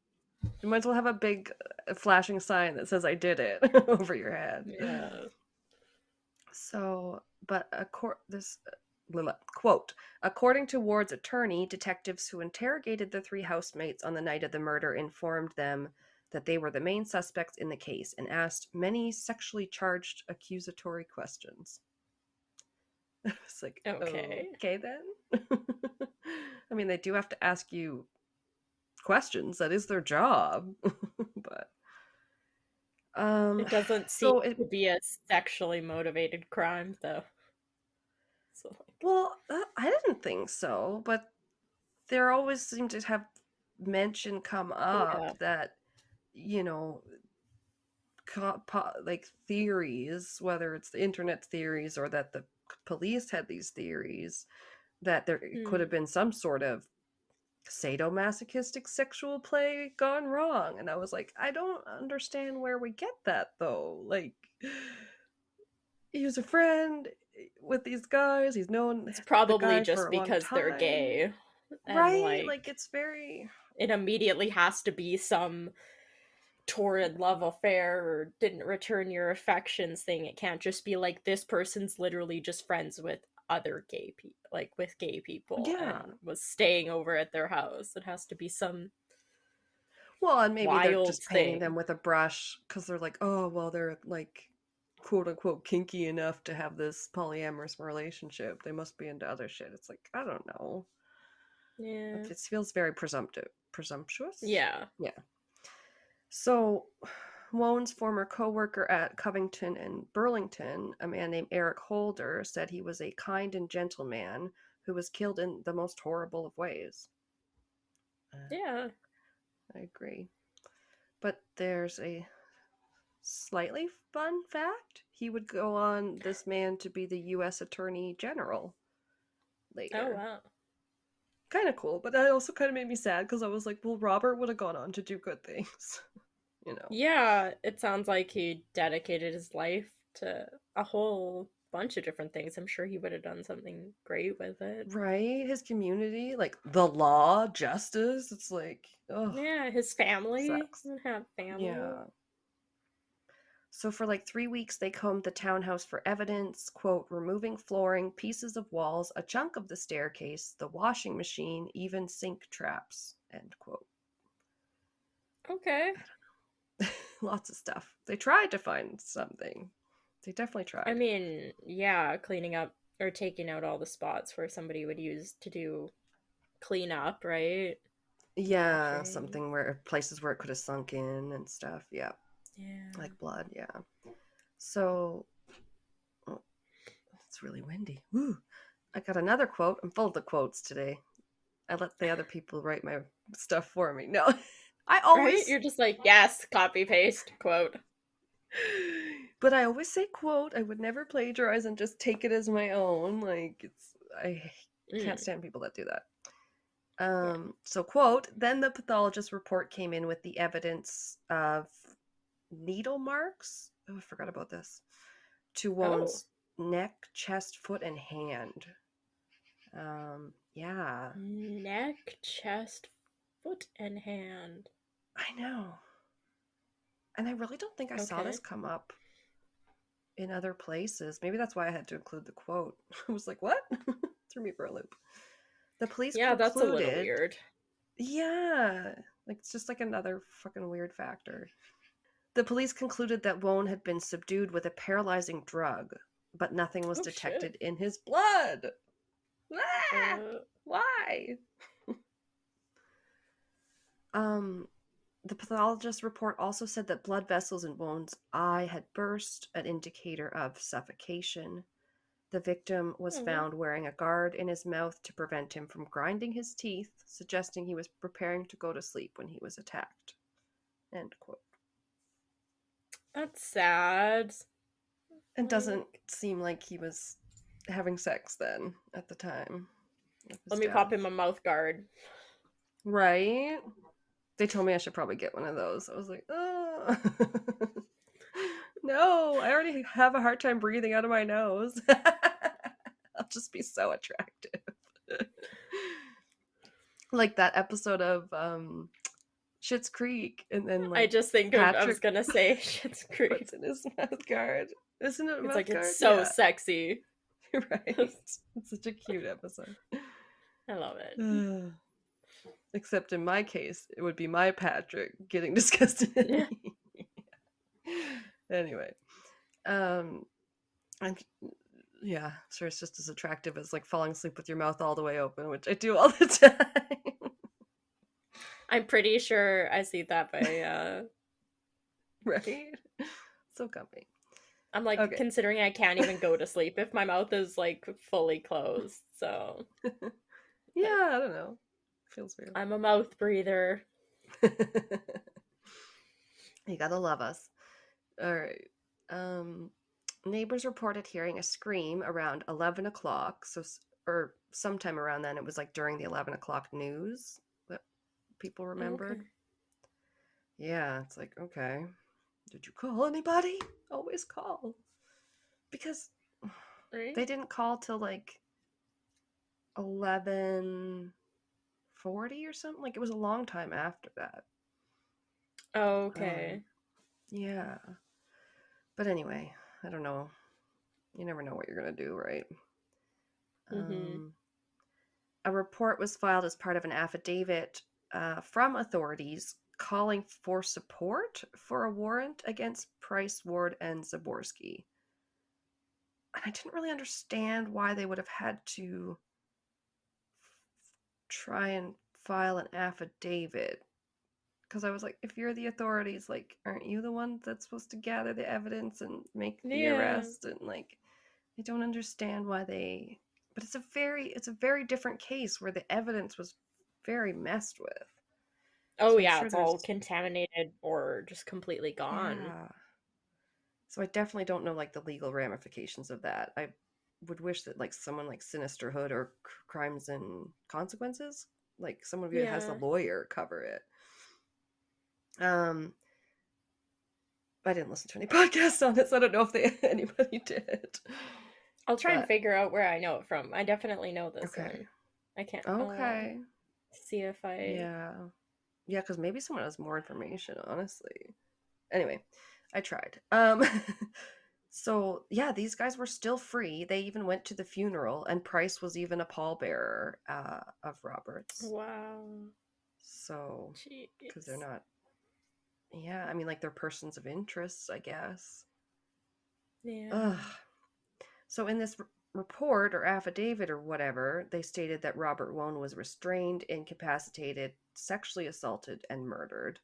[SPEAKER 1] You might as well have a big flashing sign that says "I did it" over your head.
[SPEAKER 2] Yeah.
[SPEAKER 1] So, but this quote, according to Ward's attorney, detectives who interrogated the three housemates on the night of the murder informed them that they were the main suspects in the case and asked many sexually charged accusatory questions. It's like,
[SPEAKER 2] Okay.
[SPEAKER 1] okay then. I mean, they do have to ask you questions. That is their job. But
[SPEAKER 2] It doesn't seem
[SPEAKER 1] so it
[SPEAKER 2] to be a sexually motivated crime, though. So, like,
[SPEAKER 1] well, I didn't think so, but there always seemed to have mention come up
[SPEAKER 2] yeah.
[SPEAKER 1] that, you know, like theories, whether it's the internet theories or that the police had these theories, that there could
[SPEAKER 2] Hmm.
[SPEAKER 1] have been some sort of sadomasochistic sexual play gone wrong. And I was like, I don't understand where we get that though. Like, he was a friend with these guys, he's known
[SPEAKER 2] It's
[SPEAKER 1] the
[SPEAKER 2] probably
[SPEAKER 1] guys for
[SPEAKER 2] just
[SPEAKER 1] a long
[SPEAKER 2] because they're
[SPEAKER 1] time.
[SPEAKER 2] gay. And,
[SPEAKER 1] Right?
[SPEAKER 2] like,
[SPEAKER 1] Like, it's very.
[SPEAKER 2] it immediately has to be some torrid love affair or didn't return your affections thing. It can't just be like this person's literally just friends with other gay people, like with gay people,
[SPEAKER 1] Yeah.
[SPEAKER 2] and was staying over at their house. It has to be some
[SPEAKER 1] Well, and maybe they're
[SPEAKER 2] wild
[SPEAKER 1] just painting them
[SPEAKER 2] thing.
[SPEAKER 1] with a brush because they're like, oh, well, they're like quote unquote kinky enough to have this polyamorous relationship. They must be into other shit. It's like, I don't know.
[SPEAKER 2] Yeah.
[SPEAKER 1] It feels very presumptuous.
[SPEAKER 2] Yeah.
[SPEAKER 1] Yeah. So, Wone's former co-worker at Covington and Burlington, a man named Eric Holder, said he was a kind and gentle man who was killed in the most horrible of ways.
[SPEAKER 2] Yeah.
[SPEAKER 1] I agree. But there's a slightly fun fact. He would go on, this man, to be the U.S. Attorney General
[SPEAKER 2] Oh
[SPEAKER 1] later.
[SPEAKER 2] wow.
[SPEAKER 1] Kind of cool, but that also kind of made me sad because I was like, well, Robert would have gone on to do good things, you know.
[SPEAKER 2] Yeah, it sounds like he dedicated his life to a whole bunch of different things. I'm sure he would have done something great with it.
[SPEAKER 1] Right? His community, like the law, justice. It's like, oh,
[SPEAKER 2] Yeah, his family.
[SPEAKER 1] sucks.
[SPEAKER 2] He had family.
[SPEAKER 1] Yeah. So for like 3 weeks, they combed the townhouse for evidence, quote, removing flooring, pieces of walls, a chunk of the staircase, the washing machine, even sink traps, end quote.
[SPEAKER 2] Okay.
[SPEAKER 1] Lots of stuff. They tried to find something. They definitely
[SPEAKER 2] I
[SPEAKER 1] tried.
[SPEAKER 2] mean, yeah, cleaning up or taking out all the spots where somebody would use to do cleanup, right?
[SPEAKER 1] Yeah,
[SPEAKER 2] Washing.
[SPEAKER 1] something where places where it could have sunk in and stuff. Yeah,
[SPEAKER 2] Yeah.
[SPEAKER 1] like blood. Yeah. So oh, it's really windy. Woo. I got another quote. I'm full of the quotes today. I let the other people write my stuff for me. No, I
[SPEAKER 2] Right?
[SPEAKER 1] always,
[SPEAKER 2] You're just like, yes, copy paste, quote.
[SPEAKER 1] but I always say quote. I would never plagiarize and just take it as my own. Like I can't
[SPEAKER 2] Mm.
[SPEAKER 1] stand people that do that.
[SPEAKER 2] Yeah.
[SPEAKER 1] So, quote, then the pathologist report came in with the evidence of needle marks. Oh, I forgot about this. To
[SPEAKER 2] Oh.
[SPEAKER 1] Wone's neck, chest, foot, and hand. Yeah,
[SPEAKER 2] Neck, chest, foot, and hand.
[SPEAKER 1] I know. And I really don't think I saw this
[SPEAKER 2] Okay.
[SPEAKER 1] come up in other places. Maybe that's why I had to include the quote. I was like, what? Threw me for a loop. The police
[SPEAKER 2] Yeah, that's a little
[SPEAKER 1] concluded,
[SPEAKER 2] weird.
[SPEAKER 1] yeah, like it's just like another fucking weird factor. The police concluded that Wone had been subdued with a paralyzing drug, but nothing was
[SPEAKER 2] Oh shit.
[SPEAKER 1] detected in his blood. Ah!
[SPEAKER 2] Uh,
[SPEAKER 1] Why? Um, the pathologist's report also said that blood vessels in Wone's eye had burst, an indicator of suffocation. The victim was
[SPEAKER 2] oh,
[SPEAKER 1] found wearing a guard in his mouth to prevent him from grinding his teeth, suggesting he was preparing to go to sleep when he was attacked. End quote.
[SPEAKER 2] that's sad.
[SPEAKER 1] It doesn't
[SPEAKER 2] Like,
[SPEAKER 1] seem like he was having sex then at the time of his
[SPEAKER 2] let me pop
[SPEAKER 1] death.
[SPEAKER 2] in my mouth guard.
[SPEAKER 1] Right? They told me I should probably get one of those. I was like, oh. No, I already have a hard time breathing out of my nose. I'll just be so attractive. Like that episode of Schitt's Creek, and then
[SPEAKER 2] I
[SPEAKER 1] like
[SPEAKER 2] just think of, I was
[SPEAKER 1] Patrick
[SPEAKER 2] gonna say Shit's Creek.
[SPEAKER 1] puts in his mouth guard. Isn't it a
[SPEAKER 2] It's
[SPEAKER 1] mouth
[SPEAKER 2] like, it's
[SPEAKER 1] guard?
[SPEAKER 2] so
[SPEAKER 1] Yeah,
[SPEAKER 2] sexy.
[SPEAKER 1] you're right. It's such a cute episode.
[SPEAKER 2] I love it.
[SPEAKER 1] Except in my case, it would be my Patrick getting disgusted at
[SPEAKER 2] Yeah.
[SPEAKER 1] me. Anyway, um, I'm yeah, sure it's just as attractive as like falling asleep with your mouth all the way open, which I do all the time.
[SPEAKER 2] I'm pretty sure I see that by
[SPEAKER 1] Right? So comfy.
[SPEAKER 2] I'm like
[SPEAKER 1] Okay.
[SPEAKER 2] considering I can't even go to sleep if my mouth is like fully closed. So
[SPEAKER 1] Yeah, I don't know. Feels weird.
[SPEAKER 2] I'm a mouth breather.
[SPEAKER 1] You gotta love us. All right. Um, Neighbors reported hearing a scream around 11 o'clock. So, or sometime around then, it was like during the 11 o'clock news that people remembered.
[SPEAKER 2] Okay.
[SPEAKER 1] Yeah, it's like, okay. Did you call anybody? Always call. Because
[SPEAKER 2] Right?
[SPEAKER 1] they didn't call till like 11:40 or something. Like it was a long time after that.
[SPEAKER 2] Okay.
[SPEAKER 1] Um, yeah. But anyway, I don't know. You never know what you're going to do, right?
[SPEAKER 2] Mm-hmm.
[SPEAKER 1] Um, a report was filed as part of an affidavit from authorities calling for support for a warrant against Price, Ward, and Zaborski. And I didn't really understand why they would have had to try and file an affidavit. Because I was like, if you're the authorities, like, aren't you the one that's supposed to gather the evidence and make the
[SPEAKER 2] Yeah.
[SPEAKER 1] arrest? And like, I don't understand why they. But it's a very different case where the evidence was very messed with.
[SPEAKER 2] Oh
[SPEAKER 1] So I'm
[SPEAKER 2] yeah,
[SPEAKER 1] sure
[SPEAKER 2] it's all
[SPEAKER 1] there's,
[SPEAKER 2] contaminated or just completely gone.
[SPEAKER 1] yeah. So I definitely don't know like the legal ramifications of that. I would wish that like someone like Sinisterhood or Crimes and Consequences, like someone who has a
[SPEAKER 2] Yeah.
[SPEAKER 1] lawyer cover it. Um, I didn't listen to any podcasts on it, so I don't know if anybody did.
[SPEAKER 2] I'll try and
[SPEAKER 1] But
[SPEAKER 2] figure out where I know it from. I definitely know this
[SPEAKER 1] okay,
[SPEAKER 2] one. I can't
[SPEAKER 1] okay,
[SPEAKER 2] see if I
[SPEAKER 1] yeah, yeah, because maybe someone has more information. Honestly, anyway, I tried. So yeah, these guys were still free. They even went to the funeral, and Price was even a pallbearer of Roberts.
[SPEAKER 2] wow.
[SPEAKER 1] So, because they're
[SPEAKER 2] Jeez.
[SPEAKER 1] not, yeah, I mean, like they're persons of interest, I guess.
[SPEAKER 2] Yeah.
[SPEAKER 1] Ugh. So in this report or affidavit or whatever, they stated that Robert Wone was restrained, incapacitated, sexually assaulted, and murdered,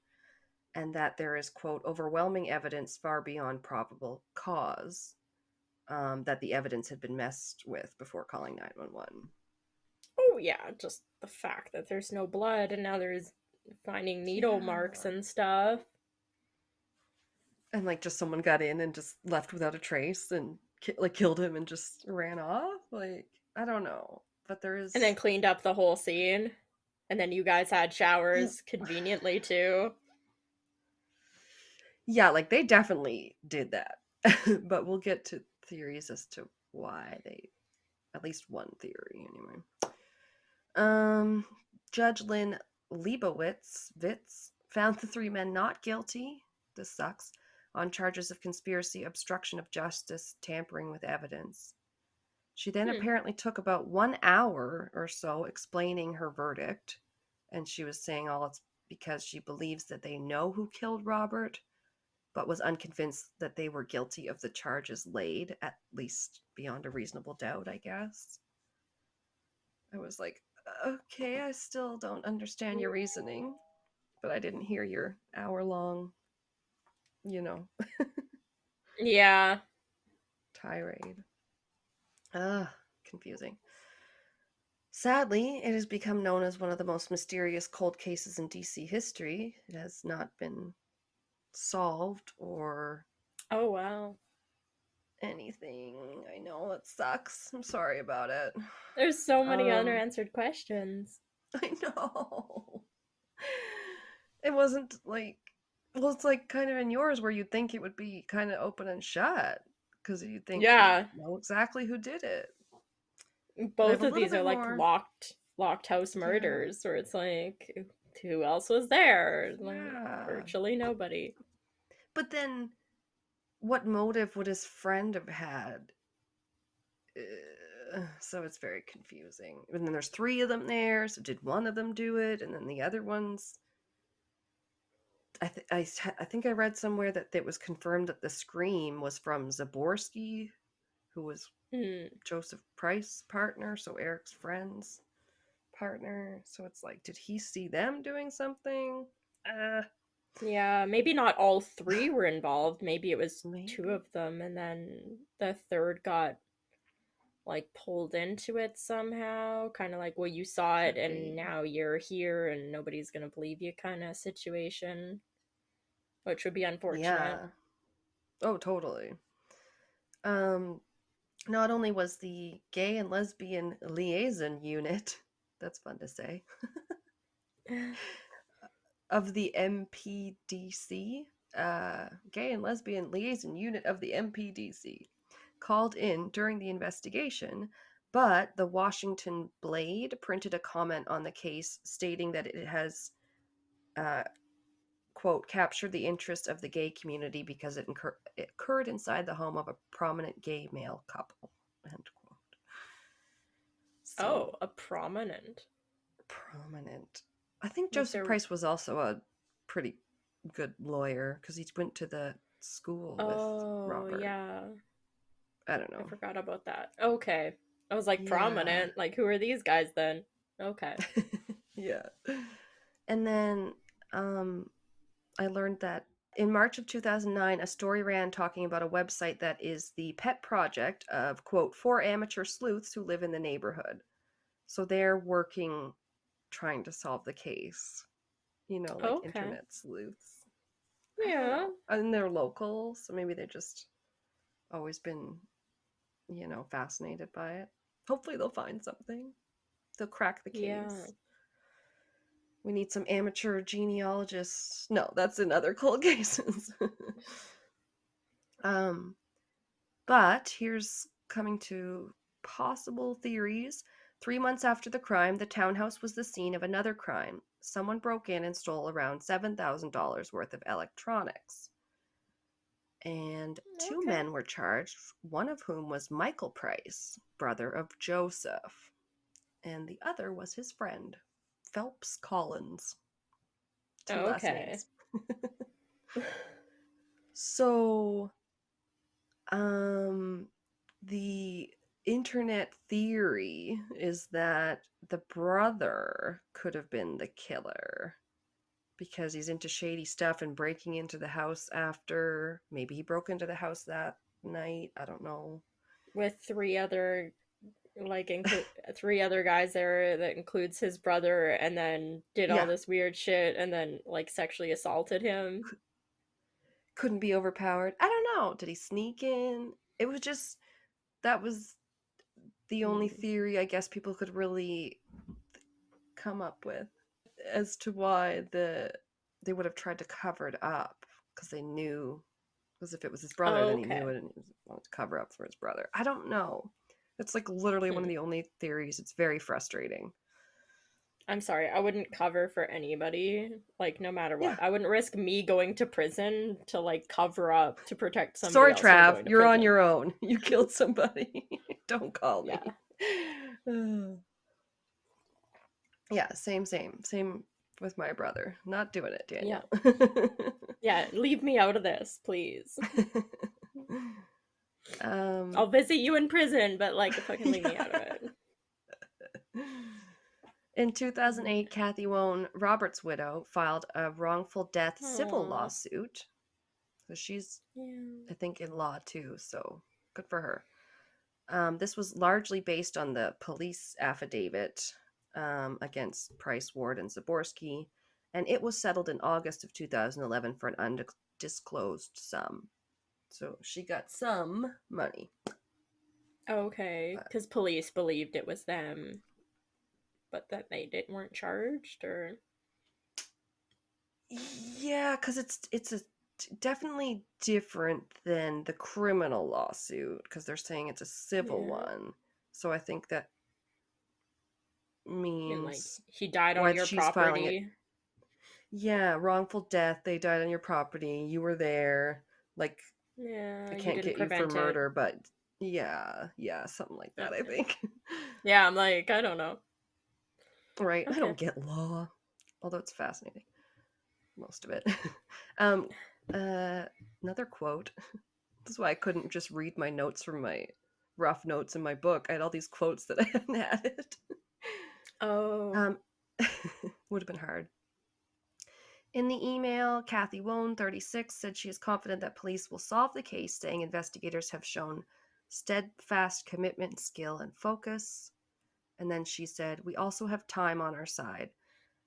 [SPEAKER 1] and that there is, quote, overwhelming evidence far beyond probable cause that the evidence had been messed with before calling 911.
[SPEAKER 2] Oh yeah, just the fact that there's no blood and now there's finding needle marks
[SPEAKER 1] Yeah.
[SPEAKER 2] and stuff.
[SPEAKER 1] And like just someone got in and just left without a trace and like killed him and just ran off. Like I don't know, but there
[SPEAKER 2] And then
[SPEAKER 1] is,
[SPEAKER 2] cleaned up the whole scene. And then you guys had showers conveniently too.
[SPEAKER 1] Yeah, like they definitely did that. But we'll get to theories as to why they, at least one theory anyway. Um, Judge Lynn Leibowitz Witz found the three men not guilty. This sucks. On charges of conspiracy, obstruction of justice, tampering with evidence. She then
[SPEAKER 2] Hmm.
[SPEAKER 1] apparently took about 1 hour or so explaining her verdict, and she was saying all it's because she believes that they know who killed Robert, but was unconvinced that they were guilty of the charges laid, at least beyond a reasonable doubt, I guess. I was like, okay, I still don't understand your reasoning, but I didn't hear your hour long, you know,
[SPEAKER 2] Yeah.
[SPEAKER 1] tirade. Ugh, confusing. Sadly, it has become known as one of the most mysterious cold cases in DC history. It has not been solved or
[SPEAKER 2] Oh wow.
[SPEAKER 1] anything. I know it sucks. I'm sorry about it.
[SPEAKER 2] There's so many
[SPEAKER 1] Um,
[SPEAKER 2] unanswered questions.
[SPEAKER 1] I know. It wasn't like, well, it's like kind of in yours where you'd think it would be kind of open and shut because you think you
[SPEAKER 2] Yeah.
[SPEAKER 1] know exactly who did it. But I have
[SPEAKER 2] Both
[SPEAKER 1] a
[SPEAKER 2] of
[SPEAKER 1] little
[SPEAKER 2] these are
[SPEAKER 1] bit
[SPEAKER 2] like
[SPEAKER 1] more.
[SPEAKER 2] locked house
[SPEAKER 1] Yeah.
[SPEAKER 2] murders where it's like who else was there? Like
[SPEAKER 1] Yeah.
[SPEAKER 2] virtually nobody.
[SPEAKER 1] But then what motive would his friend have had? So it's very confusing. And then there's three of them there. So did one of them do it? And then the other ones. I think I read somewhere that it was confirmed that the scream was from Zaborski, who was
[SPEAKER 2] Hmm.
[SPEAKER 1] Joseph Price partner, so Eric's friend's partner. So it's like, did he see them doing something? Uh,
[SPEAKER 2] Yeah, maybe not all three were involved. Maybe it was two
[SPEAKER 1] maybe.
[SPEAKER 2] of them and then the third got like pulled into it somehow, kind of like, well, you saw it
[SPEAKER 1] Could
[SPEAKER 2] and
[SPEAKER 1] be.
[SPEAKER 2] now you're here and nobody's gonna believe you kind of situation, which would be unfortunate.
[SPEAKER 1] Yeah. Oh, totally. Um, Not only was the gay and lesbian liaison unit, that's fun to say, of the MPDC, gay and lesbian liaison unit of the MPDC, called in during the investigation, but the Washington Blade printed a comment on the case stating that it has, uh, quote, captured the interest of the gay community because it occurred inside the home of a prominent gay male couple, end quote.
[SPEAKER 2] Oh,
[SPEAKER 1] So
[SPEAKER 2] a prominent.
[SPEAKER 1] prominent. I think
[SPEAKER 2] Like
[SPEAKER 1] Joseph
[SPEAKER 2] they're
[SPEAKER 1] Price was also a pretty good lawyer because he went to the school with
[SPEAKER 2] Oh,
[SPEAKER 1] Robert.
[SPEAKER 2] yeah.
[SPEAKER 1] I don't
[SPEAKER 2] I
[SPEAKER 1] know.
[SPEAKER 2] forgot about that. Okay. I was like
[SPEAKER 1] Yeah.
[SPEAKER 2] prominent. Like who are these guys then? Okay.
[SPEAKER 1] Yeah. And then um, I learned that in March of 2009, a story ran talking about a website that is the pet project of, quote, four amateur sleuths who live in the neighborhood. So they're working trying to solve the case, like
[SPEAKER 2] Okay.
[SPEAKER 1] internet sleuths. I don't
[SPEAKER 2] Yeah.
[SPEAKER 1] know. And they're local, so maybe they just always been, fascinated by it. Hopefully they'll find something. They'll crack the
[SPEAKER 2] Yeah.
[SPEAKER 1] case. We need some amateur genealogists. No, that's in other cold cases. um, but here's coming to possible theories. 3 months after the crime, the townhouse was the scene of another crime. Someone broke in and stole around $7,000 worth of electronics. And two
[SPEAKER 2] Okay.
[SPEAKER 1] men were charged, one of whom was Michael Price, brother of Joseph, and the other was his friend, Phelps Collins. Two last
[SPEAKER 2] Okay.
[SPEAKER 1] names. So, um, the internet theory is that the brother could have been the killer because he's into shady stuff and breaking into the house after. Maybe he broke into the house that night. I don't know.
[SPEAKER 2] With three other like include three other guys there that includes his brother and then did all
[SPEAKER 1] Yeah,
[SPEAKER 2] this weird shit and then like sexually assaulted him.
[SPEAKER 1] couldn't be overpowered. I don't know. Did he sneak in? It was just that was the only
[SPEAKER 2] Hmm.
[SPEAKER 1] theory I guess people could really come up with. as to why they would have tried to cover it up because they knew, because if it was his brother,
[SPEAKER 2] Oh,
[SPEAKER 1] then he
[SPEAKER 2] okay.
[SPEAKER 1] knew it and he wanted to cover up for his brother. I don't know. It's like literally one of
[SPEAKER 2] Hmm.
[SPEAKER 1] the only theories. It's very frustrating.
[SPEAKER 2] I'm sorry, I wouldn't cover for anybody, like no matter
[SPEAKER 1] Yeah.
[SPEAKER 2] what. I wouldn't risk me going to prison to like cover up to protect somebody
[SPEAKER 1] Sorry,
[SPEAKER 2] else from
[SPEAKER 1] Trav.
[SPEAKER 2] going to
[SPEAKER 1] You're on
[SPEAKER 2] prison.
[SPEAKER 1] your own. You killed somebody. Don't call
[SPEAKER 2] Yeah.
[SPEAKER 1] me. Yeah, same with my brother. Not doing it,
[SPEAKER 2] Yeah.
[SPEAKER 1] Daniel.
[SPEAKER 2] Yeah, leave me out of this, please.
[SPEAKER 1] um,
[SPEAKER 2] I'll visit you in prison, but like fucking leave me out of
[SPEAKER 1] yeah.
[SPEAKER 2] it.
[SPEAKER 1] In 2008, Kathy Wone, Robert's widow, filed a wrongful death civil
[SPEAKER 2] Aw.
[SPEAKER 1] lawsuit. So she's,
[SPEAKER 2] Yeah.
[SPEAKER 1] I think, in law too, so good for her. This was largely based on the police affidavit against Price, Ward, and Zaborski, and it was settled in August of 2011 for an undisclosed sum. So she got some money.
[SPEAKER 2] Okay,
[SPEAKER 1] But
[SPEAKER 2] because police believed it was them, but that they didn't weren't charged, or
[SPEAKER 1] yeah, because it's a definitely different than the criminal lawsuit because they're saying it's a civil
[SPEAKER 2] yeah,
[SPEAKER 1] one. So I think that
[SPEAKER 2] and like
[SPEAKER 1] means
[SPEAKER 2] he died on
[SPEAKER 1] why
[SPEAKER 2] your
[SPEAKER 1] she's filing it.
[SPEAKER 2] property.
[SPEAKER 1] Yeah, wrongful death. They died on your property. You were there. Like,
[SPEAKER 2] Yeah,
[SPEAKER 1] I
[SPEAKER 2] you
[SPEAKER 1] can't
[SPEAKER 2] didn't
[SPEAKER 1] get you for
[SPEAKER 2] prevent it.
[SPEAKER 1] murder, but yeah, something like that, I
[SPEAKER 2] Okay.
[SPEAKER 1] think.
[SPEAKER 2] Yeah, I'm like, I don't know.
[SPEAKER 1] Right? I
[SPEAKER 2] Okay.
[SPEAKER 1] don't get law, although it's fascinating, most of it. um, uh, Another quote. This is why I couldn't just read my notes from my rough notes in my book. I had all these quotes that I hadn't added.
[SPEAKER 2] Oh.
[SPEAKER 1] Um, would have been hard. In the email, Kathy Wone, 36, said she is confident that police will solve the case, saying investigators have shown steadfast commitment, skill, and focus. And then she said, "We also have time on our side.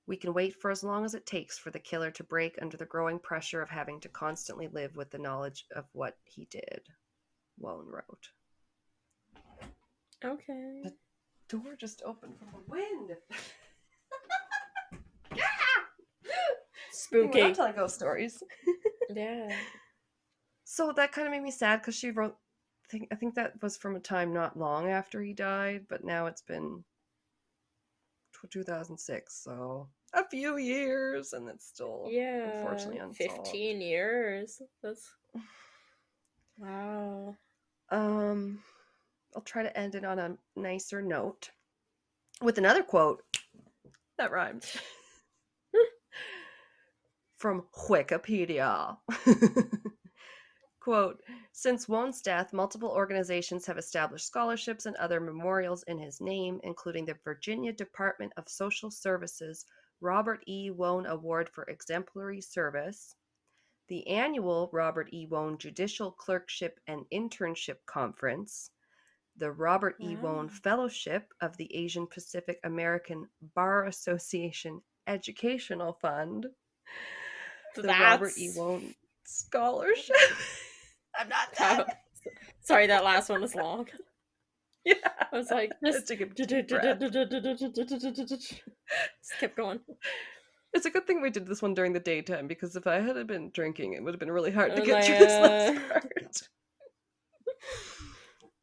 [SPEAKER 1] We can wait for as long as it takes for the killer to break under the growing pressure of having to constantly live with the knowledge of what he did," Wone wrote.
[SPEAKER 2] Okay.
[SPEAKER 1] The door just opened from the wind. We're not
[SPEAKER 2] Spooky.
[SPEAKER 1] telling ghost stories.
[SPEAKER 2] Yeah.
[SPEAKER 1] So that kind of made me sad because she wrote. I think that was from a time not long after he died, but now it's been 2006, so a few years, and it's still
[SPEAKER 2] Yeah.
[SPEAKER 1] unfortunately unsolved.
[SPEAKER 2] 15 years. That's wow.
[SPEAKER 1] Um, I'll try to end it on a nicer note with another quote that rhymes from Wikipedia. Quote, "Since Wone's death, multiple organizations have established scholarships and other memorials in his name, including the Virginia Department of Social Services Robert E. Wone Award for Exemplary Service, the annual Robert E. Wone Judicial Clerkship and Internship Conference, the Robert E.
[SPEAKER 2] Wow.
[SPEAKER 1] Wone Fellowship of the Asian Pacific American Bar Association Educational Fund, the Robert E.
[SPEAKER 2] That's
[SPEAKER 1] Wone Scholarship." I'm not done.
[SPEAKER 2] that. Sorry, that last one was long.
[SPEAKER 1] Yeah.
[SPEAKER 2] I was like,
[SPEAKER 1] Let's take a deep breath.
[SPEAKER 2] just kept going.
[SPEAKER 1] It's a good thing we did this one during the daytime because if I had been drinking, it would have been really hard
[SPEAKER 2] I
[SPEAKER 1] to
[SPEAKER 2] was
[SPEAKER 1] get
[SPEAKER 2] like,
[SPEAKER 1] through this last part.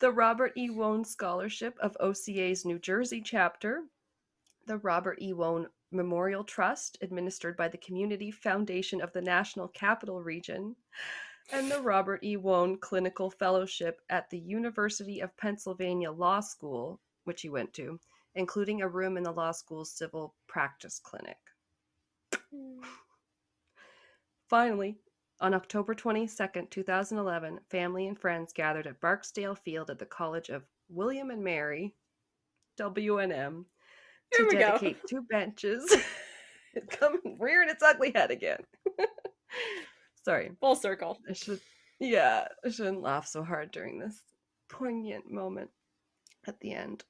[SPEAKER 1] The Robert E. Wone Scholarship of OCA's New Jersey chapter, the Robert E. Wone Memorial Trust, administered by the Community Foundation of the National Capital Region, and the Robert E. Wone Clinical Fellowship at the University of Pennsylvania Law School, which he went to, including a room in the law school's civil practice clinic. Finally, on October 22nd, 2011, family and friends gathered at Barksdale Field at the College of William and Mary, WNM, to
[SPEAKER 2] Here we go.
[SPEAKER 1] dedicate 2 benches. It come rearing its ugly head again. Sorry.
[SPEAKER 2] Full circle.
[SPEAKER 1] I shouldn't laugh so hard during this poignant moment at the end.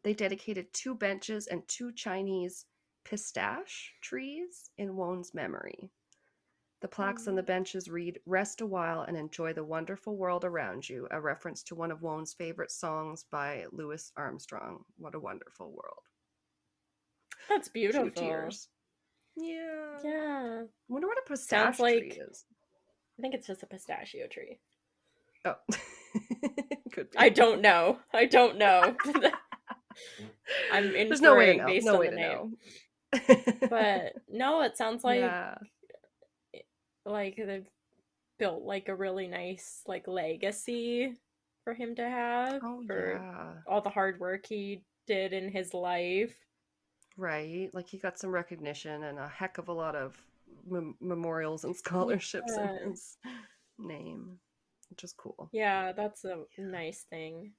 [SPEAKER 1] They dedicated 2 benches and 2 Chinese pistache trees in Wone's memory. The plaques on the benches read, "Rest a while and enjoy the wonderful world around you," a reference to one of Wone's favorite songs by Louis Armstrong, "What a Wonderful World."
[SPEAKER 2] That's
[SPEAKER 1] Few
[SPEAKER 2] beautiful.
[SPEAKER 1] tears. Yeah.
[SPEAKER 2] Yeah.
[SPEAKER 1] I wonder what a
[SPEAKER 2] Sounds
[SPEAKER 1] pistache tree
[SPEAKER 2] like,
[SPEAKER 1] is.
[SPEAKER 2] I think it's just a pistachio tree.
[SPEAKER 1] Oh. Could
[SPEAKER 2] I
[SPEAKER 1] be.
[SPEAKER 2] don't know. I don't know. I'm
[SPEAKER 1] There's no way to
[SPEAKER 2] inferring
[SPEAKER 1] know.
[SPEAKER 2] based
[SPEAKER 1] No
[SPEAKER 2] on
[SPEAKER 1] way
[SPEAKER 2] the
[SPEAKER 1] to
[SPEAKER 2] name.
[SPEAKER 1] know.
[SPEAKER 2] But no, it sounds
[SPEAKER 1] Yeah.
[SPEAKER 2] like they've built like a really nice like legacy for him to have
[SPEAKER 1] Oh
[SPEAKER 2] for
[SPEAKER 1] yeah.
[SPEAKER 2] all the hard work he did in his life.
[SPEAKER 1] Right. Like he got some recognition and a heck of a lot of memorials and scholarships in
[SPEAKER 2] Yeah.
[SPEAKER 1] his name, which is cool.
[SPEAKER 2] Yeah, that's a nice thing.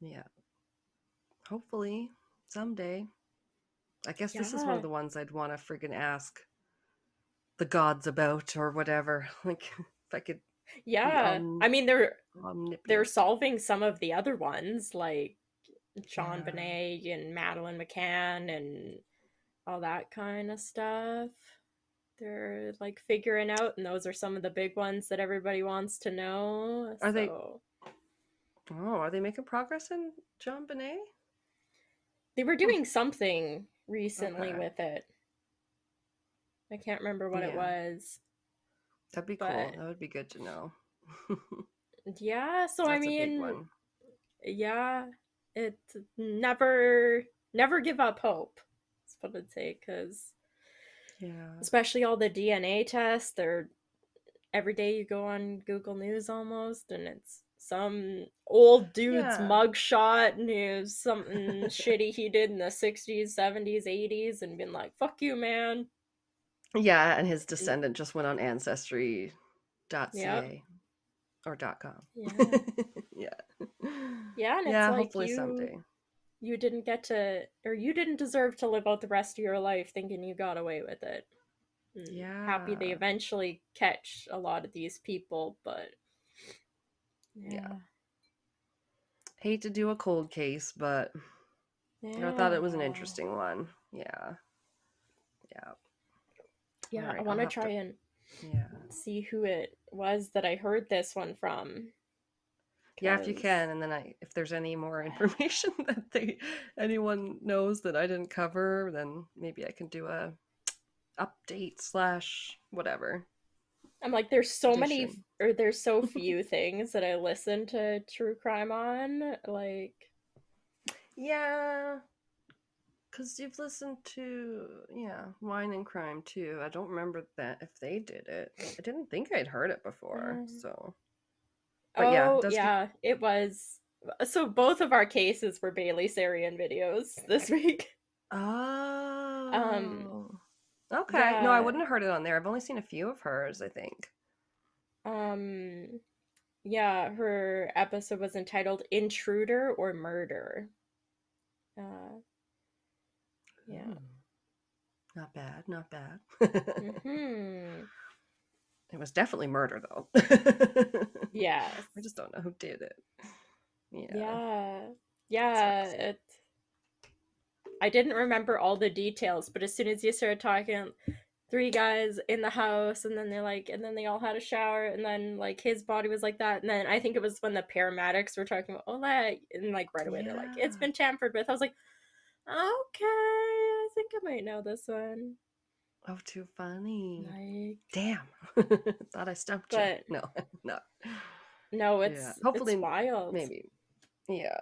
[SPEAKER 1] Yeah. Hopefully someday. I guess this is one of
[SPEAKER 2] Yeah.
[SPEAKER 1] the ones I'd want to friggin' ask the gods about or whatever. Like if I could be
[SPEAKER 2] Yeah. I mean they're
[SPEAKER 1] omnipotent.
[SPEAKER 2] solving some of the other ones like Sean
[SPEAKER 1] Yeah.
[SPEAKER 2] Benet and Madeline McCann and all that kind of stuff. They're like figuring out, and those are some of the big ones that everybody wants to know.
[SPEAKER 1] Are they
[SPEAKER 2] So
[SPEAKER 1] are they making progress in John Bonet?
[SPEAKER 2] they were
[SPEAKER 1] Hmm.
[SPEAKER 2] doing something recently
[SPEAKER 1] Okay.
[SPEAKER 2] with it. I can't remember what it
[SPEAKER 1] Yeah.
[SPEAKER 2] was,
[SPEAKER 1] That'd be cool.
[SPEAKER 2] but
[SPEAKER 1] That would be good to know.
[SPEAKER 2] yeah. So I
[SPEAKER 1] That's a big
[SPEAKER 2] mean,
[SPEAKER 1] one.
[SPEAKER 2] yeah, it never give up hope. That's what I'd say, because
[SPEAKER 1] Yeah.
[SPEAKER 2] especially all the DNA tests, they're every day you go on Google News almost, and it's some old dude's
[SPEAKER 1] Yeah.
[SPEAKER 2] mugshot and it's something shitty he did in the 60s, 70s, 80s, and been like, fuck you, man.
[SPEAKER 1] Yeah, and his
[SPEAKER 2] And,
[SPEAKER 1] descendant just went on ancestry.ca
[SPEAKER 2] yep.
[SPEAKER 1] or .com.
[SPEAKER 2] Yeah.
[SPEAKER 1] Yeah.
[SPEAKER 2] Yeah, and it's
[SPEAKER 1] Yeah,
[SPEAKER 2] like
[SPEAKER 1] hopefully someday.
[SPEAKER 2] you didn't get to, or you didn't deserve to live out the rest of your life thinking you got away with it. Happy they
[SPEAKER 1] Yeah.
[SPEAKER 2] eventually catch a lot of these people, but
[SPEAKER 1] Yeah.
[SPEAKER 2] yeah.
[SPEAKER 1] Hate to do a cold case, but I thought it was an
[SPEAKER 2] Yeah.
[SPEAKER 1] interesting one. Yeah. Yeah. All
[SPEAKER 2] Yeah, I
[SPEAKER 1] right, I'll
[SPEAKER 2] want to
[SPEAKER 1] have
[SPEAKER 2] try
[SPEAKER 1] to.
[SPEAKER 2] and
[SPEAKER 1] Yeah.
[SPEAKER 2] see who it was that I heard this one from.
[SPEAKER 1] Yeah, if you
[SPEAKER 2] Because,
[SPEAKER 1] can, and then if there's any more information that anyone knows that I didn't cover, then maybe I can do a update slash whatever
[SPEAKER 2] I'm like, there's so many,
[SPEAKER 1] edition.
[SPEAKER 2] or there's so few things that I listen to true crime on. Like,
[SPEAKER 1] Yeah, because you've listened to, yeah, Wine and Crime too. I don't remember that if they did it. I didn't think I'd heard it before,
[SPEAKER 2] uh,
[SPEAKER 1] so. But yeah, it
[SPEAKER 2] oh,
[SPEAKER 1] does keep.
[SPEAKER 2] yeah, it was. So both of our cases were Bailey Sarian videos this week. Um,
[SPEAKER 1] Oh. Okay. No, I
[SPEAKER 2] yeah,
[SPEAKER 1] wouldn't have heard it on there. I've only seen a few of hers, I think.
[SPEAKER 2] um, yeah, her episode was entitled Intruder or Murder. Uh, yeah.
[SPEAKER 1] Ooh, not bad, not bad.
[SPEAKER 2] Hmm.
[SPEAKER 1] It was definitely murder, though.
[SPEAKER 2] Yes.
[SPEAKER 1] I just don't know who did it. Yeah,
[SPEAKER 2] Yeah.
[SPEAKER 1] sucks.
[SPEAKER 2] Yeah, I didn't remember all the details, but as soon as you started talking, three guys in the house, and then they're like, and then they all had a shower, and then like his body was like that, and then I think it was when the paramedics were talking about Oleg, and like right away they're like, it's
[SPEAKER 1] Yeah.
[SPEAKER 2] been tampered with. I was like, okay, I think I might know this one.
[SPEAKER 1] Oh, too funny.
[SPEAKER 2] Like,
[SPEAKER 1] Damn. Thought I stumped you.
[SPEAKER 2] but
[SPEAKER 1] No, no.
[SPEAKER 2] no,
[SPEAKER 1] Yeah.
[SPEAKER 2] it's
[SPEAKER 1] Hopefully,
[SPEAKER 2] wild.
[SPEAKER 1] maybe. Yeah.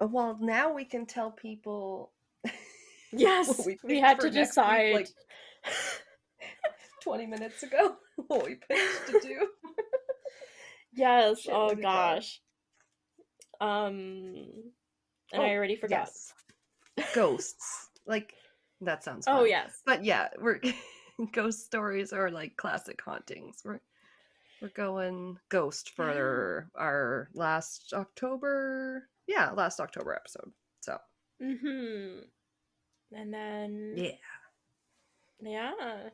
[SPEAKER 1] Well, now we can tell people what
[SPEAKER 2] Yes,
[SPEAKER 1] we
[SPEAKER 2] we
[SPEAKER 1] picked
[SPEAKER 2] had
[SPEAKER 1] for
[SPEAKER 2] to
[SPEAKER 1] next week,
[SPEAKER 2] decide.
[SPEAKER 1] like 20 minutes ago, what we picked to do.
[SPEAKER 2] Yes,
[SPEAKER 1] Shit,
[SPEAKER 2] oh
[SPEAKER 1] what'd we call it?
[SPEAKER 2] gosh. Um, and I
[SPEAKER 1] Oh,
[SPEAKER 2] already forgot.
[SPEAKER 1] yes. Ghosts. Like, that sounds
[SPEAKER 2] Oh,
[SPEAKER 1] fun.
[SPEAKER 2] yes.
[SPEAKER 1] But yeah, we're ghost stories or like classic hauntings. We're going ghost
[SPEAKER 2] Yeah.
[SPEAKER 1] for our last October episode. So
[SPEAKER 2] Mm-hmm. And then,
[SPEAKER 1] yeah,
[SPEAKER 2] yeah.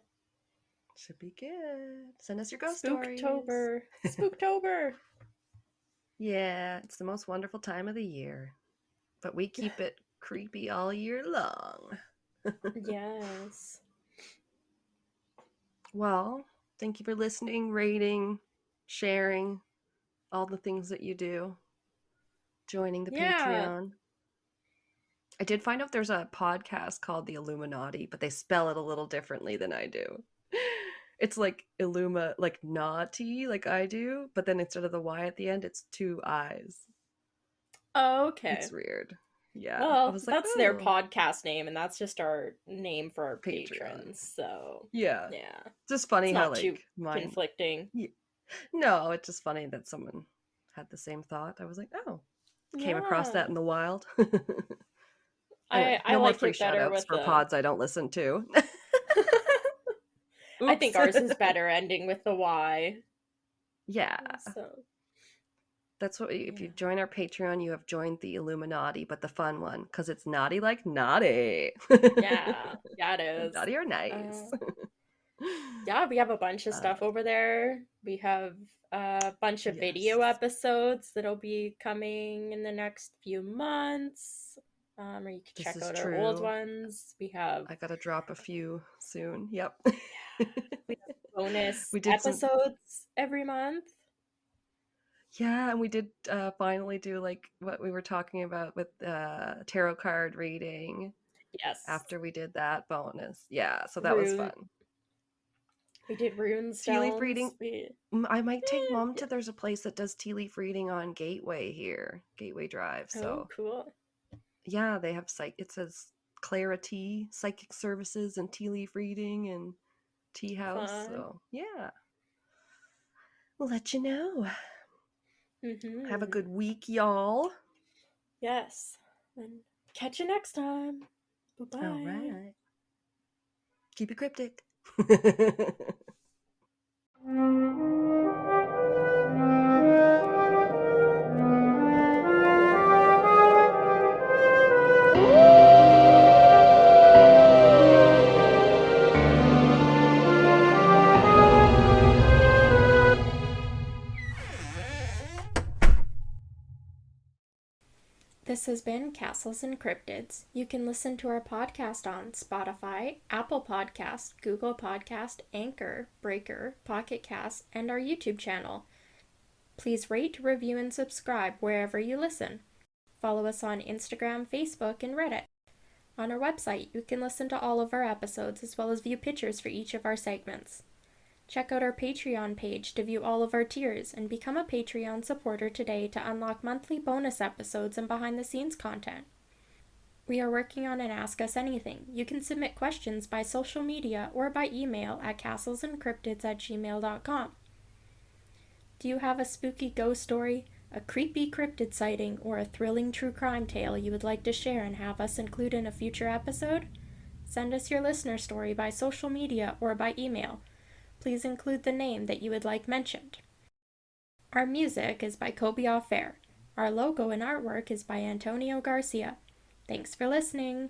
[SPEAKER 1] should be good. Send us your ghost stories.
[SPEAKER 2] Spooktober. Spooktober.
[SPEAKER 1] Yeah, it's the most wonderful time of the year, but we keep it creepy all year long.
[SPEAKER 2] Yes.
[SPEAKER 1] Well, thank you for listening, rating, sharing, all the things that you do, joining the
[SPEAKER 2] Yeah.
[SPEAKER 1] Patreon. I did find out there's a podcast called The Illuminati, but they spell it a little differently than I do. It's like like naughty, like I do, but then instead of the Y at the end, it's two I's.
[SPEAKER 2] Okay.
[SPEAKER 1] It's weird. Yeah. I
[SPEAKER 2] Well,
[SPEAKER 1] was like,
[SPEAKER 2] that's their
[SPEAKER 1] oh,
[SPEAKER 2] podcast name, and that's just our name for our
[SPEAKER 1] Patreon.
[SPEAKER 2] patrons. So,
[SPEAKER 1] Yeah.
[SPEAKER 2] yeah,
[SPEAKER 1] Just
[SPEAKER 2] it's
[SPEAKER 1] funny how
[SPEAKER 2] not too
[SPEAKER 1] like mine.
[SPEAKER 2] conflicting.
[SPEAKER 1] Yeah. No, it's just funny that someone had the same thought. I was like, oh, came across
[SPEAKER 2] Yeah,
[SPEAKER 1] that in the wild. Anyway,
[SPEAKER 2] I
[SPEAKER 1] no more
[SPEAKER 2] like
[SPEAKER 1] free
[SPEAKER 2] it
[SPEAKER 1] shout
[SPEAKER 2] better
[SPEAKER 1] outs
[SPEAKER 2] with
[SPEAKER 1] for
[SPEAKER 2] the.
[SPEAKER 1] pods I don't listen to.
[SPEAKER 2] I think
[SPEAKER 1] Oops.
[SPEAKER 2] ours is better ending with the Y.
[SPEAKER 1] Yeah.
[SPEAKER 2] So,
[SPEAKER 1] That's what if you
[SPEAKER 2] yeah.
[SPEAKER 1] join our Patreon, you have joined the Illuminati, but the fun one, because it's naughty like naughty.
[SPEAKER 2] Yeah, yeah, it is.
[SPEAKER 1] Naughty or nice.
[SPEAKER 2] Uh, yeah, we have a bunch of
[SPEAKER 1] Uh,
[SPEAKER 2] stuff over there. We have a bunch of video
[SPEAKER 1] yes.
[SPEAKER 2] episodes that'll be coming in the next few months. Or you can
[SPEAKER 1] This
[SPEAKER 2] check
[SPEAKER 1] is
[SPEAKER 2] out our old
[SPEAKER 1] true.
[SPEAKER 2] ones. We have,
[SPEAKER 1] I gotta drop a few soon. Yep.
[SPEAKER 2] yeah, we have bonus
[SPEAKER 1] We did some,
[SPEAKER 2] episodes every month.
[SPEAKER 1] yeah, and we did finally do like what we were talking about with tarot card reading
[SPEAKER 2] Yes,
[SPEAKER 1] after we did that bonus. Yeah, so that was
[SPEAKER 2] rune.
[SPEAKER 1] fun.
[SPEAKER 2] We did rune
[SPEAKER 1] Tea leaf
[SPEAKER 2] stones.
[SPEAKER 1] reading. I might take mom to, there's a place that does tea leaf reading on Gateway here, Gateway Drive.
[SPEAKER 2] Oh,
[SPEAKER 1] So
[SPEAKER 2] cool.
[SPEAKER 1] yeah, they have it says Clarity Psychic Services and tea leaf reading and tea house.
[SPEAKER 2] Fun.
[SPEAKER 1] So yeah, we'll let you know. Have a
[SPEAKER 2] Mm-hmm.
[SPEAKER 1] good week, y'all.
[SPEAKER 2] Yes. And catch you next time.
[SPEAKER 1] All
[SPEAKER 2] Bye-bye.
[SPEAKER 1] right. Keep it cryptic.
[SPEAKER 2] This has been Castles and Cryptids. You can listen to our podcast on Spotify, Apple Podcast, Google Podcast, Anchor, Breaker, Pocket Cast, and our YouTube channel. Please rate, review, and subscribe wherever you listen. Follow us on Instagram, Facebook, and Reddit. On our website, you can listen to all of our episodes as well as view pictures for each of our segments. Check out our Patreon page to view all of our tiers and become a Patreon supporter today to unlock monthly bonus episodes and behind-the-scenes content. We are working on an Ask Us Anything. You can submit questions by social media or by email at castlesandcryptids@gmail.com. Do you have a spooky ghost story, a creepy cryptid sighting, or a thrilling true crime tale you would like to share and have us include in a future episode? Send us your listener story by social media or by email. Please include the name that you would like mentioned. Our music is by Kobe Fair. Our logo and artwork is by Antonio Garcia. Thanks for listening.